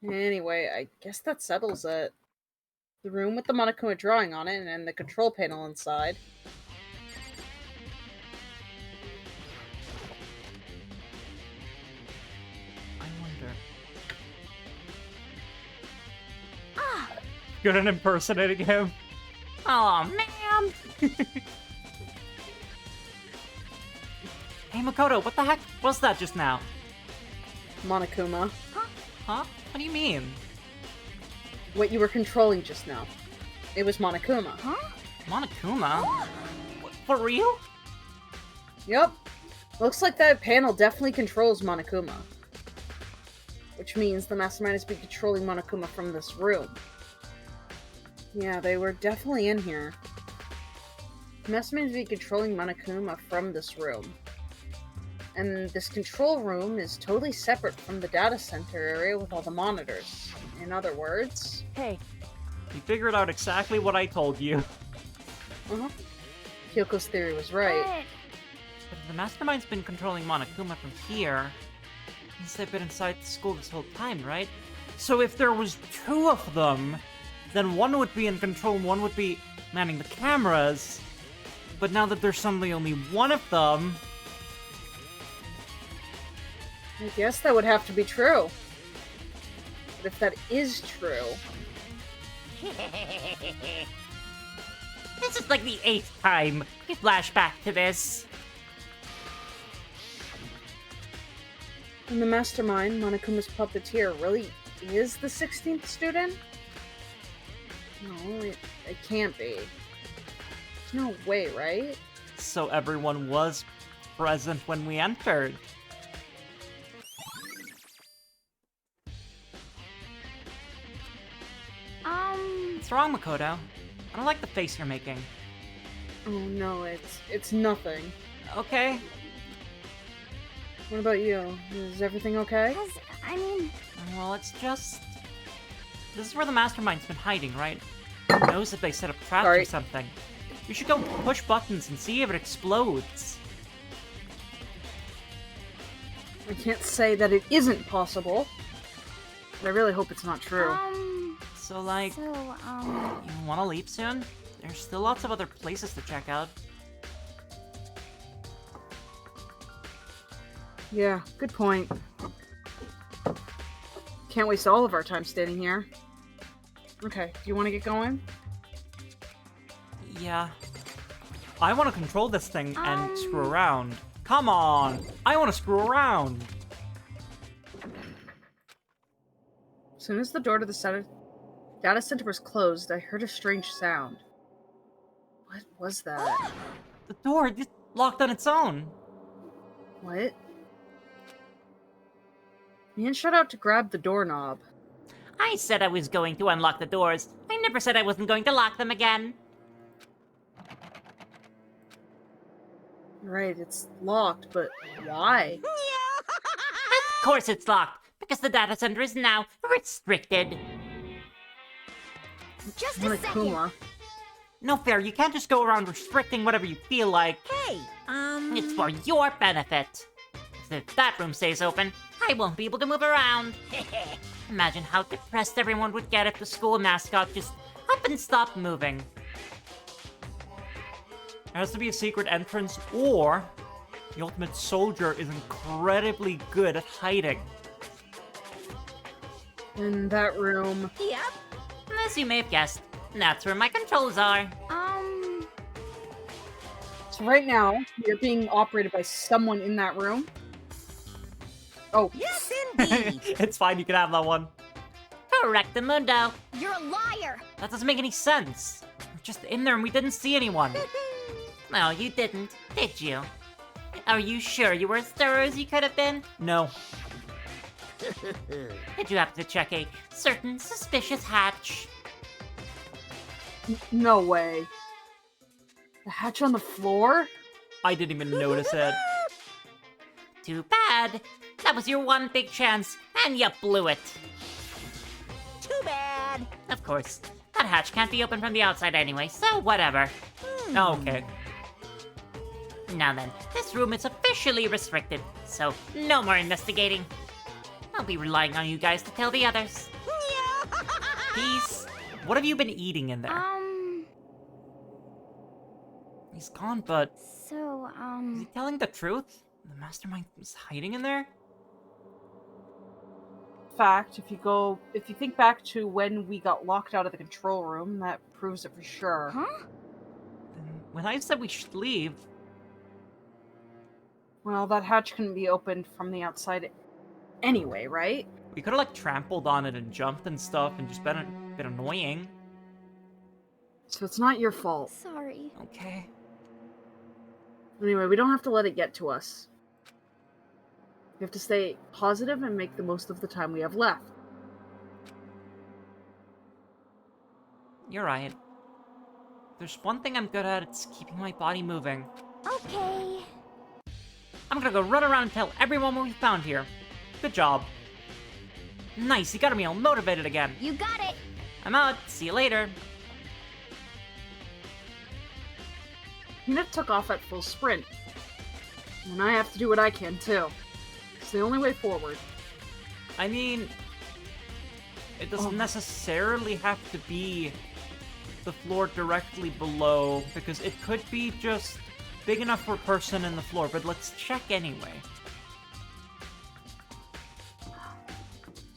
Anyway, I guess that settles it. The room with the Monokuma drawing on it and the control panel inside. I wonder. Good at impersonating him. Aw, man. Hey, Makoto, what the heck was that just now? Monokuma. Huh? What do you mean? What you were controlling just now. It was Monokuma. Monokuma? For real? Yep. Looks like that panel definitely controls Monokuma. Which means the Mastermind has been controlling Monokuma from this room. Yeah, they were definitely in here. The Mastermind has been controlling Monokuma from this room. And this control room is totally separate from the data center area with all the monitors. In other words... Hey, You figured out exactly what I told you. Uh-huh. Kyoko's theory was right. But if the Mastermind's been controlling Monokuma from here, means they've been inside the school this whole time, right? So if there was two of them, then one would be in control and one would be manning the cameras. But now that there's suddenly only one of them... I guess that would have to be true. But if that is true... This is like the 8th time we flash back to this. then the Mastermind, Monokuma's puppeteer, really is the 16th student? No, it can't be. There's no way, right? So everyone was present when we entered. What's wrong, Makoto? I don't like the face you're making. Oh no, it's nothing. Okay. What about you? Is everything okay? I mean, Well, it's just... This is where the Mastermind's been hiding, right? Who knows if they set up traps or Sorry. something? You should go push buttons and see if it explodes. I can't say that it isn't possible. But I really hope it's not true. So, like, so, you wanna leave soon? There's still lots of other places to check out. Yeah, good point. Can't waste all of our time standing here. Okay, do you want to get going? Yeah. I want to control this thing and screw around. Come on! I want to screw around! As soon as the door to the data center was closed, I heard a strange sound. What was that? The door just locked on its own. What? Ian shot out to grab the doorknob. I said I was going to unlock the doors. I never said I wasn't going to lock them again. Right, it's locked, but why? Of course it's locked, because the data center is now restricted. Just a Like second. Kuma. No fair, you can't just go around restricting whatever you feel like. Hey, It's for your benefit. If that room stays open, I won't be able to move around. Imagine how depressed everyone would get if the school mascot just up and stopped moving. There has to be a secret entrance, or the ultimate soldier is incredibly good at hiding. In that room. Yep. As you may have guessed, that's where my controls are. So right now, you're being operated by someone in that room. Oh, Yes, indeed. It's fine, you can have that one. Correctamundo. You're a liar. That doesn't make any sense. We're just in there and we didn't see anyone. No, you didn't, did you? Are you sure you were as thorough as you could have been? No. Did you happen to check a certain suspicious hatch? no way. The hatch on the floor? I didn't even notice it. Too bad. That was your one big chance, and you blew it. Too bad. Of course, that hatch can't be opened from the outside anyway, so whatever. Okay. Now then, this room is officially restricted, so no more investigating. I'll be relying on you guys to tell the others. Peace. What have you been eating in there? Um, He's gone, but so, is he telling the truth? The mastermind was hiding in there? Fact, if you think back to when we got locked out of the control room, that proves it for sure. huh? Then when I said we should leave, Well, that hatch couldn't be opened from the outside anyway, right? we could have like trampled on it and jumped and stuff and just been a bit annoying. So it's not your fault. Sorry. Okay. Anyway, we don't have to let it get to us. We have to stay positive and make the most of the time we have left. You're right. There's one thing I'm good at, it's keeping my body moving. Okay. I'm gonna go run around and tell everyone what we found here. Good job. Nice, you got me all motivated again. You got it. I'm out, see you later. Nip took off at full sprint. And I have to do what I can, too. It's the only way forward. I mean, it doesn't necessarily have to be the floor directly below, because it could be just big enough for a person in the floor, but let's check anyway.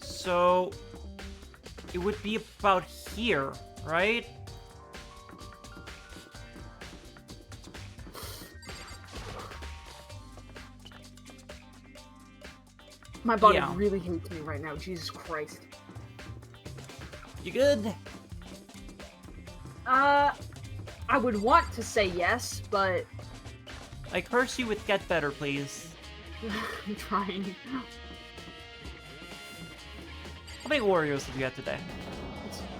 So, it would be about here, right? My body Yeah. really hates me right now, Jesus Christ. You good? I would want to say yes, but I curse you with get better, please. I'm trying. How many Oreos did you get today?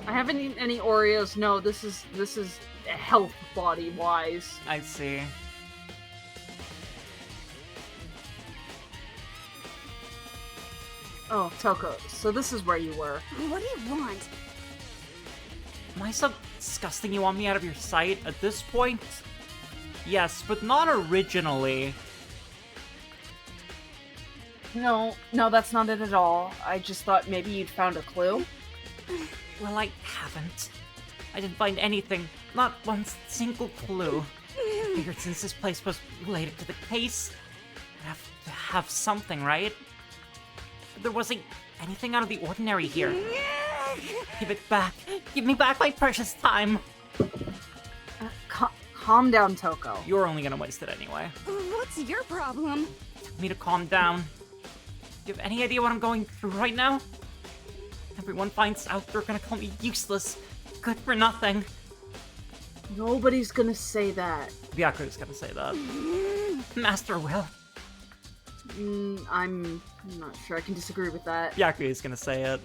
I haven't eaten any Oreos. No, this is health body wise. I see. Oh, Toko, so this is where you were. What do you want? Am I so disgusting you want me out of your sight at this point? Yes, but not originally. No, that's not it at all. I just thought maybe you'd found a clue. Well, I haven't. I didn't find anything. Not one single clue. I figured since this place was related to the case, I'd have to have something, right? There was a anything out of the ordinary here. Give it back. Give me back my precious time. Calm down, Toko. You're only gonna waste it anyway. What's your problem? Tell me to calm down. Do you have any idea what I'm going through right now? Everyone finds out they're gonna call me useless, good for nothing. Nobody's gonna say that. Byaku's gonna say that. Master will. I'm not sure I can disagree with that. Byaku is gonna say it.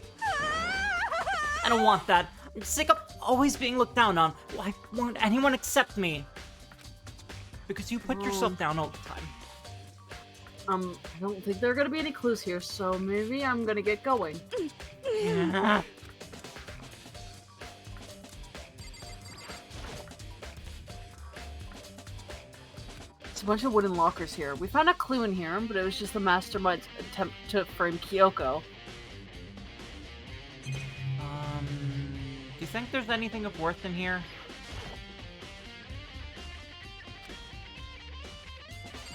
I don't want that. I'm sick of always being looked down on. Why won't anyone accept me? Because you put yourself down all the time. I don't think there are gonna be any clues here, so maybe I'm gonna get going. It's a bunch of wooden lockers here. We found a clue in here, but it was just the mastermind's attempt to frame Kyoko. Do you think there's anything of worth in here?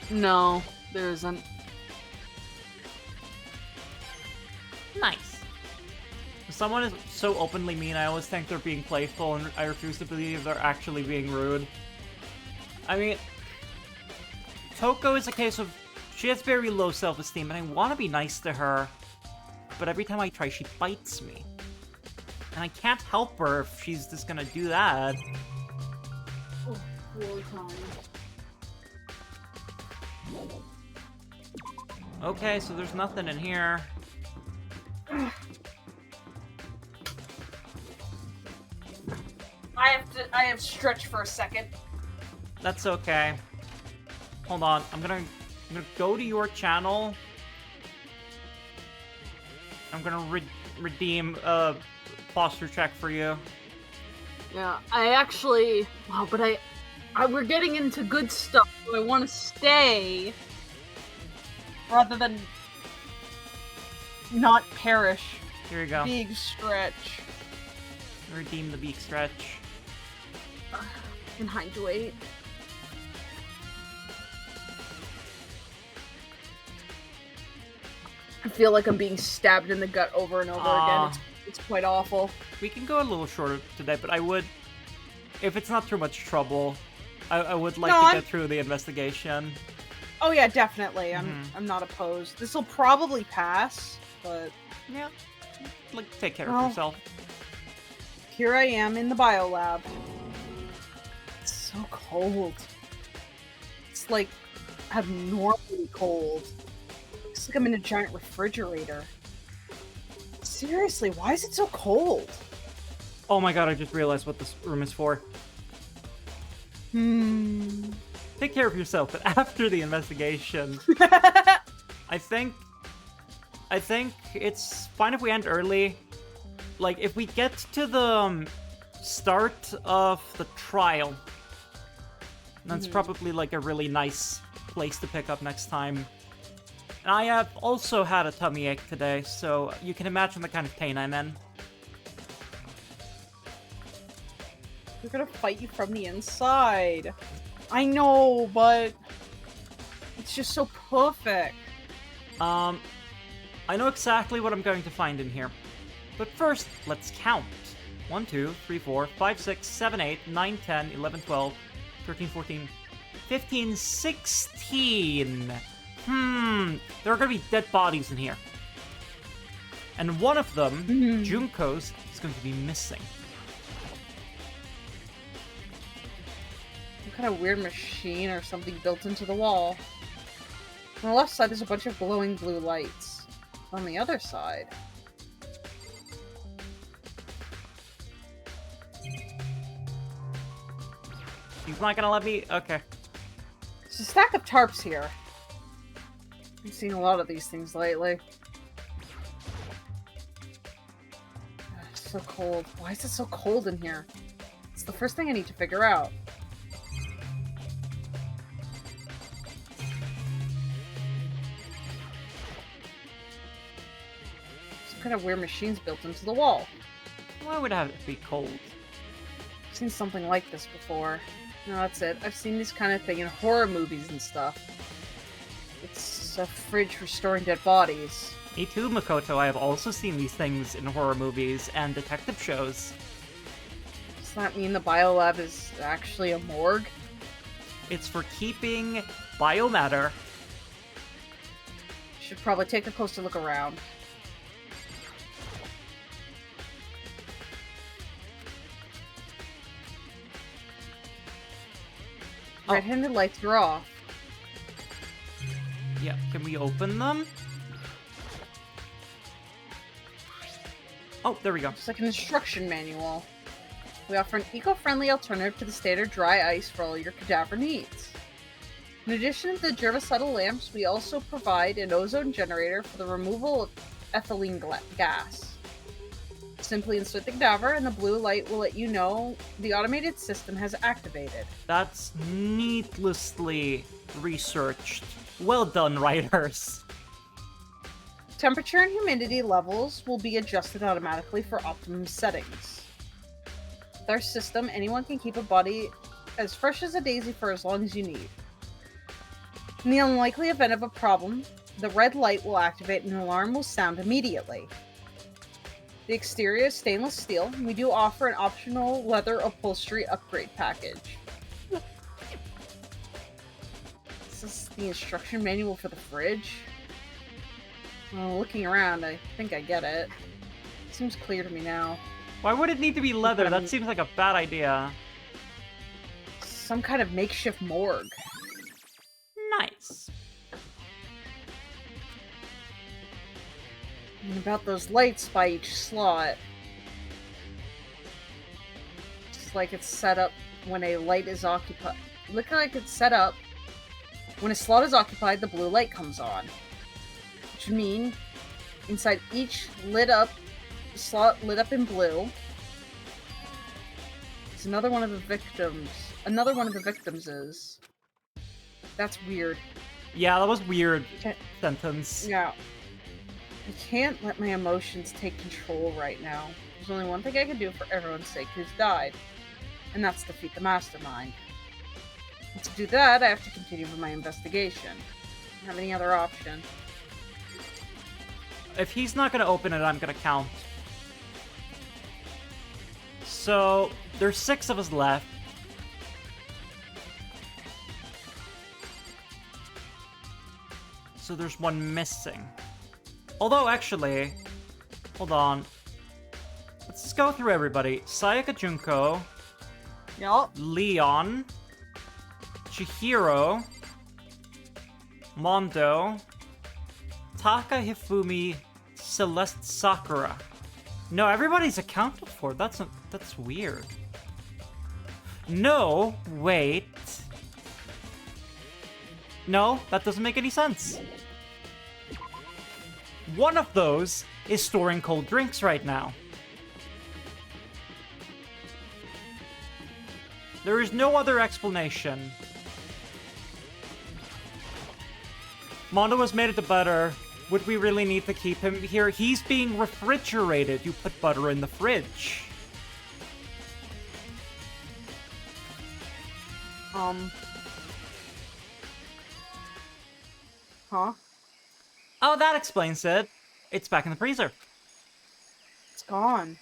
No, there isn't. Nice. If someone is so openly mean, I always think they're being playful, and I refuse to believe they're actually being rude. I mean, Toko is a case of, she has very low self-esteem, and I want to be nice to her, but every time I try, she bites me. And I can't help her if she's just gonna do that. Oh, really fine. Okay, so there's nothing in here. I have stretched for a second. That's okay. Hold on, I'm gonna go to your channel. I'm gonna redeem a posture check for you. Yeah, I actually... Wow, but we're getting into good stuff, so I want to stay rather than not perish. Here you go. Big stretch. Redeem the beak stretch. And hydrate. I feel like I'm being stabbed in the gut over and over again. It's quite awful. We can go a little shorter today, but I would, if it's not too much trouble, I would like to get through the investigation. Oh yeah, definitely. I'm not opposed. This will probably pass, but yeah, like take care of yourself. Here I am in the biolab. It's so cold. It's like abnormally cold. Looks like I'm in a giant refrigerator. Seriously, why is it so cold? Oh my god, I just realized what this room is for. Take care of yourself, but after the investigation, I think it's fine if we end early. Like, if we get to the start of the trial, that's probably like a really nice place to pick up next time. And I have also had a tummy ache today, so you can imagine the kind of pain I'm in. They're gonna fight you from the inside. I know, but it's just so perfect. I know exactly what I'm going to find in here. But first, let's count. 1, 2, 3, 4, 5, 6, 7, 8, 9, 10, 11, 12, 13, 14, 15, 16. There are gonna be dead bodies in here. And one of them, Junko's, is going to be missing. Some kind of weird machine or something built into the wall. On the left side, there's a bunch of glowing blue lights. On the other side... He's not gonna let me... Okay. There's a stack of tarps here. I've seen a lot of these things lately. It's so cold. Why is it so cold in here? It's the first thing I need to figure out. Some kind of weird machines built into the wall. Why would it have to be cold? I've seen something like this before. No, that's it. I've seen this kind of thing in horror movies and stuff. It's a fridge for storing dead bodies. Me too, Makoto. I have also seen these things in horror movies and detective shows. Does that mean the biolab is actually a morgue? It's for keeping biomatter. Should probably take a closer look around. Oh. Red-handed lights are off. Yeah, can we open them? Oh, there we go. It's like an instruction manual. We offer an eco-friendly alternative to the standard dry ice for all your cadaver needs. In addition to the germicidal lamps, we also provide an ozone generator for the removal of ethylene gas. Simply insert the cadaver and the blue light will let you know the automated system has activated. That's needlessly researched. Well done, writers. Temperature and humidity levels will be adjusted automatically for optimum settings. With our system, anyone can keep a body as fresh as a daisy for as long as you need. In the unlikely event of a problem, the red light will activate and an alarm will sound immediately. The exterior is stainless steel, and we do offer an optional leather upholstery upgrade package. This is the instruction manual for the fridge. Well, looking around, I think I get it. Seems clear to me now. Why would it need to be leather? That seems like a bad idea. Some kind of makeshift morgue. Nice. And about those lights by each slot. It's like it's set up when a light is occupied. Look like it's set up when a slot is occupied, the blue light comes on. Which would mean inside each slot lit up in blue is another one of the victims. Another one of the victims is. That's weird. Yeah, that was weird sentence. Yeah. I can't let my emotions take control right now. There's only one thing I can do for everyone's sake who's died, and that's defeat the mastermind. And to do that, I have to continue with my investigation. I don't have any other option. If he's not gonna open it, I'm gonna count. So, there's 6 of us left. So there's one missing. Although, actually, hold on. Let's just go through everybody. Sayaka Junko, Yup. Leon, Chihiro, Mondo, Taka Hifumi, Celeste Sakura. No, everybody's accounted for. That's weird. No, wait. No, that doesn't make any sense. One of those is storing cold drinks right now. There is no other explanation. Mondo has made it to butter. Would we really need to keep him here? He's being refrigerated. You put butter in the fridge. Huh? Oh, that explains it. It's back in the freezer. It's gone.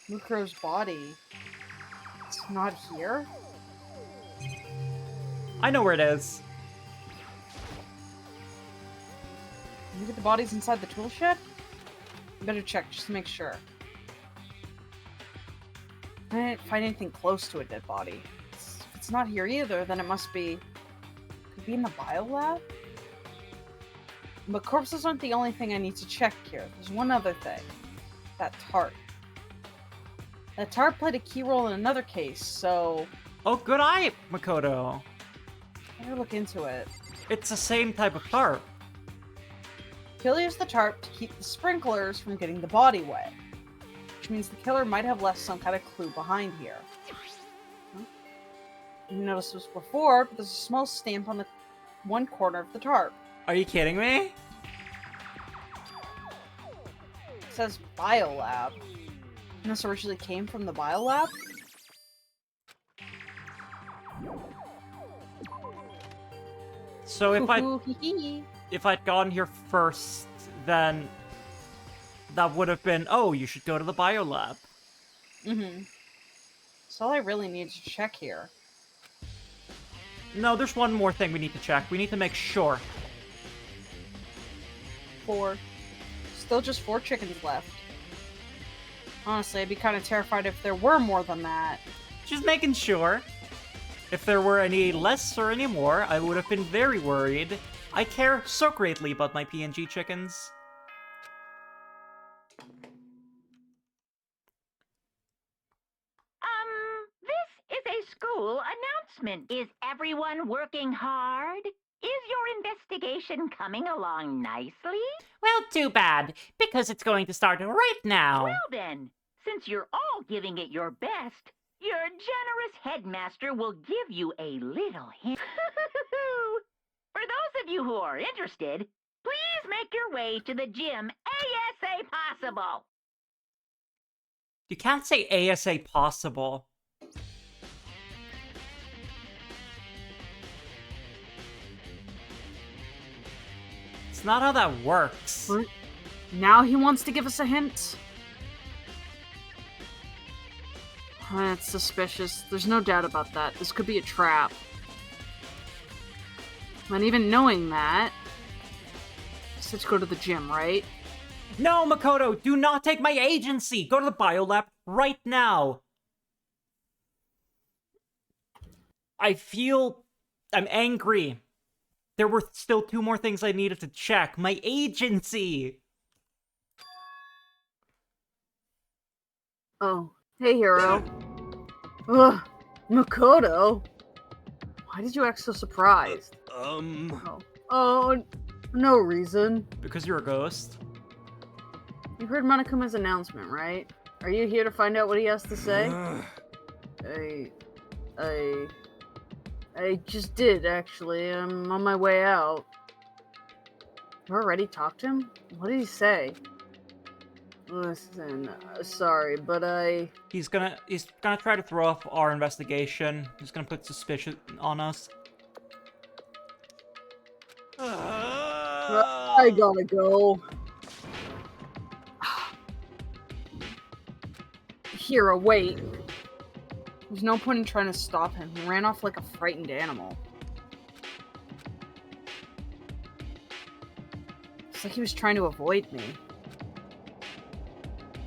Mukuro's body. It's not here? I know where it is. Maybe the body's inside the tool shed? Better check just to make sure. I didn't find anything close to a dead body. If it's not here either, then it must be... Could be in the biolab? But corpses aren't the only thing I need to check here. There's one other thing. That tarp. That tarp played a key role in another case, so... Oh, good eye, Makoto. Better look into it. It's the same type of tarp. Killer used the tarp to keep the sprinklers from getting the body wet. Which means the killer might have left some kind of clue behind here. Huh? You noticed this before, but there's a small stamp on the one corner of the tarp. Are you kidding me? It says biolab. And this originally came from the biolab? So if I'd gone here first, then that would have been, oh, you should go to the biolab. Mm-hmm. That's all I really need to check here. No, there's one more thing we need to check. We need to make sure. 4. Still just 4 chickens left. Honestly, I'd be kind of terrified if there were more than that. Just making sure. If there were any less or any more, I would have been very worried. I care so greatly about my PNG chickens. This is a school announcement. Is everyone working hard? Is your investigation coming along nicely? Well, too bad, because it's going to start right now. Well then, since you're all giving it your best, your generous headmaster will give you a little hint. For those of you who are interested, please make your way to the gym ASA possible. You can't say ASA possible. It's not how that works. What? Now he wants to give us a hint? That's suspicious. There's no doubt about that. This could be a trap. And even knowing that... Let's go to the gym, right? No, Makoto! Do not take my agency! Go to the biolab right now! I'm angry. There were still 2 more things I needed to check. My agency! Oh, hey, Hero. Ugh, Makoto? Why did you act so surprised? Oh, no reason. Because you're a ghost. You heard Monokuma's announcement, right? Are you here to find out what he has to say? I just did, actually. I'm on my way out. You already talked to him? What did he say? Listen, sorry, but He's gonna try to throw off our investigation. He's gonna put suspicion on us. I gotta go. Hero, wait. There's no point in trying to stop him. He ran off like a frightened animal. It's like he was trying to avoid me.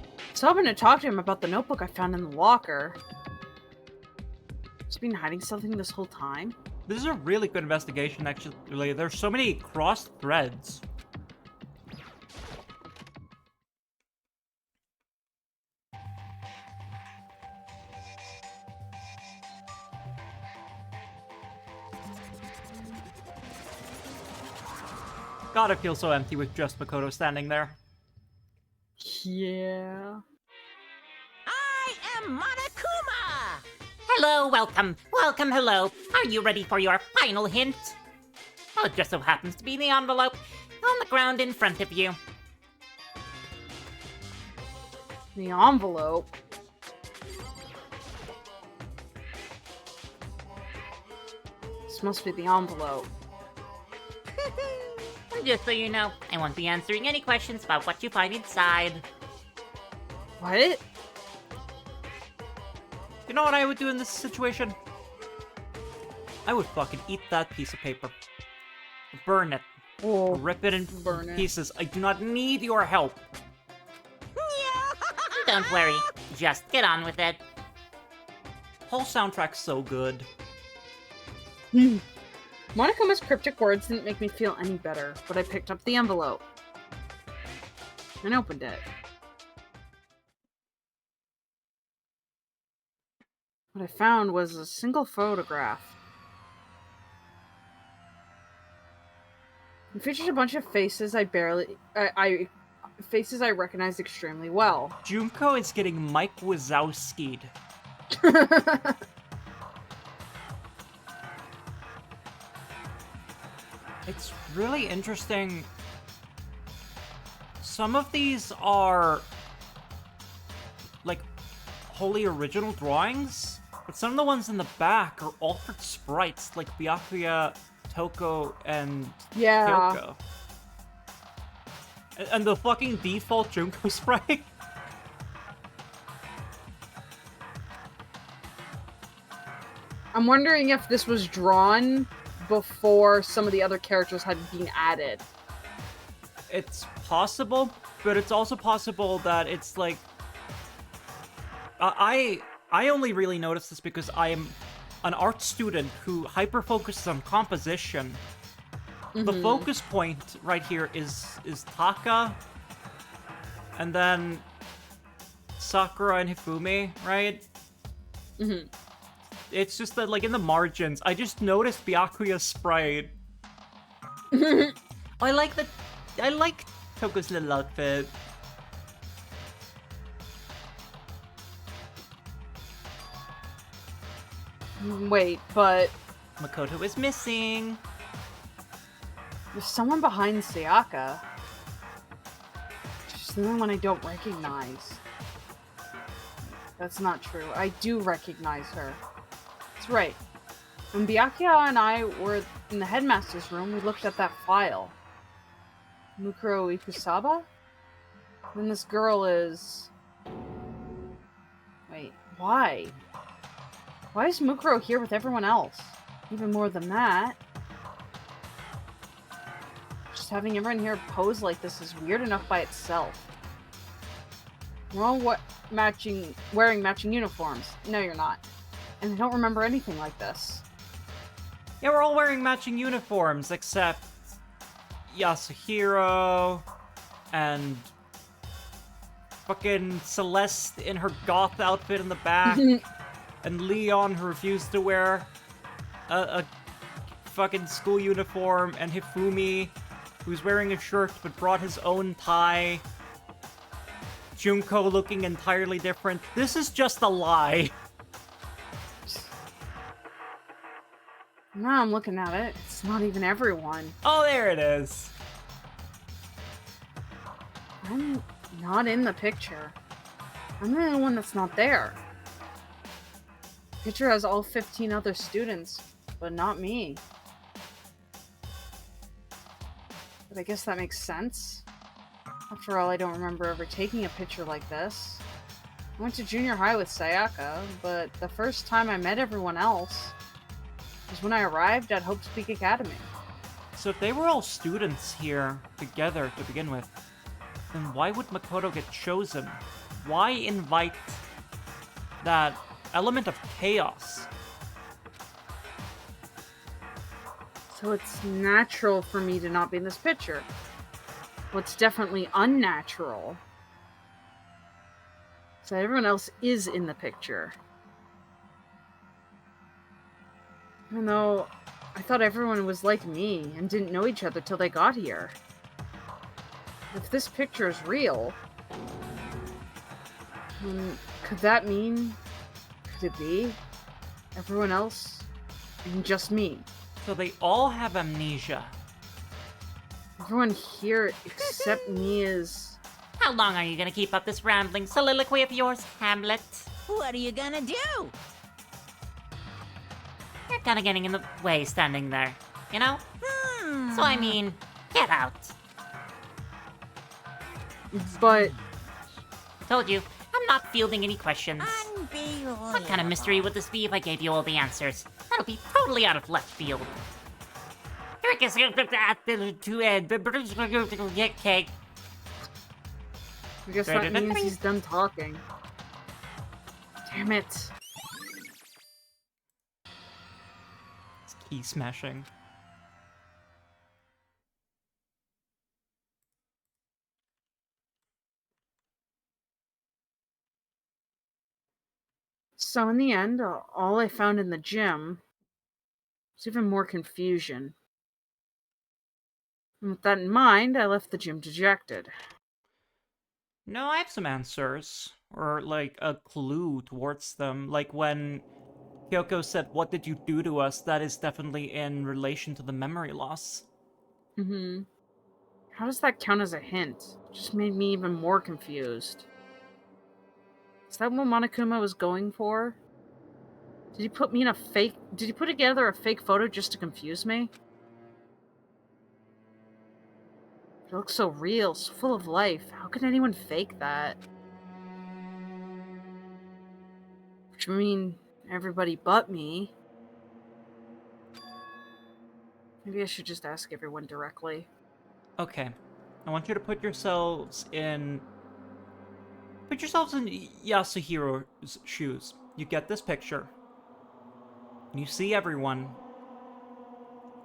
I was hoping to talk to him about the notebook I found in the locker. Has he been hiding something this whole time? This is a really good investigation, actually. There's so many crossed threads. God, it feels so empty with just Makoto standing there. Yeah. I am Monokuma! Hello, welcome, hello. Are you ready for your final hint? Well, it just so happens to be the envelope on the ground in front of you. The envelope. This must be the envelope. Just so you know, I won't be answering any questions about what you find inside. What? You know what I would do in this situation? I would fucking eat that piece of paper. Burn it. Oh, Rip it in burn it. pieces. I do not need your help. Don't worry, just get on with it. Whole soundtrack's so good. Monokuma's cryptic words didn't make me feel any better, but I picked up the envelope and opened it. What I found was a single photograph. It features a bunch of faces I recognized extremely well. Junko is getting Mike Wazowski'd. It's really interesting. Some of these are like wholly original drawings, but some of the ones in the back are altered sprites like Byakuya, Toko, and Yeah. Kyoko. And the fucking default Junko sprite. I'm wondering if this was drawn before some of the other characters had been added. It's possible, but it's also possible that it's like... I only really noticed this because I am an art student who hyper-focuses on composition. The focus point right here is Taka, and then Sakura and Hifumi, right? It's just that, like, in the margins, I just noticed Byakuya's sprite. I like Toko's little outfit. Wait, but Makoto is missing. there's someone behind Sayaka. She's the only one I don't recognize. That's not true. I do recognize her. That's right. When Byakuya and I were in the headmaster's room, we looked at that file. Mukuro Ikusaba? Then this girl is... Wait, why? Why is Mukuro here with everyone else? Even more than that. Just having everyone here pose like this is weird enough by itself. We're all wearing matching uniforms. No, you're not. And I don't remember anything like this. Yeah, we're all wearing matching uniforms, except Yasuhiro and fucking Celeste in her goth outfit in the back, and Leon who refused to wear a fucking school uniform, and Hifumi who's wearing a shirt but brought his own tie. Junko looking entirely different. This is just a lie. Now I'm looking at it. It's not even everyone. Oh, there it is. I'm not in the picture. I'm the only one that's not there. The picture has all 15 other students, but not me. But I guess that makes sense. After all, I don't remember ever taking a picture like this. I went to junior high with Sayaka, but the first time I met everyone else was when I arrived at Hope's Peak Academy. So if they were all students here together to begin with, then why would Makoto get chosen? Why invite that element of chaos? So it's natural for me to not be in this picture. What's definitely unnatural is that everyone else is in the picture. Even though I thought everyone was like me and didn't know each other till they got here. If this picture is real, could that mean... Could it be? Everyone else and just me. So they all have amnesia. Everyone here except me is... How long are you gonna keep up this rambling soliloquy of yours, Hamlet? What are you gonna do? You're kinda getting in the way standing there, you know? So I mean, get out. But... Told you, I'm not fielding any questions. Unbelievable. What kind of mystery would this be if I gave you all the answers? That'll be totally out of left field. I guess that means he's done talking. Damn it. It's key smashing. So in the end, all I found in the gym was even more confusion. And with that in mind, I left the gym dejected. No, I have some answers. Or, like, a clue towards them. Like when Kyoko said, "What did you do to us?" That is definitely in relation to the memory loss. How does that count as a hint? It just made me even more confused. Is that what Monokuma was going for? Did he put together a fake photo just to confuse me? It looks so real, so full of life. How could anyone fake that? Which I mean, everybody but me. Maybe I should just ask everyone directly. Okay. I want you to put yourselves in... Put yourselves in Yasuhiro's shoes. You get this picture. And you see everyone.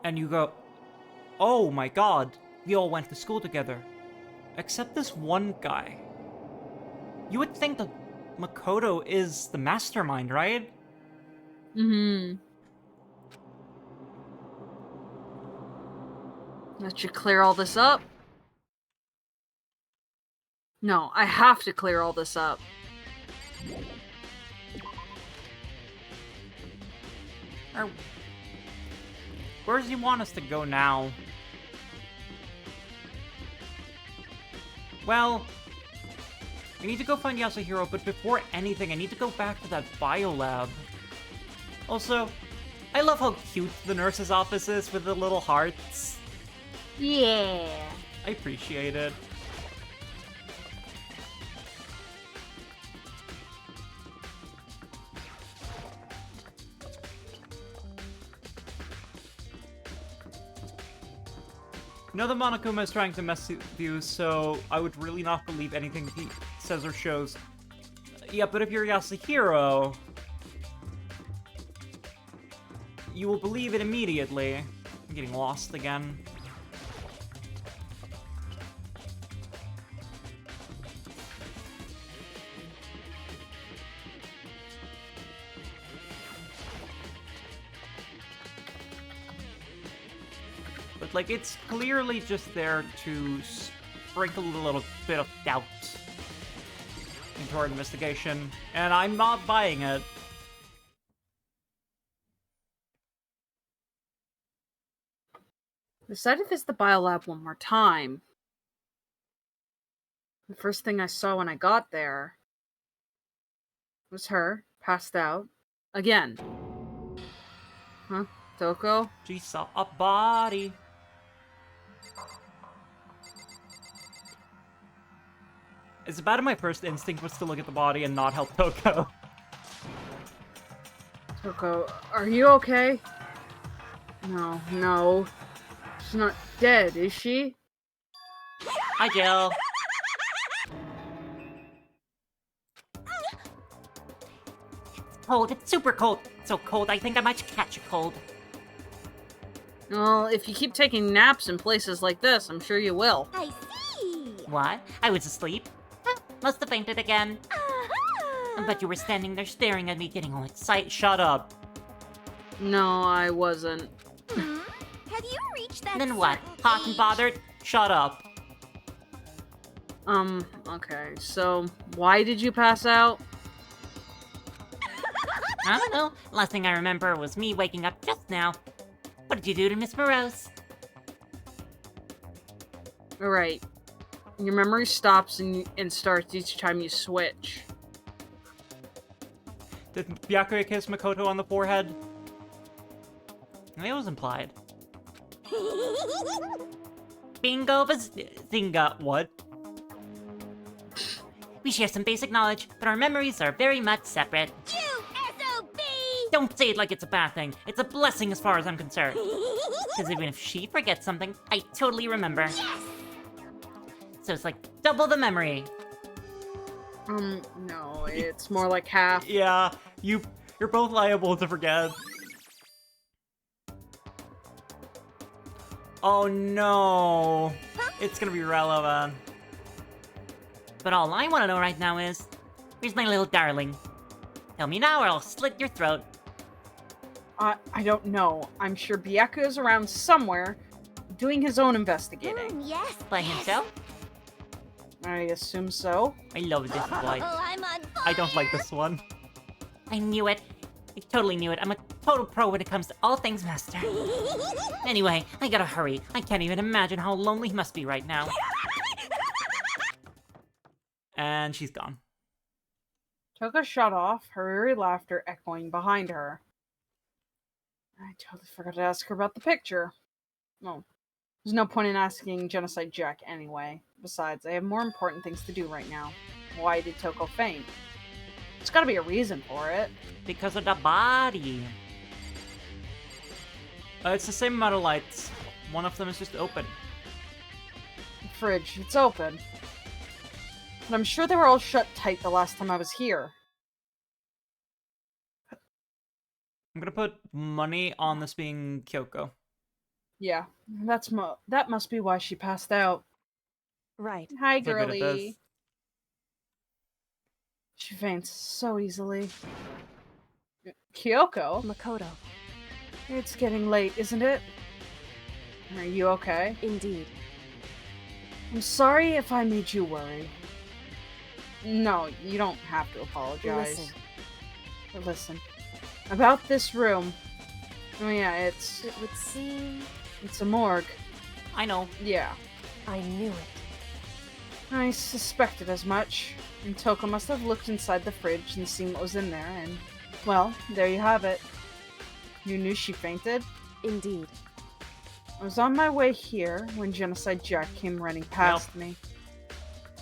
And you go, oh my god, we all went to school together. Except this one guy. You would think that Makoto is the mastermind, right? Mm-hmm. That should clear all this up. No, I have to clear all this up. Where does he want us to go now? Well, I need to go find Yasuhiro, but before anything, I need to go back to that biolab. Also, I love how cute the nurse's office is with the little hearts. Yeah. I appreciate it. I know that Monokuma is trying to mess with you, so I would really not believe anything that he says or shows. Yeah, but if you're Yasuhiro, you will believe it immediately. I'm getting lost again. But, like, it's clearly just there to sprinkle a little bit of doubt into our investigation, and I'm not buying it. I decided to visit the biolab one more time. The first thing I saw when I got there was her, passed out. Again. Huh? Toko? She saw a body. It's bad my first instinct was to look at the body and not help Toko. Toko, are you okay? No. She's not dead, is she? Hi, Jill. It's cold. It's super cold. It's so cold, I think I might catch a cold. Well, if you keep taking naps in places like this, I'm sure you will. I see. What? I was asleep. Huh, must have fainted again. Uh-huh. But you were standing there staring at me, getting all excited. Shut up. No, I wasn't. Hmm? Have you reached that? Then what? certain Hot and age? bothered? Shut up. Okay, so why did you pass out? I don't know. Last thing I remember was me waking up just now. What did you do to Miss Morose? Alright. Your memory stops and starts each time you switch. Did Byakuya kiss Makoto on the forehead? It was implied. Bingo bazinga. What? We share some basic knowledge, but our memories are very much separate. You SOB! Don't say it like it's a bad thing. It's a blessing as far as I'm concerned. Because even if she forgets something, I totally remember. Yes! So it's like double the memory. No, it's more like half. Yeah, you're both liable to forget. Oh no. It's gonna be relevant. But all I want to know right now is, where's my little darling? Tell me now or I'll slit your throat. I don't know. I'm sure Byakuya is around somewhere, doing his own investigating. Yes. By himself? I assume so. I love this boy. Oh, I'm on fire. I don't like this one. I knew it. I totally knew it. I'm a total pro when it comes to all things master. Anyway, I gotta hurry. I can't even imagine how lonely he must be right now. And she's gone. Toko shut off, her eerie laughter echoing behind her. I totally forgot to ask her about the picture. Oh, There's no point in asking Genocide Jack anyway. Besides, I have more important things to do right now. Why did Toko faint? There's gotta be a reason for it. Because of the body. It's the same amount of lights. One of them is just open. The fridge, it's open. But I'm sure they were all shut tight the last time I was here. I'm gonna put money on this being Kyoko. Yeah, that must be why she passed out. Right. Hi, So good at this. girly. She faints so easily. Kyoko? Makoto. It's getting late, isn't it? Are you okay? Indeed. I'm sorry if I made you worry. No, you don't have to apologize. Listen. But listen. About this room. Oh yeah, It would seem... it's a morgue. I know. Yeah. I knew it. I suspected as much. And Toko must have looked inside the fridge and seen what was in there, and... well, there you have it. You knew she fainted? Indeed. I was on my way here when Genocide Jack came running past me.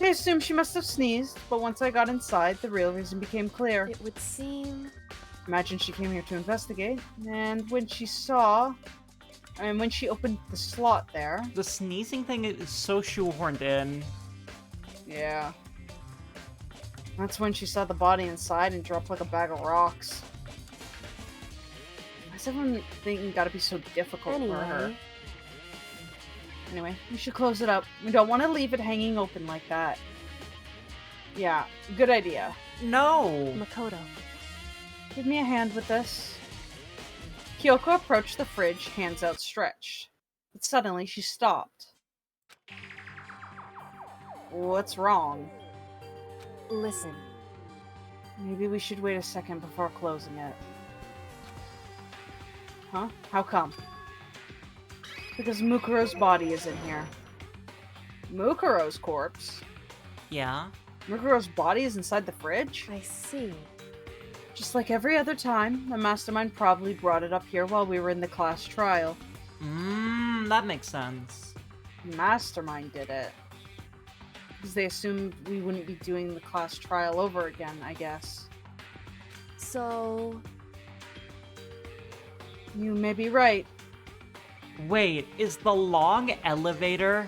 I assumed she must have sneezed, but once I got inside, the real reason became clear. It would seem... Imagine she came here to investigate, and when she opened the slot there... The sneezing thing is so shoehorned in. Yeah. That's when she saw the body inside and dropped like a bag of rocks. Why's everyone thinking gotta be so difficult for her? Anyway, we should close it up. We don't want to leave it hanging open like that. Yeah, good idea. No! Makoto. Give me a hand with this. Kyoko approached the fridge, hands outstretched. But suddenly she stopped. What's wrong? Listen. Maybe we should wait a second before closing it. Huh? How come? Because Mukuro's body is in here. Mukuro's corpse? Yeah? Mukuro's body is inside the fridge? I see. Just like every other time, the mastermind probably brought it up here while we were in the class trial. That makes sense. The mastermind did it. Because they assumed we wouldn't be doing the class trial over again, I guess. So... you may be right. Wait, is the long elevator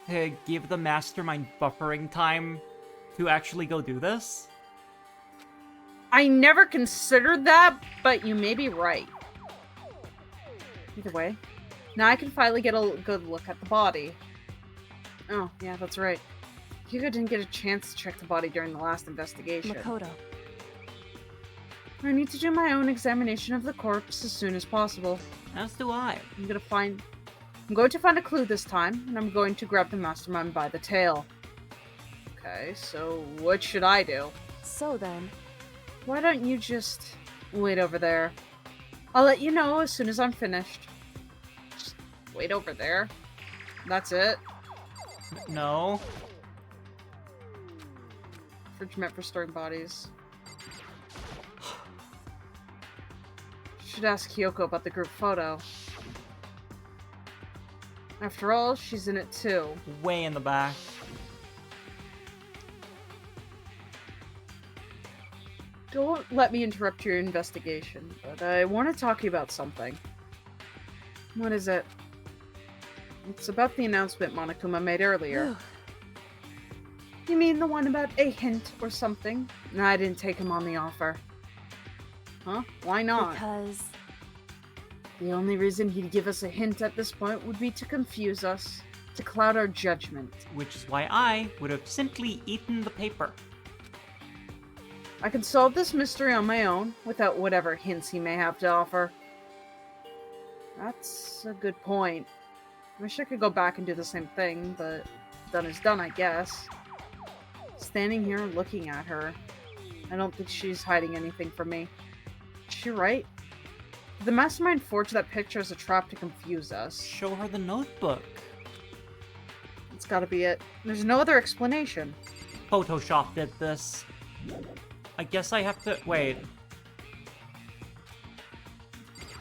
to give the mastermind buffering time to actually go do this? I never considered that, but you may be right. Either way, now I can finally get a good look at the body. Oh, yeah, that's right. Hugo didn't get a chance to check the body during the last investigation. Makoto. I need to do my own examination of the corpse as soon as possible. As do I. I'm going to find a clue this time, and I'm going to grab the mastermind by the tail. Okay, so what should I do? So then... why don't you just wait over there? I'll let you know as soon as I'm finished. Just wait over there. That's it. No. Fridge meant for storing bodies. Should ask Kyoko about the group photo. After all, she's in it too. Way in the back. Don't let me interrupt your investigation, but I want to talk to you about something. What is it? It's about the announcement Monokuma made earlier. You mean the one about a hint or something? No, I didn't take him on the offer. Huh? Why not? Because... the only reason he'd give us a hint at this point would be to confuse us, to cloud our judgment. Which is why I would have simply eaten the paper. I can solve this mystery on my own, without whatever hints he may have to offer. That's a good point. I wish I could go back and do the same thing, but done is done, I guess. Standing here looking at her, I don't think she's hiding anything from me. Is she right? Did the mastermind forge that picture as a trap to confuse us? Show her the notebook. It's gotta be it. There's no other explanation. Photoshop did this. I guess I have to... wait.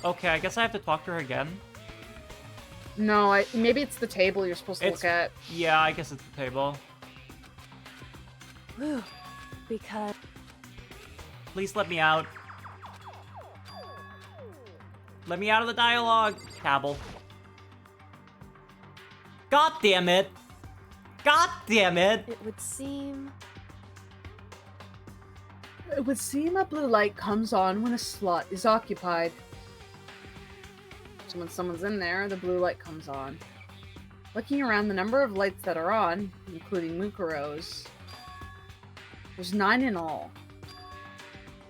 Okay, I guess I have to talk to her again. No, maybe it's the table you're supposed to look at. Yeah, I guess it's the table. Whew. Because... Please let me out. Let me out of the dialogue, Cabal. God damn it! God damn it! it would seem... It would seem a blue light comes on when a slot is occupied. So when someone's in there, the blue light comes on. Looking around the number of lights that are on, including Mukuro's, there's 9 in all.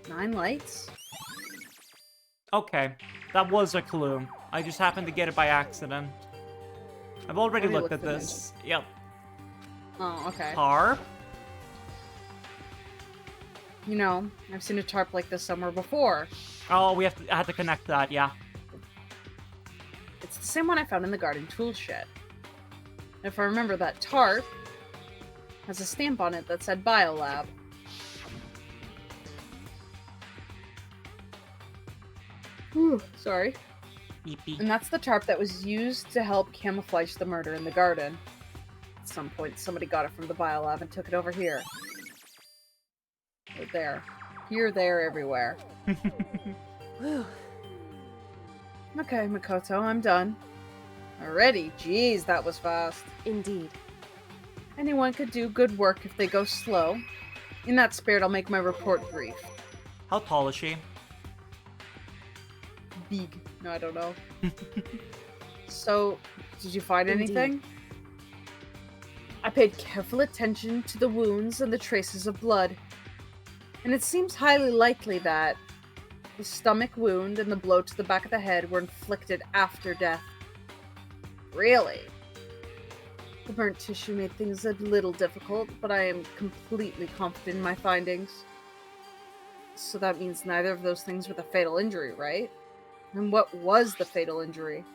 9 lights? Okay, that was a clue. I just happened to get it by accident. I've already looked at this. Yep. Oh, okay. Tarp? You know, I've seen a tarp like this somewhere before. Oh, I had to connect that, yeah. It's the same one I found in the garden tool shed. If I remember, that tarp has a stamp on it that said Biolab. Whew, sorry. Beep. And that's the tarp that was used to help camouflage the murder in the garden. At some point, somebody got it from the Biolab and took it over here. Right there. Here, there, everywhere. Whew. Okay, Makoto, I'm done. Already? Jeez, that was fast. Indeed. Anyone could do good work if they go slow. In that spirit, I'll make my report brief. How tall is she? Big. No, I don't know. So, did you find Indeed. anything? I paid careful attention to the wounds and the traces of blood. And it seems highly likely that the stomach wound and the blow to the back of the head were inflicted after death. Really? The burnt tissue made things a little difficult, but I am completely confident in my findings. So that means neither of those things were the fatal injury, right? And what was the fatal injury?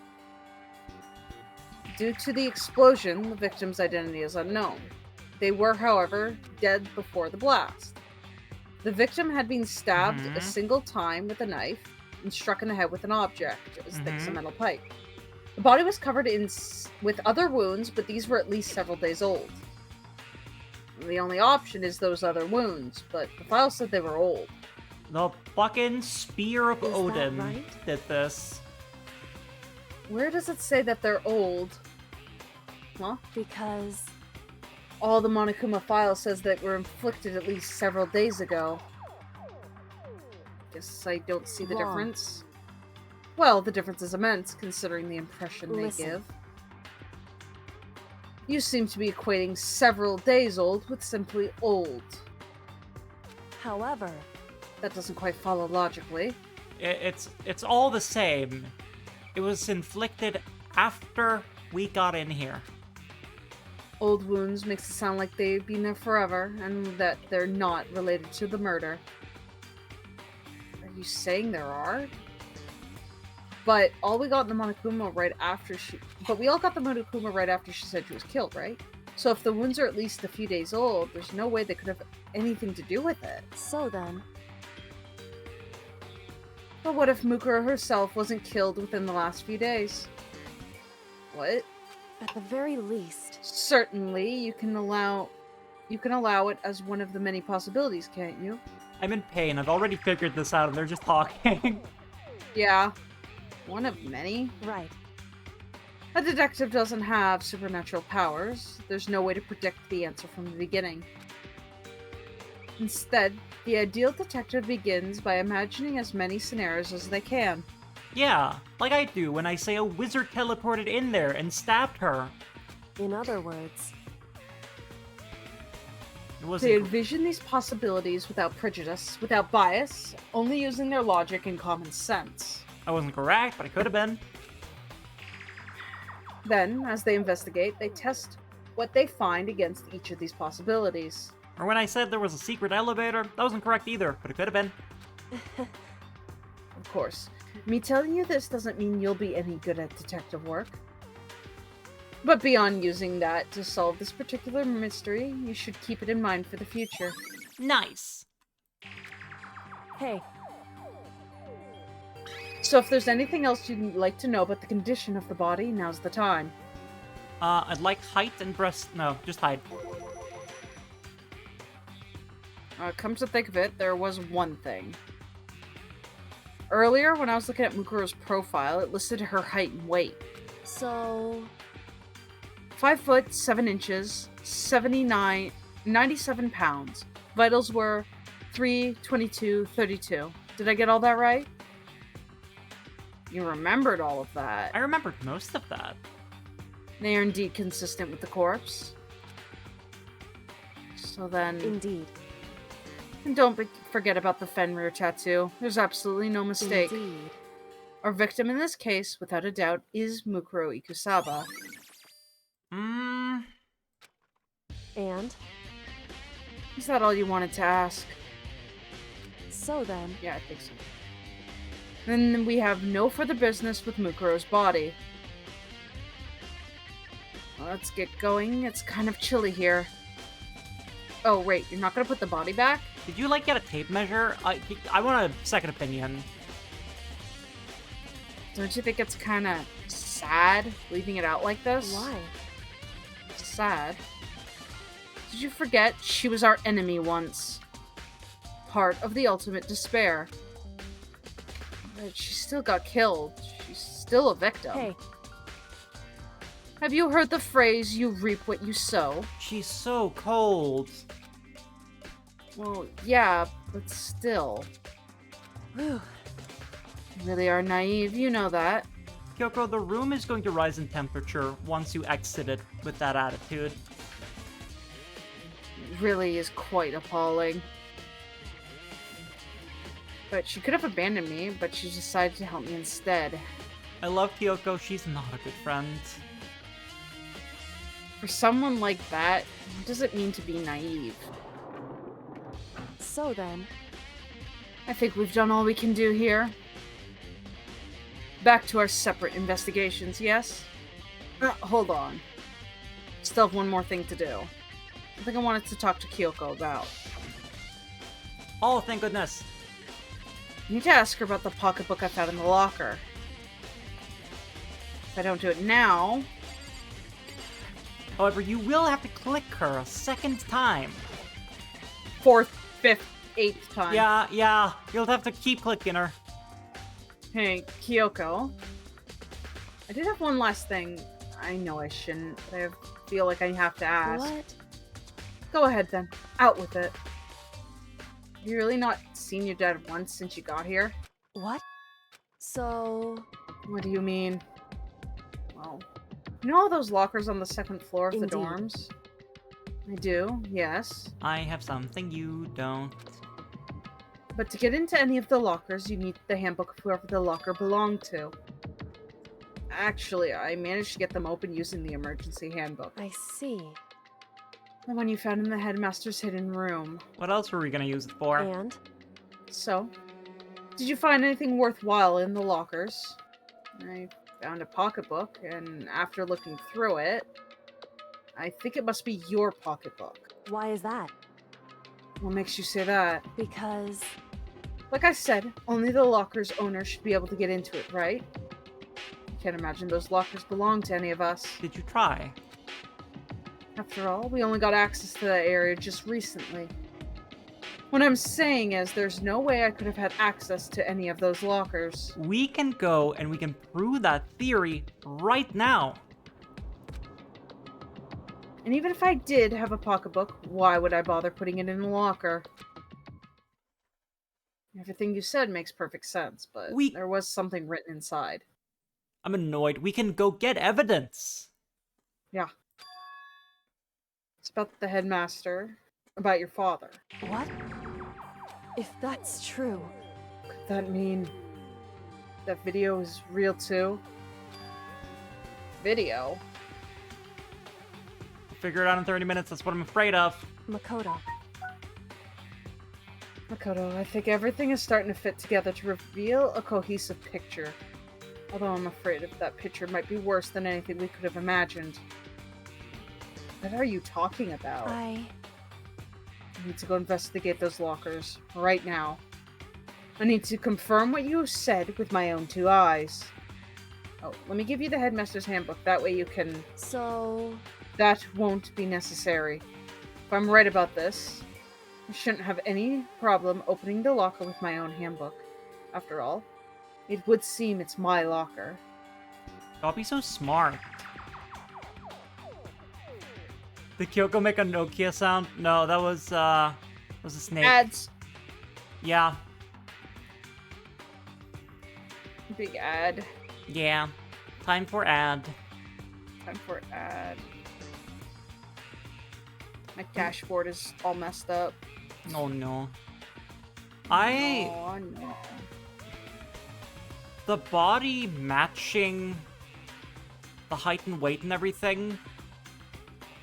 Due to the explosion, the victim's identity is unknown. They were, however, dead before the blast. The victim had been stabbed a single time with a knife and struck in the head with an object as thick as a metal pipe. The body was covered with other wounds, but these were at least several days old. The only option is those other wounds, but the file said they were old. The fucking Spear of Is that Odin right? did this. Where does it say that they're old? Huh? Because... All the Monokuma file says that were inflicted at least several days ago. Guess I don't see the Wrong. difference. Well, the difference is immense, considering the impression they Listen. give. You seem to be equating several days old with simply old. However... That doesn't quite follow logically. It's all the same. It was inflicted after we got in here. Old wounds makes it sound like they've been there forever, and that they're not related to the murder. Are you saying there are? But all we got in the Monokuma right after But we all got the Monokuma right after she said she was killed, right? So if the wounds are at least a few days old, there's no way they could have anything to do with it. So then... But what if Mukuro herself wasn't killed within the last few days? What? At the very least... Certainly, you can allow it as one of the many possibilities, can't you? I'm in pain. I've already figured this out and they're just talking. Yeah. One of many? Right. A detective doesn't have supernatural powers. There's no way to predict the answer from the beginning. Instead, the ideal detective begins by imagining as many scenarios as they can. Yeah, like I do when I say a wizard teleported in there and stabbed her. In other words... It They wasn't... envision these possibilities without prejudice, without bias, only using their logic and common sense. I wasn't correct, but I could have been. Then, as they investigate, they test what they find against each of these possibilities. Or when I said there was a secret elevator, that wasn't correct either, but it could have been. Of course, me telling you this doesn't mean you'll be any good at detective work. But beyond using that to solve this particular mystery, you should keep it in mind for the future. Nice. Hey, So if there's anything else you'd like to know about the condition of the body, now's the time. I'd like height and breast. No, just height. Come to think of it, there was one thing. Earlier, when I was looking at Mukuro's profile, it listed her height and weight. So... 5 foot 7 inches, 97 pounds. Vitals were 3, 22, 32. Did I get all that right? You remembered all of that. I remembered most of that. They are indeed consistent with the corpse. So then... Indeed. And don't forget about the Fenrir tattoo. There's absolutely no mistake. Indeed. Our victim in this case, without a doubt, is Mukuro Ikusaba. And? Is that all you wanted to ask? So then... Yeah, I think so. Then we have no further business with Mukuro's body. Well, let's get going. It's kind of chilly here. Oh, wait, you're not gonna put the body back? Did you, like, get a tape measure? I want a second opinion. Don't you think it's kind of sad leaving it out like this? Why? Sad. Did you forget she was our enemy once? Part of the ultimate despair. But she still got killed. She's still a victim. Hey. Have you heard the phrase, you reap what you sow? She's so cold. Well, yeah, but still. Whew. You really are naive, you know that. Kyoko, the room is going to rise in temperature once you exit it with that attitude. It really is quite appalling. But she could have abandoned me, but she decided to help me instead. I love Kyoko, she's not a good friend. For someone like that, what does it mean to be naive? So then... I think we've done all we can do here. Back to our separate investigations, yes? Hold on. Still have one more thing to do. Something I wanted to talk to Kyoko about. Oh, thank goodness. I need to ask her about the pocketbook I found in the locker. If I don't do it now... However, you will have to click her a second time. 4th, 5th, 8th time. Yeah, you'll have to keep clicking her. Hey, Kyoko. I did have one last thing. I know I shouldn't, but I feel like I have to ask. What? Go ahead then. Out with it. You really not seen your dad once since you got here? What? So... What do you mean? Well, you know all those lockers on the second floor of Indeed. the dorms? I do, yes. I have something you don't. But to get into any of the lockers, you need the handbook of whoever the locker belonged to. Actually, I managed to get them open using the emergency handbook. I see. The one you found in the headmaster's hidden room. What else were we gonna use it for? And? So, did you find anything worthwhile in the lockers? I found a pocketbook, and after looking through it, I think it must be your pocketbook. Why is that? What makes you say that? Because... Like I said, only the locker's owner should be able to get into it, right? Can't imagine those lockers belong to any of us. Did you try? After all, we only got access to that area just recently. What I'm saying is, there's no way I could have had access to any of those lockers. We can go and we can prove that theory right now. And even if I did have a pocketbook, why would I bother putting it in a locker? Everything you said makes perfect sense, but there was something written inside. I'm annoyed. We can go get evidence. Yeah. It's about the headmaster, about your father. What? If that's true... Could that mean that video is real too? Video? Figure it out in 30 minutes, that's what I'm afraid of. Makoto. Makoto, I think everything is starting to fit together to reveal a cohesive picture. Although I'm afraid if that picture might be worse than anything we could have imagined. What are you talking about? I need to go investigate those lockers right now. I need to confirm what you said with my own 2 eyes. Oh, let me give you the headmaster's handbook. That way you can... So... That won't be necessary. If I'm right about this, I shouldn't have any problem opening the locker with my own handbook. After all, it would seem it's my locker. I'll be so smart. Did Kyoko make a Nokia sound? No, that was a snake. Ads. Yeah. Big ad. Yeah. Time for ad. Time for ad. My dashboard is all messed up. Oh no. Oh no. The body matching the height and weight and everything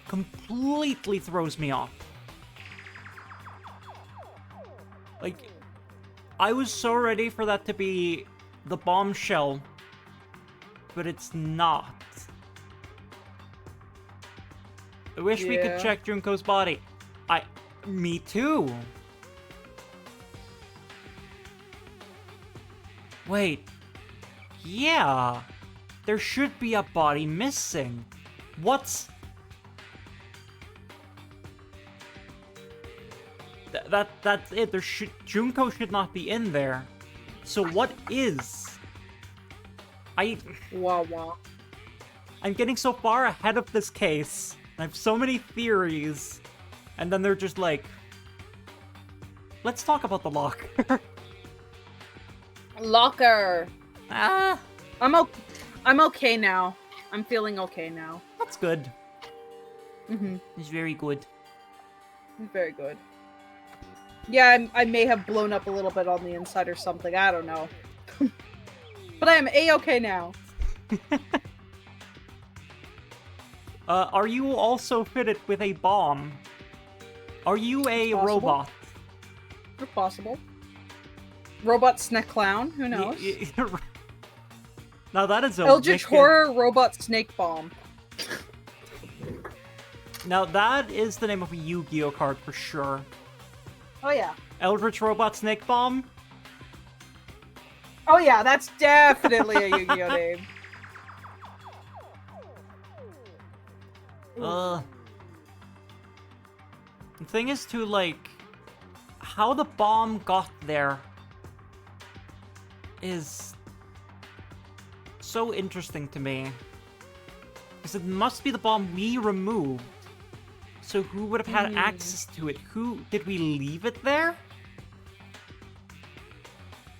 completely throws me off. Like, I was so ready for that to be the bombshell, but it's not. I wish we could check Junko's body. Me too. Wait. Yeah. There should be a body missing. What's... That's it. Junko should not be in there. So what is? Wah. I'm getting so far ahead of this case. I have so many theories. And then they're just like, let's talk about the locker. Locker. Ah. I'm okay now. I'm feeling okay now. That's good. Mm-hmm. It's very good. Very good. Yeah, I may have blown up a little bit on the inside or something. I don't know. But I am A-okay now. Are you also fitted with a bomb? Are you a robot? If possible. Robot snake clown? Who knows? Now that is a Eldritch wicked... Horror Robot Snake Bomb. Now that is the name of a Yu-Gi-Oh card for sure. Oh yeah. Eldritch Robot Snake Bomb? Oh yeah, that's definitely a Yu-Gi-Oh name. The thing is to, like, how the bomb got there is so interesting to me. Because it must be the bomb we removed. So who would have had access to it? Did we leave it there?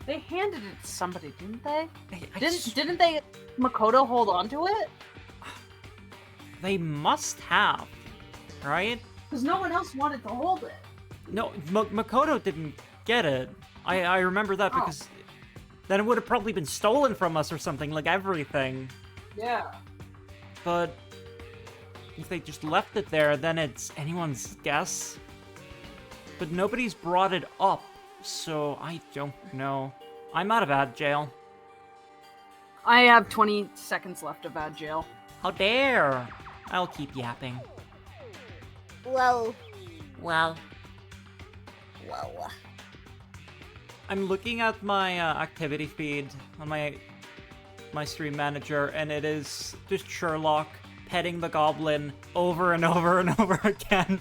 They handed it to somebody, didn't they? Didn't they Makoto hold on to it? They must have, right? Because no one else wanted to hold it. No, Makoto didn't get it. I remember that because then it would have probably been stolen from us or something, like everything. Yeah. But if they just left it there, then it's anyone's guess. But nobody's brought it up, so I don't know. I'm out of ad jail. I have 20 seconds left of ad jail. How dare! I'll keep yapping. Whoa. Well, Whoa. I'm looking at my activity feed on my stream manager, and it is just Sherlock petting the goblin over and over and over again.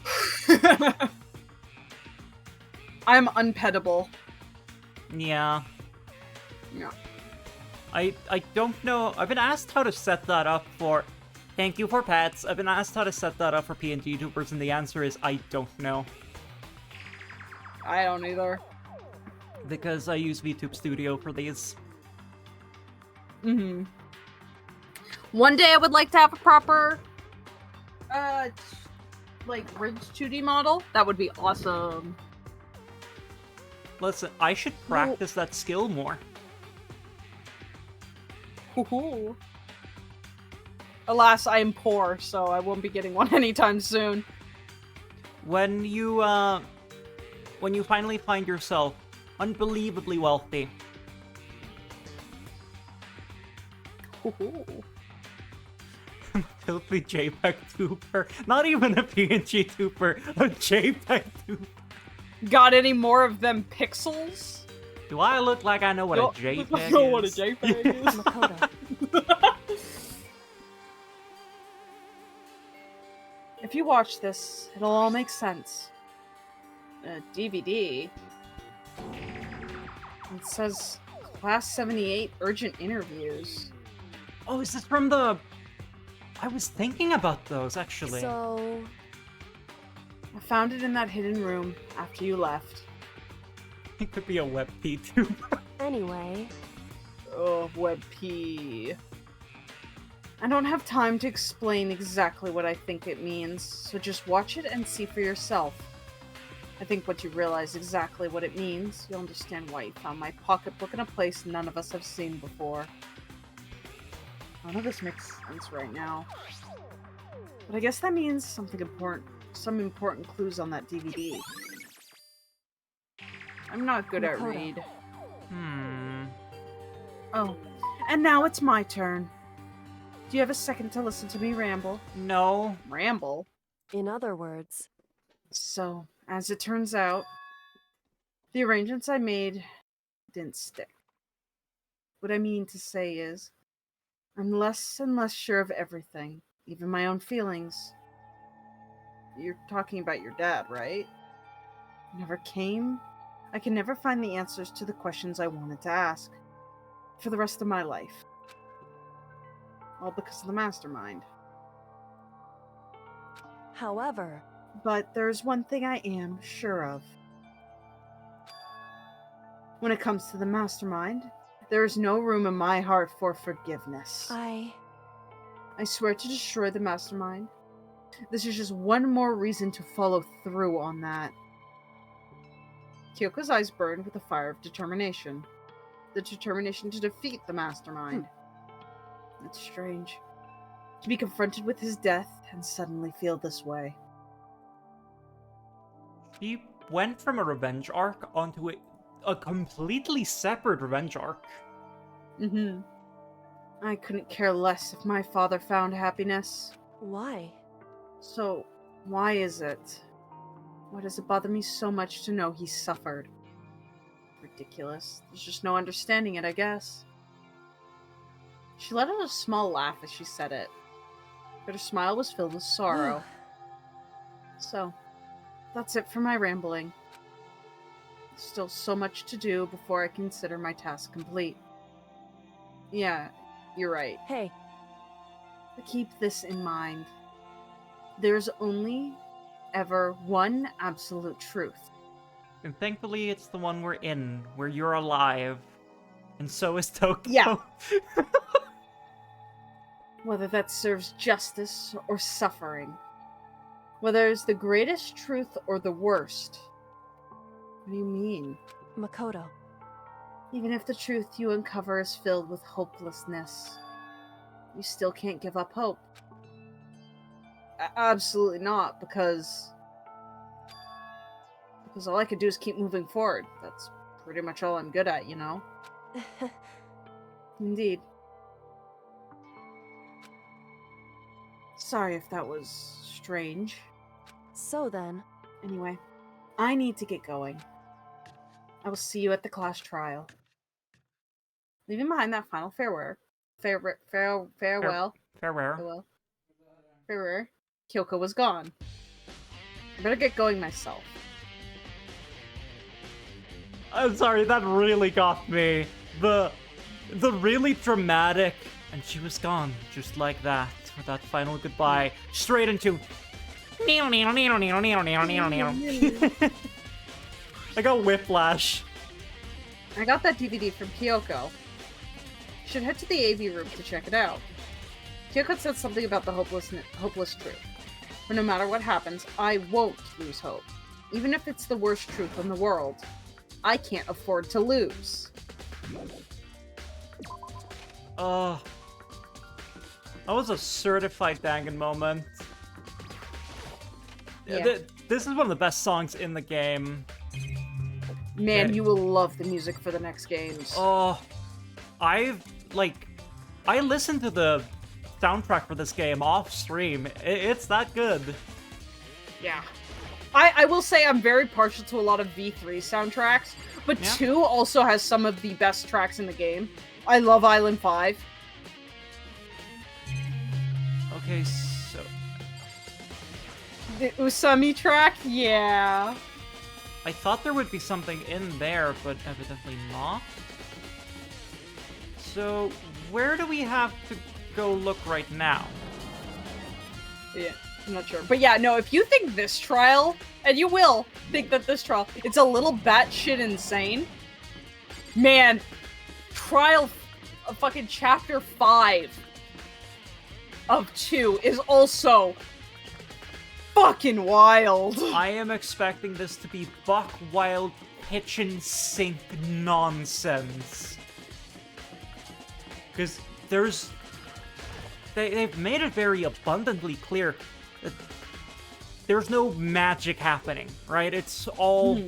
I'm unpettable. Yeah. Yeah. I don't know. I've been asked how to set that up for... Thank you for pets. I've been asked how to set that up for PNG YouTubers, and the answer is I don't know. I don't either. Because I use VTube Studio for these. Mm-hmm. One day I would like to have a proper, like, Ridge 2D model. That would be awesome. Listen, I should practice that skill more. Hoo-hoo. Alas, I am poor, so I won't be getting one anytime soon. When you finally find yourself unbelievably wealthy. Hoo-hoo. Filthy JPEG tuber. Not even a PNG tuber, a JPEG tuber. Got any more of them pixels? Do I look like I know what a JPEG I know what a is? JPEG is. Makoto. If you watch this, it'll all make sense. DVD. It says Class 78 urgent interviews. Oh, is this from the... I was thinking about those, actually. So, I found it in that hidden room after you left. It could be a web Vtuber. anyway, Oh, WebP. I don't have time to explain exactly what I think it means, so just watch it and see for yourself. I think once you realize exactly what it means, you'll understand why you found my pocketbook in a place none of us have seen before. None of this makes sense right now. But I guess that means something important, some important clues on that DVD. I'm not good at Makoto. read. Hmm. Oh, and now it's my turn. Do you have a second to listen to me ramble? No. Ramble? in other words, So, as it turns out, the arrangements I made didn't stick. What I mean to say is, I'm less and less sure of everything, even my own feelings. You're talking about your dad, right? Never came? I can never find the answers to the questions I wanted to ask. For the rest of my life. All because of the mastermind. however, But there's one thing I am sure of. When it comes to the mastermind, there is no room in my heart for forgiveness. I swear to destroy the mastermind. This is just one more reason to follow through on that. Kyoko's eyes burned with the fire of determination. The determination to defeat the mastermind. It's strange. To be confronted with his death and suddenly feel this way. He went from a revenge arc onto a completely separate revenge arc. Mm-hmm. I couldn't care less if my father found happiness. why? So, why is it? Why does it bother me so much to know he suffered? Ridiculous. There's just no understanding it, I guess. She let out a small laugh as she said it, but her smile was filled with sorrow. So, that's it for my rambling. Still so much to do before I consider my task complete. Yeah, you're right. Hey, But keep this in mind. There's only ever one absolute truth. And thankfully, it's the one we're in, where you're alive. And so is Toko. Yeah. Whether that serves justice or suffering. Whether it's the greatest truth or the worst. What do you mean? Makoto. Even if the truth you uncover is filled with hopelessness, you still can't give up hope. Absolutely not, because all I could do is keep moving forward. That's pretty much all I'm good at, you know? Indeed. Sorry if that was strange. So then, Anyway, I need to get going. I will see you at the class trial. Leaving behind that final farewell. Farewell. Farewell. Kyoko was gone. I better get going myself. I'm sorry, that really got me. The really dramatic, and she was gone, just like that, with that final goodbye, straight into... I got whiplash. I got that DVD from Kyoko. You should head to the AV room to check it out. Kyoko said something about the hopeless truth. But no matter what happens, I won't lose hope. Even if it's the worst truth in the world. I can't afford to lose. That was a certified Dangan moment. Yeah. This is one of the best songs in the game. Man, Yeah. you will love the music for the next games. I listened to the soundtrack for this game off stream. It's that good. Yeah. I will say I'm very partial to a lot of V3 soundtracks, but 2 also has some of the best tracks in the game. I love Island 5. Okay, so... The Usami track? Yeah. I thought there would be something in there, but evidently not. So, where do we have to go look right now? Yeah, I'm not sure. But yeah, no, if you think this trial, and you will think that this trial, it's a little batshit insane, man, trial fucking chapter 5 of 2 is also fucking wild. I am expecting this to be buck wild kitchen sink nonsense. Because there's... They've made it very abundantly clear that there's no magic happening, right? It's all...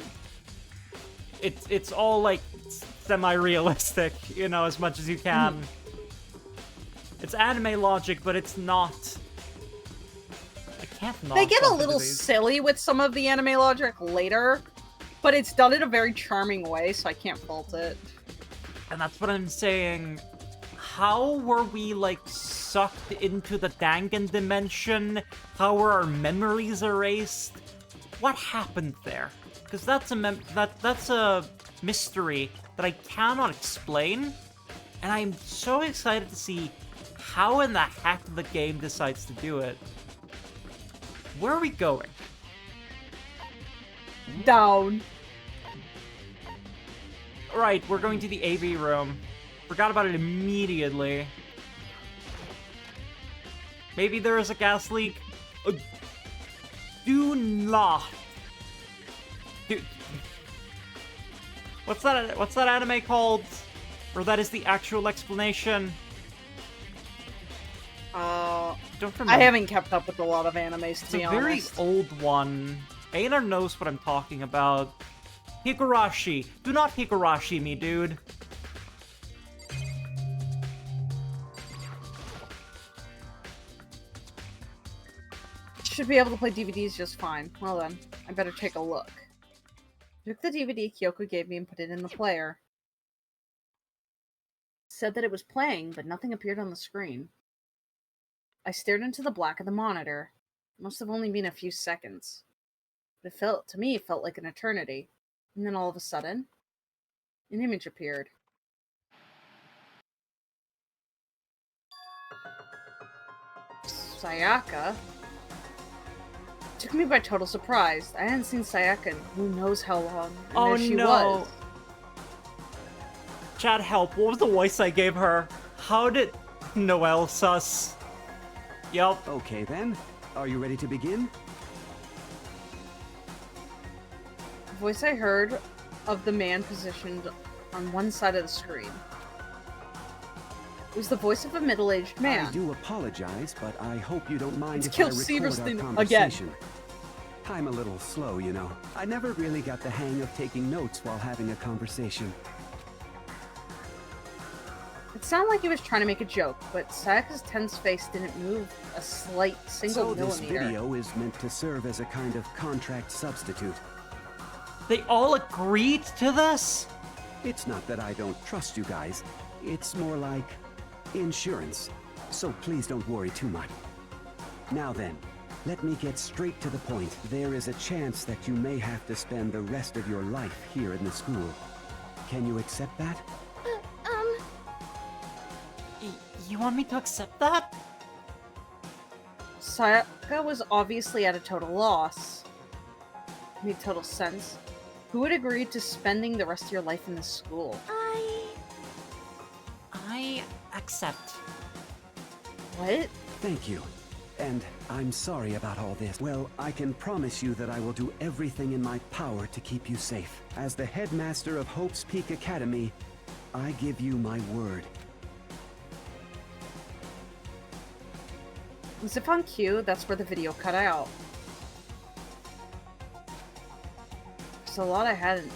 It's all, like, semi-realistic, you know, as much as you can. It's anime logic, but it's not... I can't not They get a bump into little these. silly with some of the anime logic later, but it's done in a very charming way, so I can't fault it. And that's what I'm saying. How were we, like, sucked into the Dangan dimension? How were our memories erased? What happened there? Because that's that's a mystery that I cannot explain, and I'm so excited to see how in the heck the game decides to do it. Where are we going? Down. Right, we're going to the AV room. Forgot about it immediately. Maybe there is a gas leak. Do not. What's that anime called? Or that is the actual explanation? Don't remember. I haven't kept up with a lot of animes, to be It's a very honest. old one. Einar knows what I'm talking about. Higurashi. Do not Higurashi me, dude. Should be able to play DVDs just fine. Well then, I better take a look. I took the DVD Kyoko gave me and put it in the player. Said that it was playing, but nothing appeared on the screen. I stared into the black of the monitor. It must have only been a few seconds. But to me, it felt like an eternity. And then all of a sudden, an image appeared. Sayaka? Took me by total surprise. I hadn't seen Sayaka in who knows how long. And Oh there she no. was. Chat, help. What was the voice I gave her? How did... Noelle sus. Yup. Okay then. Are you ready to begin? The voice I heard of the man positioned on one side of the screen. It was the voice of a middle-aged man. I do apologize, but I hope you don't mind It's if I Kill record Severstein our again. conversation. I'm a little slow, you know. I never really got the hang of taking notes while having a conversation. It sounded like he was trying to make a joke, but Sayaka's tense face didn't move a slight single So this millimeter. video is meant to serve as a kind of contract substitute. They all agreed to this? It's not that I don't trust you guys. It's more like insurance. So please don't worry too much. Now then, let me get straight to the point. There is a chance that you may have to spend the rest of your life here in the school. Can you accept that? You want me to accept that? Sayaka was obviously at a total loss. Made total sense. Who would agree to spending the rest of your life in this school? I accept. What? Thank you. And I'm sorry about all this. Well, I can promise you that I will do everything in my power to keep you safe. As the headmaster of Hope's Peak Academy, I give you my word. As if on cue, that's where the video cut out. There's a lot I hadn't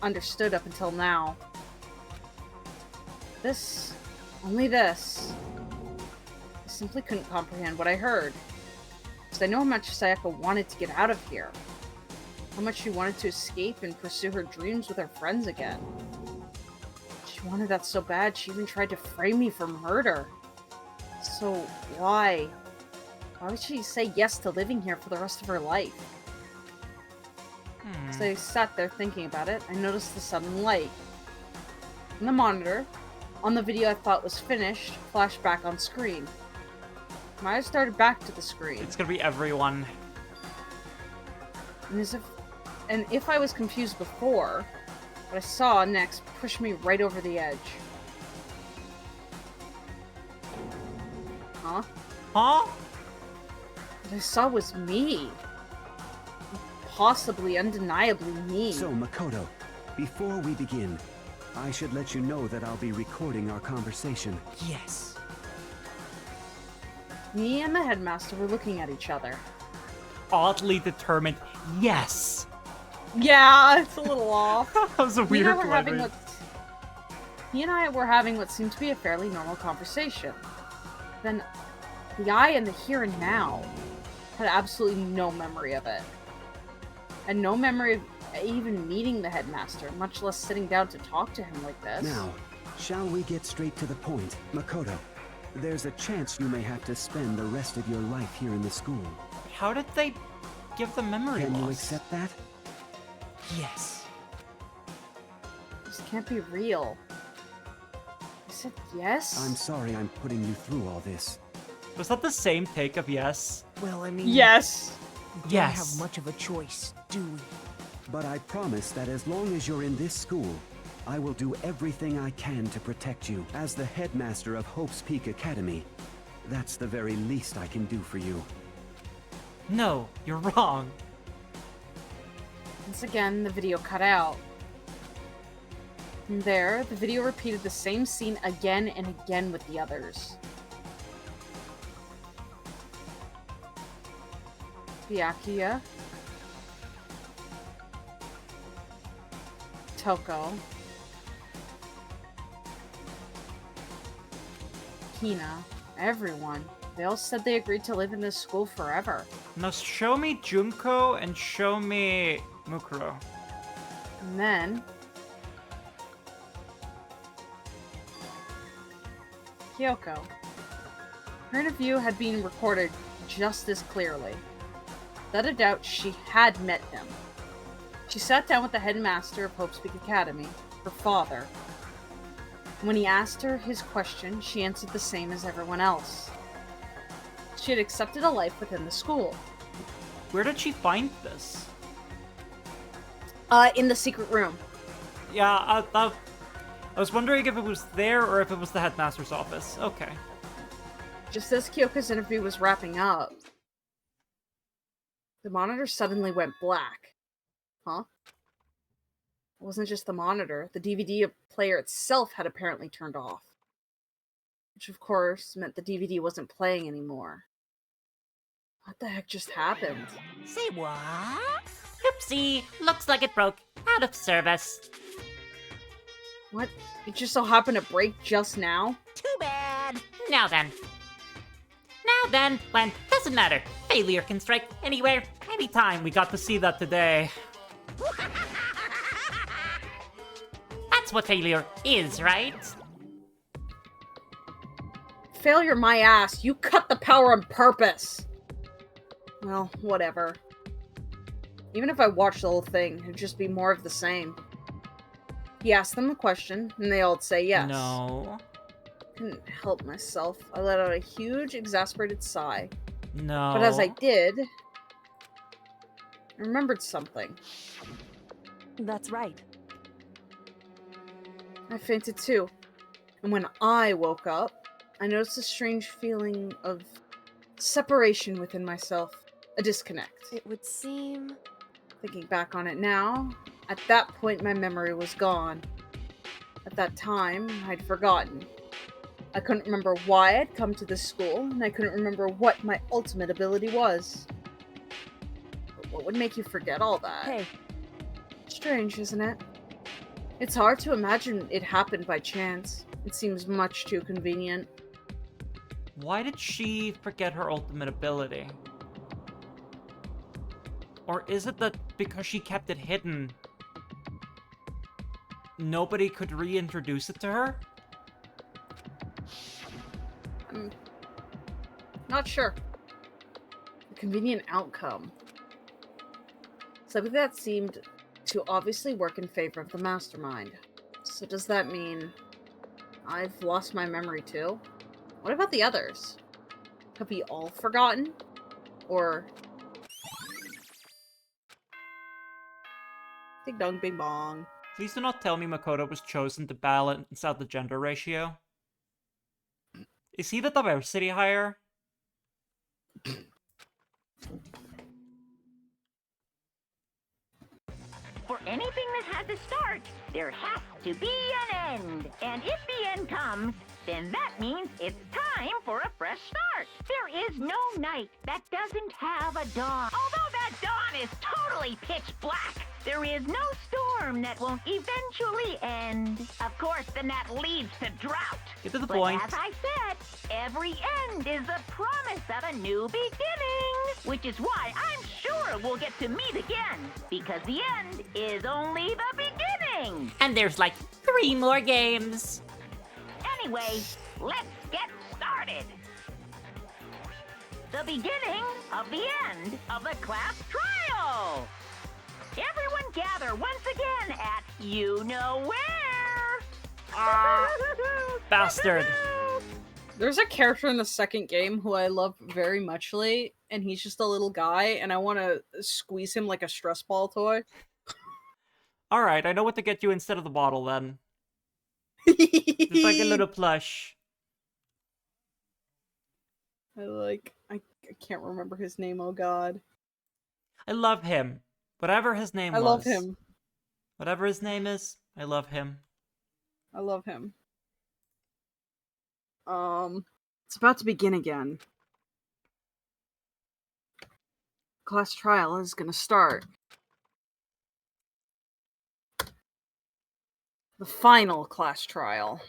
understood up until now. Only this. I simply couldn't comprehend what I heard. Because I know how much Sayaka wanted to get out of here. how much she wanted to escape and pursue her dreams with her friends again. She wanted that so bad, she even tried to frame me for murder. So, why? Why would she say yes to living here for the rest of her life? As I sat there thinking about it, I noticed the sudden light. On the monitor, on the video I thought was finished, flashed back on screen. My eyes started back to the screen. It's gonna be everyone. And if I was confused before, what I saw next pushed me right over the edge. Huh? Huh? What I saw was me. Possibly, undeniably me. So, Makoto, before we begin, I should let you know that I'll be recording our conversation. Yes. Me and the headmaster were looking at each other. Oddly determined. Yes. Yeah, it's a little off. That was a weird leverage. He and I were having what seemed to be a fairly normal conversation. Then, the I and the here and now had absolutely no memory of it. And no memory of even meeting the headmaster, much less sitting down to talk to him like this. Now, shall we get straight to the point? Makoto, there's a chance you may have to spend the rest of your life here in the school. How did they give the memory Can loss? you accept that? Yes. This can't be real. I said yes? I'm sorry I'm putting you through all this. Was that the same take of yes? Well, I mean... Yes. We don't Yes. have much of a choice, do we? But I promise that as long as you're in this school, I will do everything I can to protect you. As the headmaster of Hope's Peak Academy, that's the very least I can do for you. No, you're wrong. Once again, the video cut out. From there, the video repeated the same scene again and again with the others. Byakuya, Toko, Hina, everyone. They all said they agreed to live in this school forever. Now show me Junko and show me Mukuro. And then... Kyoko. Her interview had been recorded just as clearly. Without a doubt, she had met him. She sat down with the headmaster of Hope's Peak Academy, her father. When he asked her his question, she answered the same as everyone else. She had accepted a life within the school. Where did she find this? In the secret room. Yeah, I was wondering if it was there or if it was the headmaster's office. Okay. Just as Kyoko's interview was wrapping up, the monitor suddenly went black. Huh? It wasn't just the monitor. The DVD player itself had apparently turned off. Which, of course, meant the DVD wasn't playing anymore. What the heck just happened? Say what? Oopsie, looks like it broke. Out of service. What? It just so happened to break just now? Too bad. Now then, when? Doesn't matter. Failure can strike anywhere, anytime. We got to see that today. That's what failure is, right? Failure my ass. You cut the power on purpose. Well, whatever. Even if I watched the whole thing, it'd just be more of the same. He asked them the question, and they all say yes. No. Couldn't help myself. I let out a huge, exasperated sigh. No. But as I did, I remembered something. That's right. I fainted too. And when I woke up, I noticed a strange feeling of separation within myself. A disconnect. It would seem... Thinking back on it now, at that point my memory was gone. At that time, I'd forgotten. I couldn't remember why I'd come to this school, and I couldn't remember what my ultimate ability was. But what would make you forget all that? Hey. Strange, isn't it? It's hard to imagine it happened by chance. It seems much too convenient. Why did she forget her ultimate ability? Or is it that because she kept it hidden, nobody could reintroduce it to her? I'm not sure. A convenient outcome. Something that seemed to obviously work in favor of the mastermind. So does that mean I've lost my memory too? What about the others? Have we all forgotten? Or... Ding dong, bing bong. Please do not tell me Makoto was chosen to balance out the gender ratio. Is he the diversity hire? For anything that has a start, there has to be an end. And if the end comes, then that means it's time for a fresh start. There is no night that doesn't have a dawn. Although that dawn is totally pitch black, there is no storm that won't eventually end. Of course, then that leads to drought. Get to the But point. as I said, every end is a promise of a new beginning. Which is why I'm sure we'll get to meet again. Because the end is only the beginning. And there's like 3 more games. Anyway, let's get started. The beginning of the end of the class trial. Everyone gather once again at you-know-where. Bastard. There's a character in the second game who I love very muchly, and he's just a little guy, and I want to squeeze him like a stress ball toy. Alright, I know what to get you instead of the bottle then. Just like a little plush. I can't remember his name, oh god. I love him. Whatever his name was. I love him. Whatever his name is, I love him. I love him. It's about to begin again. Class trial is gonna start. The final class trial.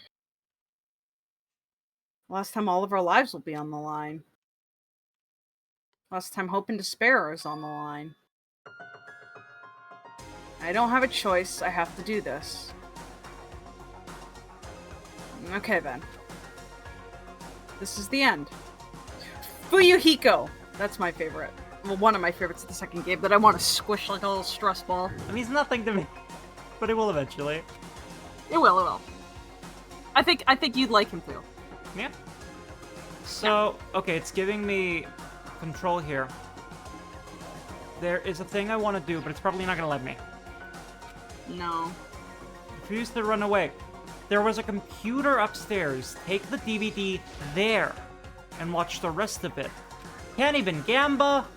Last time all of our lives will be on the line. Last time Hope and Despair is on the line. I don't have a choice, I have to do this. Okay then. This is the end. Fuyuhiko! That's my favorite. Well, one of my favorites of the second game that I want to squish like a little stress ball. I mean, he's nothing to me, but it will eventually. It will, it will. I think you'd like him too. Yeah. So, okay, it's giving me control here. There is a thing I want to do, but it's probably not going to let me. No. Refuse to run away. There was a computer upstairs. Take the DVD there and watch the rest of it. Can't even gamba.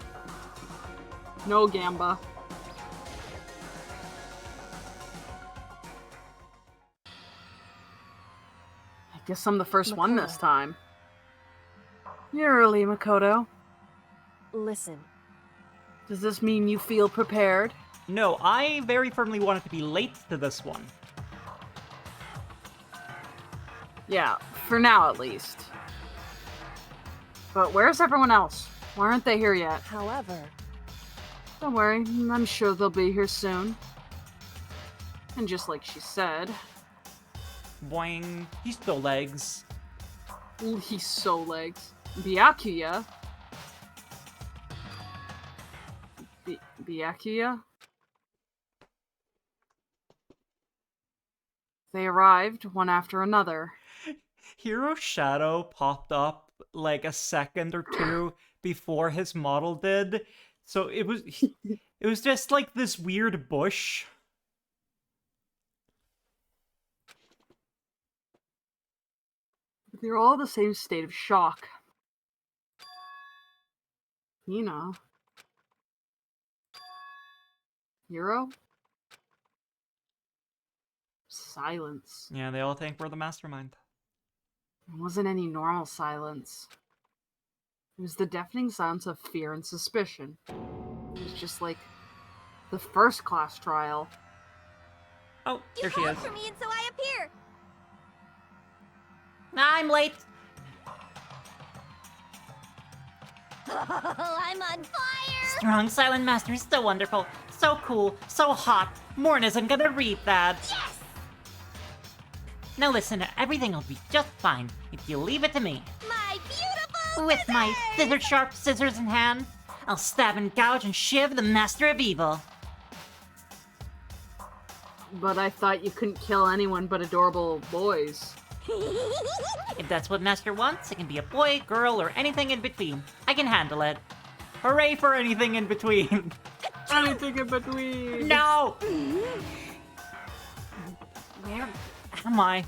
No gamba. I guess I'm the first one this time. You're early, Makoto. Listen. Does this mean you feel prepared? No, I very firmly wanted to be late to this one. Yeah, for now at least. But where's everyone else? Why aren't they here yet? However... Don't worry, I'm sure they'll be here soon. And just like she said... Boing. He's still legs. Ooh, he's so legs. Byakuya? Byakuya? They arrived, one after another. Hero Shadow popped up like a second or two before his model did. So it was just like this weird bush. They're all in the same state of shock. Hina. Hero? Silence. Yeah, they all think we're the mastermind. It wasn't any normal silence. It was the deafening silence of fear and suspicion. It was just like the first class trial. Oh, You there she called is. for me and so I appear. I'm late. I'm on fire! Strong Silent Master is so wonderful, so cool, so hot. Morn isn't gonna read that. Yes! Now listen, everything will be just fine if you leave it to me. My beautiful With my scissors! sharp scissors in hand, I'll stab and gouge and shiv the Master of Evil. But I thought you couldn't kill anyone but adorable boys. If that's what Master wants, it can be a boy, girl, or anything in between. I can handle it. Hooray for anything in between. Anything in between. No! Where am I?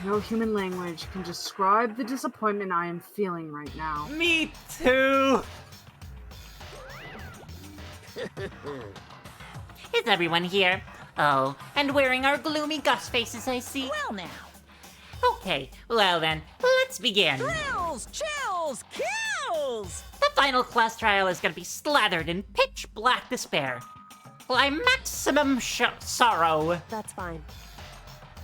No human language can describe the disappointment I am feeling right now. Me too. Is everyone here? Oh, and wearing our gloomy gust faces, I see. Well now. Okay, well then, let's begin. Thrills, chills, kills! The final class trial is gonna be slathered in pitch black despair. Maximum sorrow. That's fine.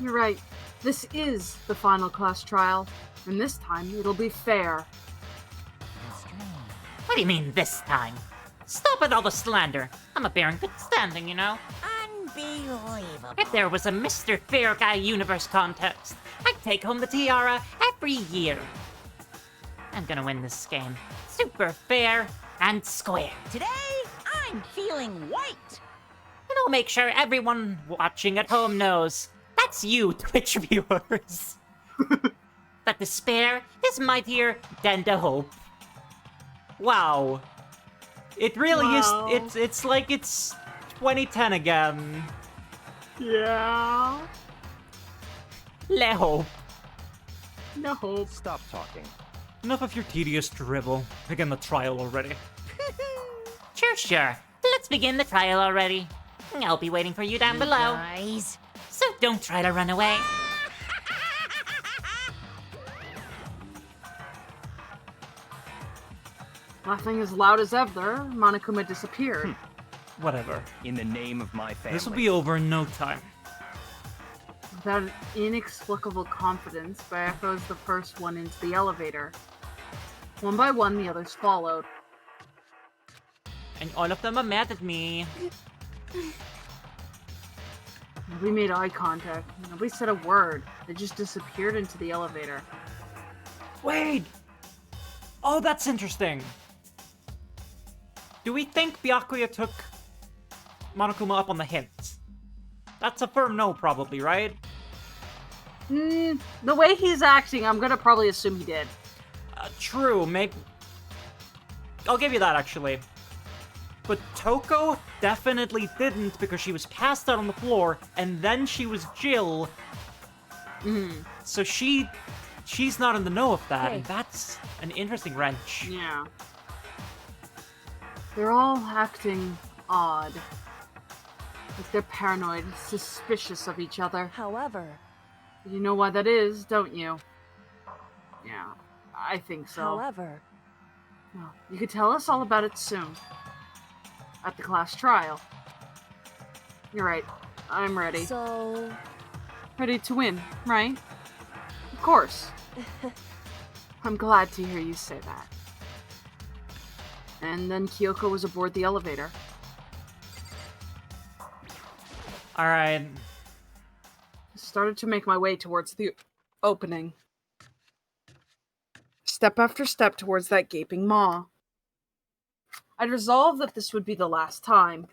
You're right. This is the final class trial, and this time it'll be fair. What do you mean this time? Stop with all the slander. I'm a bear in good standing, you know? Unbelievable. If there was a Mr. Fair Guy Universe contest, I'd take home the tiara every year. I'm gonna win this game. Super fair and square. Today, I'm feeling white. And I'll make sure everyone watching at home knows. That's you, Twitch viewers. That despair is mightier than the hope. Wow. It really Wow. is. It's like it's 2010 again. Yeah. Le hope. No hope. Stop talking. Enough of your tedious dribble. Begin the trial already. Sure. Let's begin the trial already. I'll be waiting for you down below. Guys. So don't try to run away. Laughing as loud as ever, Monokuma disappeared. Whatever. In the name of my family. This will be over in no time. Without an inexplicable confidence, Bayako was the first one into the elevator. One by one, the others followed. And all of them are mad at me. Nobody made eye contact. Nobody said a word. They just disappeared into the elevator. Wait! Oh, that's interesting. Do we think Byakuya took Monokuma up on the hint? That's a firm no, probably, right? The way he's acting, I'm gonna probably assume he did. True, maybe... I'll give you that, actually. But Toko definitely didn't because she was passed out on the floor, and then she was Jill. So she's not in the know of that, Hey. and that's an interesting wrench. Yeah. They're all acting odd. Like they're paranoid, suspicious of each other. However, You know why that is, don't you? Yeah, I think so. however, Well, you could tell us all about it soon. At the class trial. You're right. I'm ready. so Ready to win, right? Of course. I'm glad to hear you say that. And then Kyoko was aboard the elevator. Alright. I started to make my way towards the opening. Step after step towards that gaping maw. I'd resolved that this would be the last time.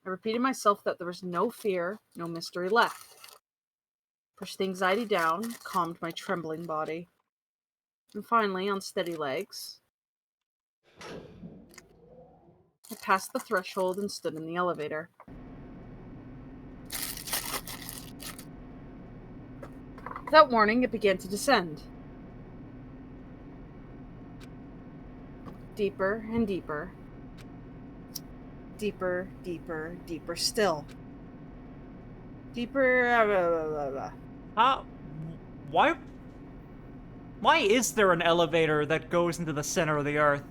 I repeated myself that there was no fear, no mystery left. Pushed the anxiety down, calmed my trembling body. And finally, on steady legs, I passed the threshold and stood in the elevator. Without warning, it began to descend. Deeper and deeper. Deeper, deeper, deeper still. Deeper. Why is there an elevator that goes into the center of the Earth?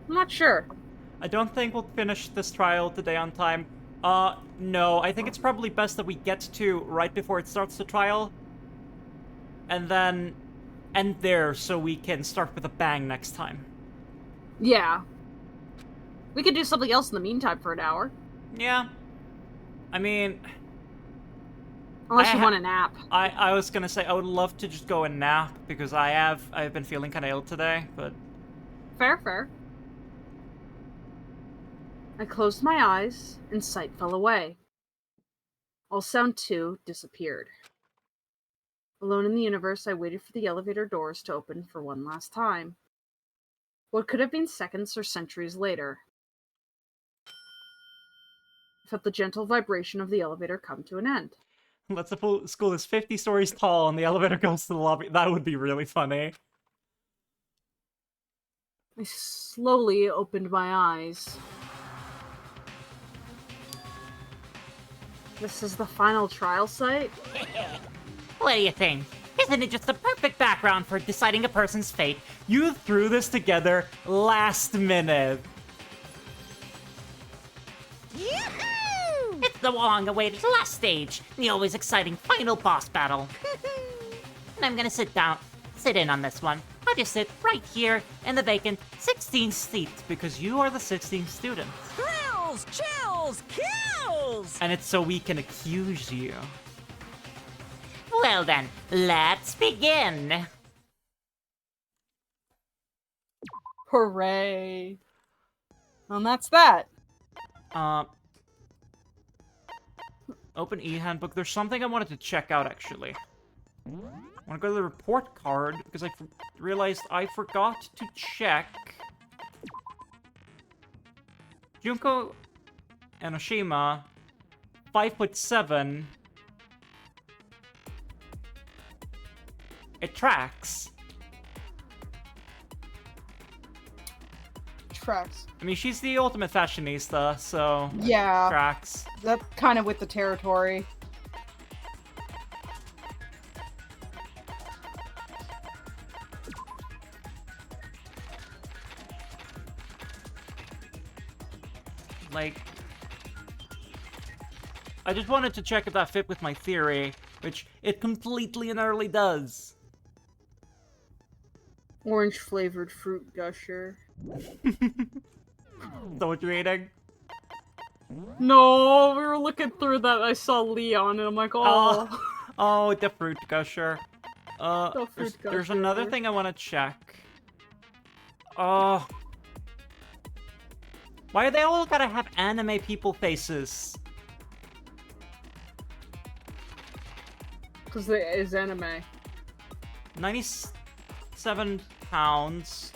I'm not sure. I don't think we'll finish this trial today on time. No, I think it's probably best that we get to right before it starts the trial. And then end there so we can start with a bang next time. Yeah. We could do something else in the meantime for an hour. Yeah. I mean... Unless you want a nap. I was gonna say, I would love to just go and nap, because I've been feeling kinda ill today, but... Fair, fair. I closed my eyes, and sight fell away. All sound too disappeared. Alone in the universe, I waited for the elevator doors to open for one last time. What could have been seconds or centuries later. I felt the gentle vibration of the elevator come to an end. Let's suppose school is 50 stories tall and the elevator goes to the lobby. That would be really funny. I slowly opened my eyes. This is the final trial site? What do you think? Isn't it just the perfect background for deciding a person's fate? You threw this together last minute. Yoo-hoo! It's the long-awaited last stage, the always exciting final boss battle. And I'm gonna sit in on this one. I'll just sit right here in the vacant 16th seat. Because you are the 16th student. Thrills, chills, kills! And it's so we can accuse you. Well then, let's begin. Hooray. And that's that. Open e-handbook. There's something I wanted to check out, actually. I want to go to the report card, because I realized I forgot to check... Junko Enoshima, 5'7". It tracks. Tracks. I mean, she's the ultimate fashionista, so... Yeah. Tracks. That's kind of with the territory. Like... I just wanted to check if that fit with my theory, which it completely and utterly does. Orange flavored fruit gusher. Is that what you're eating? No, we were looking through that. I saw Leon, and I'm like, oh. Oh, the fruit gusher. Fruit There's gusher. another thing I want to check. Why are they all gotta have anime people faces? Because it is anime. 97 pounds,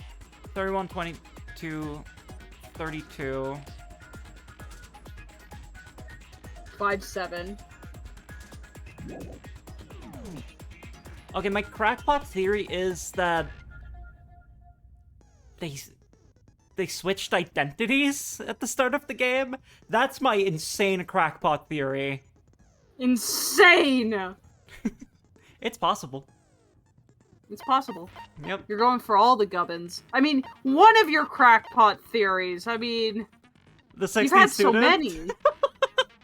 31, 22, 32. 5'7". Okay, my crackpot theory is that they switched identities at the start of the game. That's my insane crackpot theory. Insane! It's possible. It's possible. Yep. You're going for all the gubbins. I mean, one of your crackpot theories. I mean, The 16th you've had student. so many.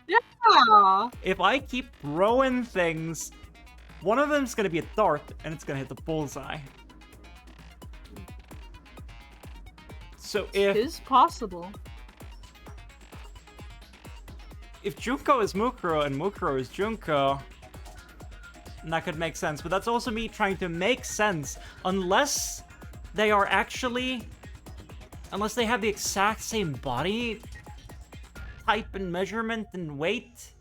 Yeah. If I keep throwing things, one of them's gonna be a dart, and it's gonna hit the bullseye. So It is possible. if Junko is Mukuro and Mukuro is Junko, that could make sense. But that's also me trying to make sense, unless they are actually, unless they have the exact same body type and measurement and weight.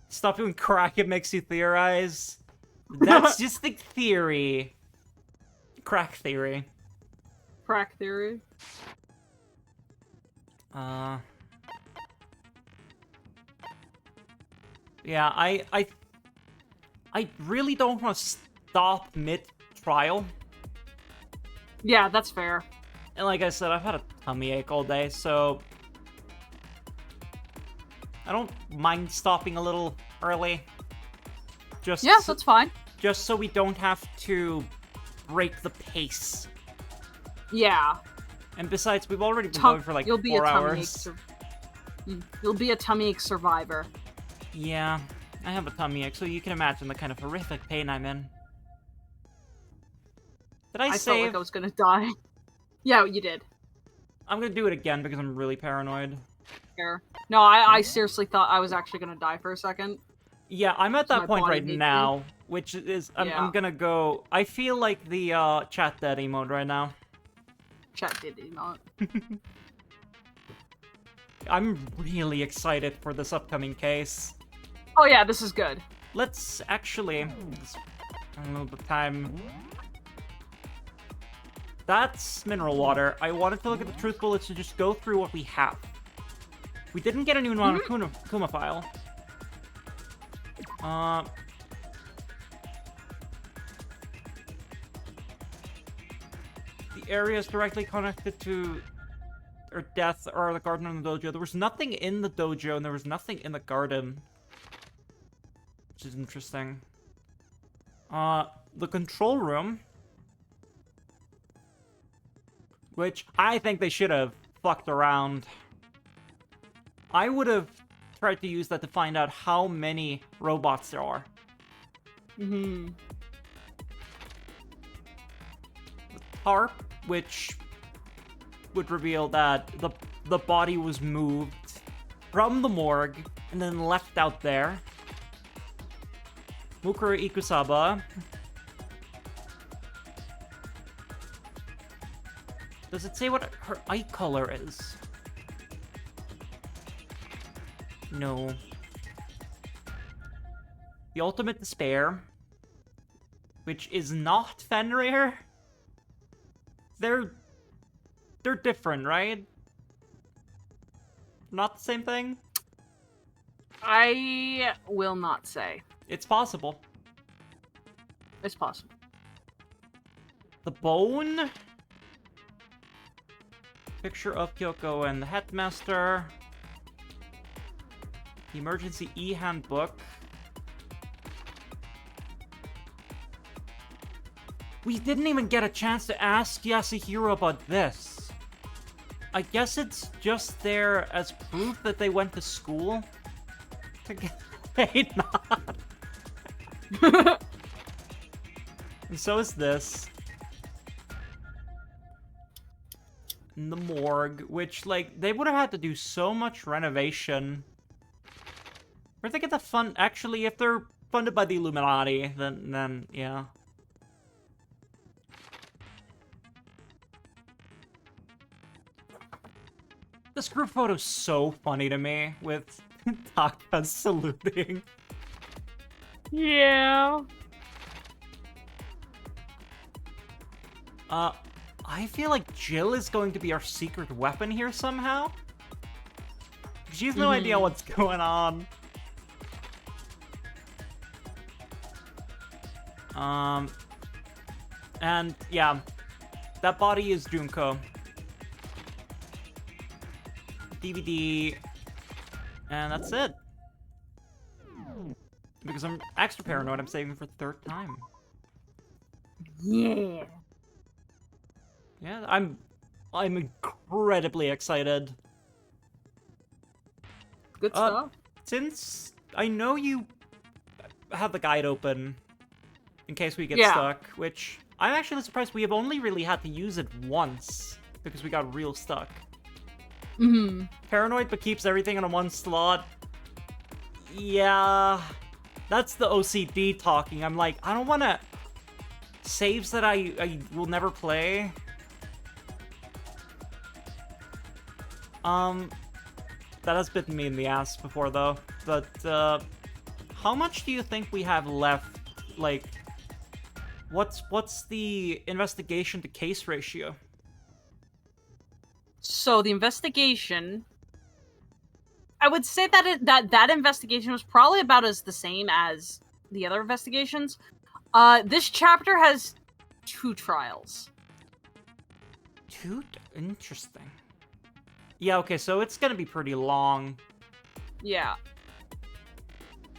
Stop doing crack, it makes you theorize. That's just the theory. Crack theory. Crack theory. Yeah, I really don't want to stop mid-trial. Yeah, that's fair. And like I said, I've had a tummy ache all day, so I don't mind stopping a little early. Just Yes, that's fine. Just so we don't have to break the pace. Yeah. And besides, we've already been going for like 4 hours. You'll be a tummy ache survivor. Yeah, I have a tummy ache, so you can imagine the kind of horrific pain I'm in. Did I felt save? like I was gonna die. Yeah, you did. I'm gonna do it again because I'm really paranoid. Fair. No, I seriously thought I was actually gonna die for a second. Yeah, I'm at So that my point body right needs now, which is I'm Yeah. gonna go. I feel like the chat daddy mode right now. Chat did not. I'm really excited for this upcoming case. Oh yeah, this is good. Let's actually a little bit of time. That's mineral water. I wanted to look at the truth bullets to just go through what we have. We didn't get a new Kuma file. The area is directly connected to death or the garden and the dojo. There was nothing in the dojo and there was nothing in the garden. Which is interesting. The control room. Which I think they should have fucked around. I would have tried to use that to find out how many robots there are. Mm-hmm. The tarp, which would reveal that the body was moved from the morgue and then left out there. Mukuro Ikusaba. Does it say what her eye color is? No. The Ultimate Despair, which is not Fenrir. They're different, right? Not the same thing? I will not say. It's possible. It's possible. The bone. Picture of Kyoko and the headmaster. The emergency e-handbook. We didn't even get a chance to ask Yasuhiro about this. I guess it's just there as proof that they went to school. To get paid not. And so is this. In the morgue, which, like, they would have had to do so much renovation. Where'd they get the fund? Actually, if they're funded by the Illuminati, then yeah. This group photo's so funny to me, with Taka saluting. Yeah. I feel like Jill is going to be our secret weapon here somehow. She has no idea what's going on. And yeah, that body is Junko. DVD, and that's it. Because I'm extra paranoid, I'm saving for the third time. Yeah. Yeah, I'm incredibly excited. Good stuff. Since I know you have the guide open in case we get stuck, which I'm actually surprised we have only really had to use it once because we got real stuck. Mm-hmm. Paranoid but keeps everything in a one slot. Yeah, that's the OCD talking. I'm like, I don't want to saves that I will never play. That has bitten me in the ass before, though. But, how much do you think we have left? Like, what's the investigation to case ratio? So, the investigation... I would say that that investigation was probably about as the same as the other investigations. This chapter has 2 trials. 2? Interesting. Yeah, okay, so it's gonna be pretty long. Yeah.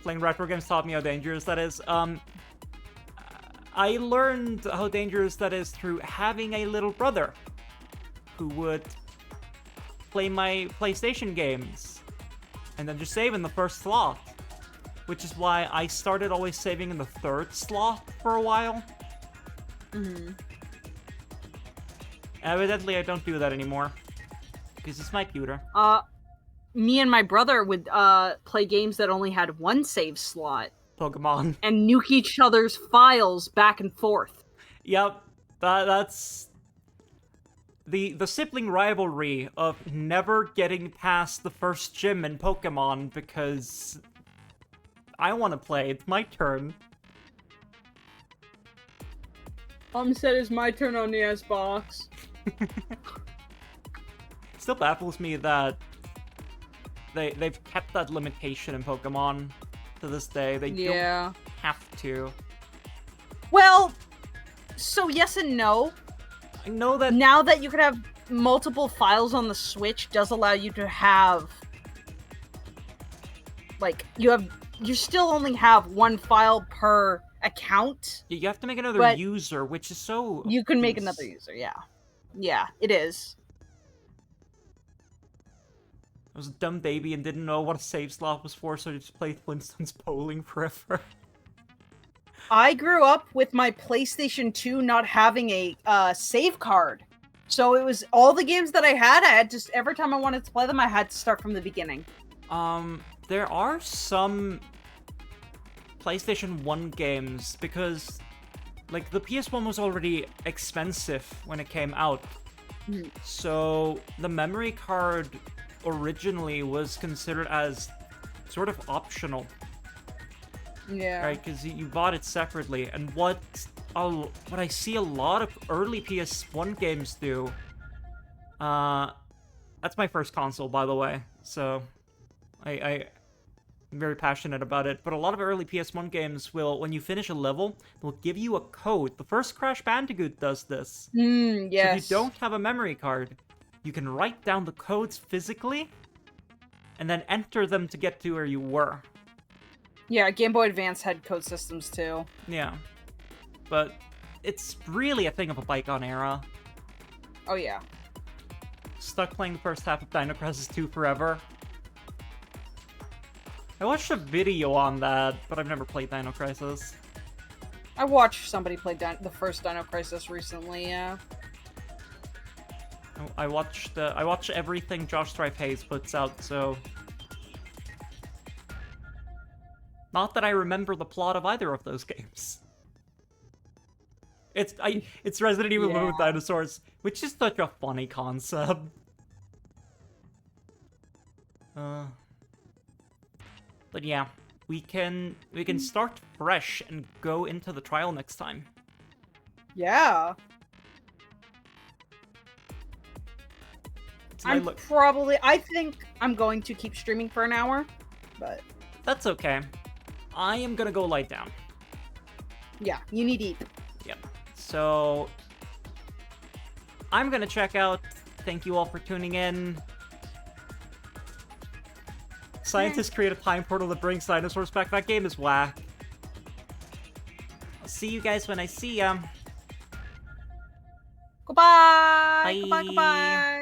Playing retro games taught me how dangerous that is. I learned how dangerous that is through having a little brother who would play my PlayStation games and then just save in the first slot. Which is why I started always saving in the 3rd slot for a while. Mm-hmm. Evidently, I don't do that anymore. Because it's my pewter. Me and my brother would play games that only had one save slot. Pokemon. And nuke each other's files back and forth. Yep. That's... The sibling rivalry of never getting past the first gym in Pokemon because I want to play. It's my turn. Said it's my turn on the S-Box. Still baffles me that they've kept that limitation in Pokemon to this day. They don't have to. Well, so yes and no. I know that now that you can have multiple files on the Switch does allow you to have, like, you still only have one file per account. You have to make another user, which is so... You can make another user, yeah. Yeah, it is. I was a dumb baby and didn't know what a save slot was for, so I just played Flintstones bowling forever. I grew up with my PlayStation 2 not having a save card. So it was all the games that I had just, every time I wanted to play them, I had to start from the beginning. There are some PlayStation 1 games, because, like, the PS1 was already expensive when it came out. So the memory card originally was considered as sort of optional. Yeah. Right, because you bought it separately, and what I see a lot of early PS1 games do, that's my first console, by the way, so I'm very passionate about it, but a lot of early PS1 games will, when you finish a level, they'll give you a code. The first Crash Bandicoot does this. Yes. So if you don't have a memory card, you can write down the codes physically, and then enter them to get to where you were. Yeah, Game Boy Advance had code systems too. Yeah. But it's really a thing of a bygone era. Oh yeah. Stuck playing the first half of Dino Crisis 2 forever. I watched a video on that, but I've never played Dino Crisis. I watched somebody play the first Dino Crisis recently, yeah. I watched everything Josh Strife Hayes puts out, so... Not that I remember the plot of either of those games. It's Resident Evil with dinosaurs, which is such a funny concept. But yeah, we can start fresh and go into the trial next time. Yeah. I think I'm going to keep streaming for an hour, but... That's okay. I am gonna go lie down. Yeah, you need to eat. Yep. So... I'm gonna check out. Thank you all for tuning in. Scientists create a time portal that brings dinosaurs back. That game is whack. I'll see you guys when I see ya. Goodbye! Bye! Goodbye, goodbye!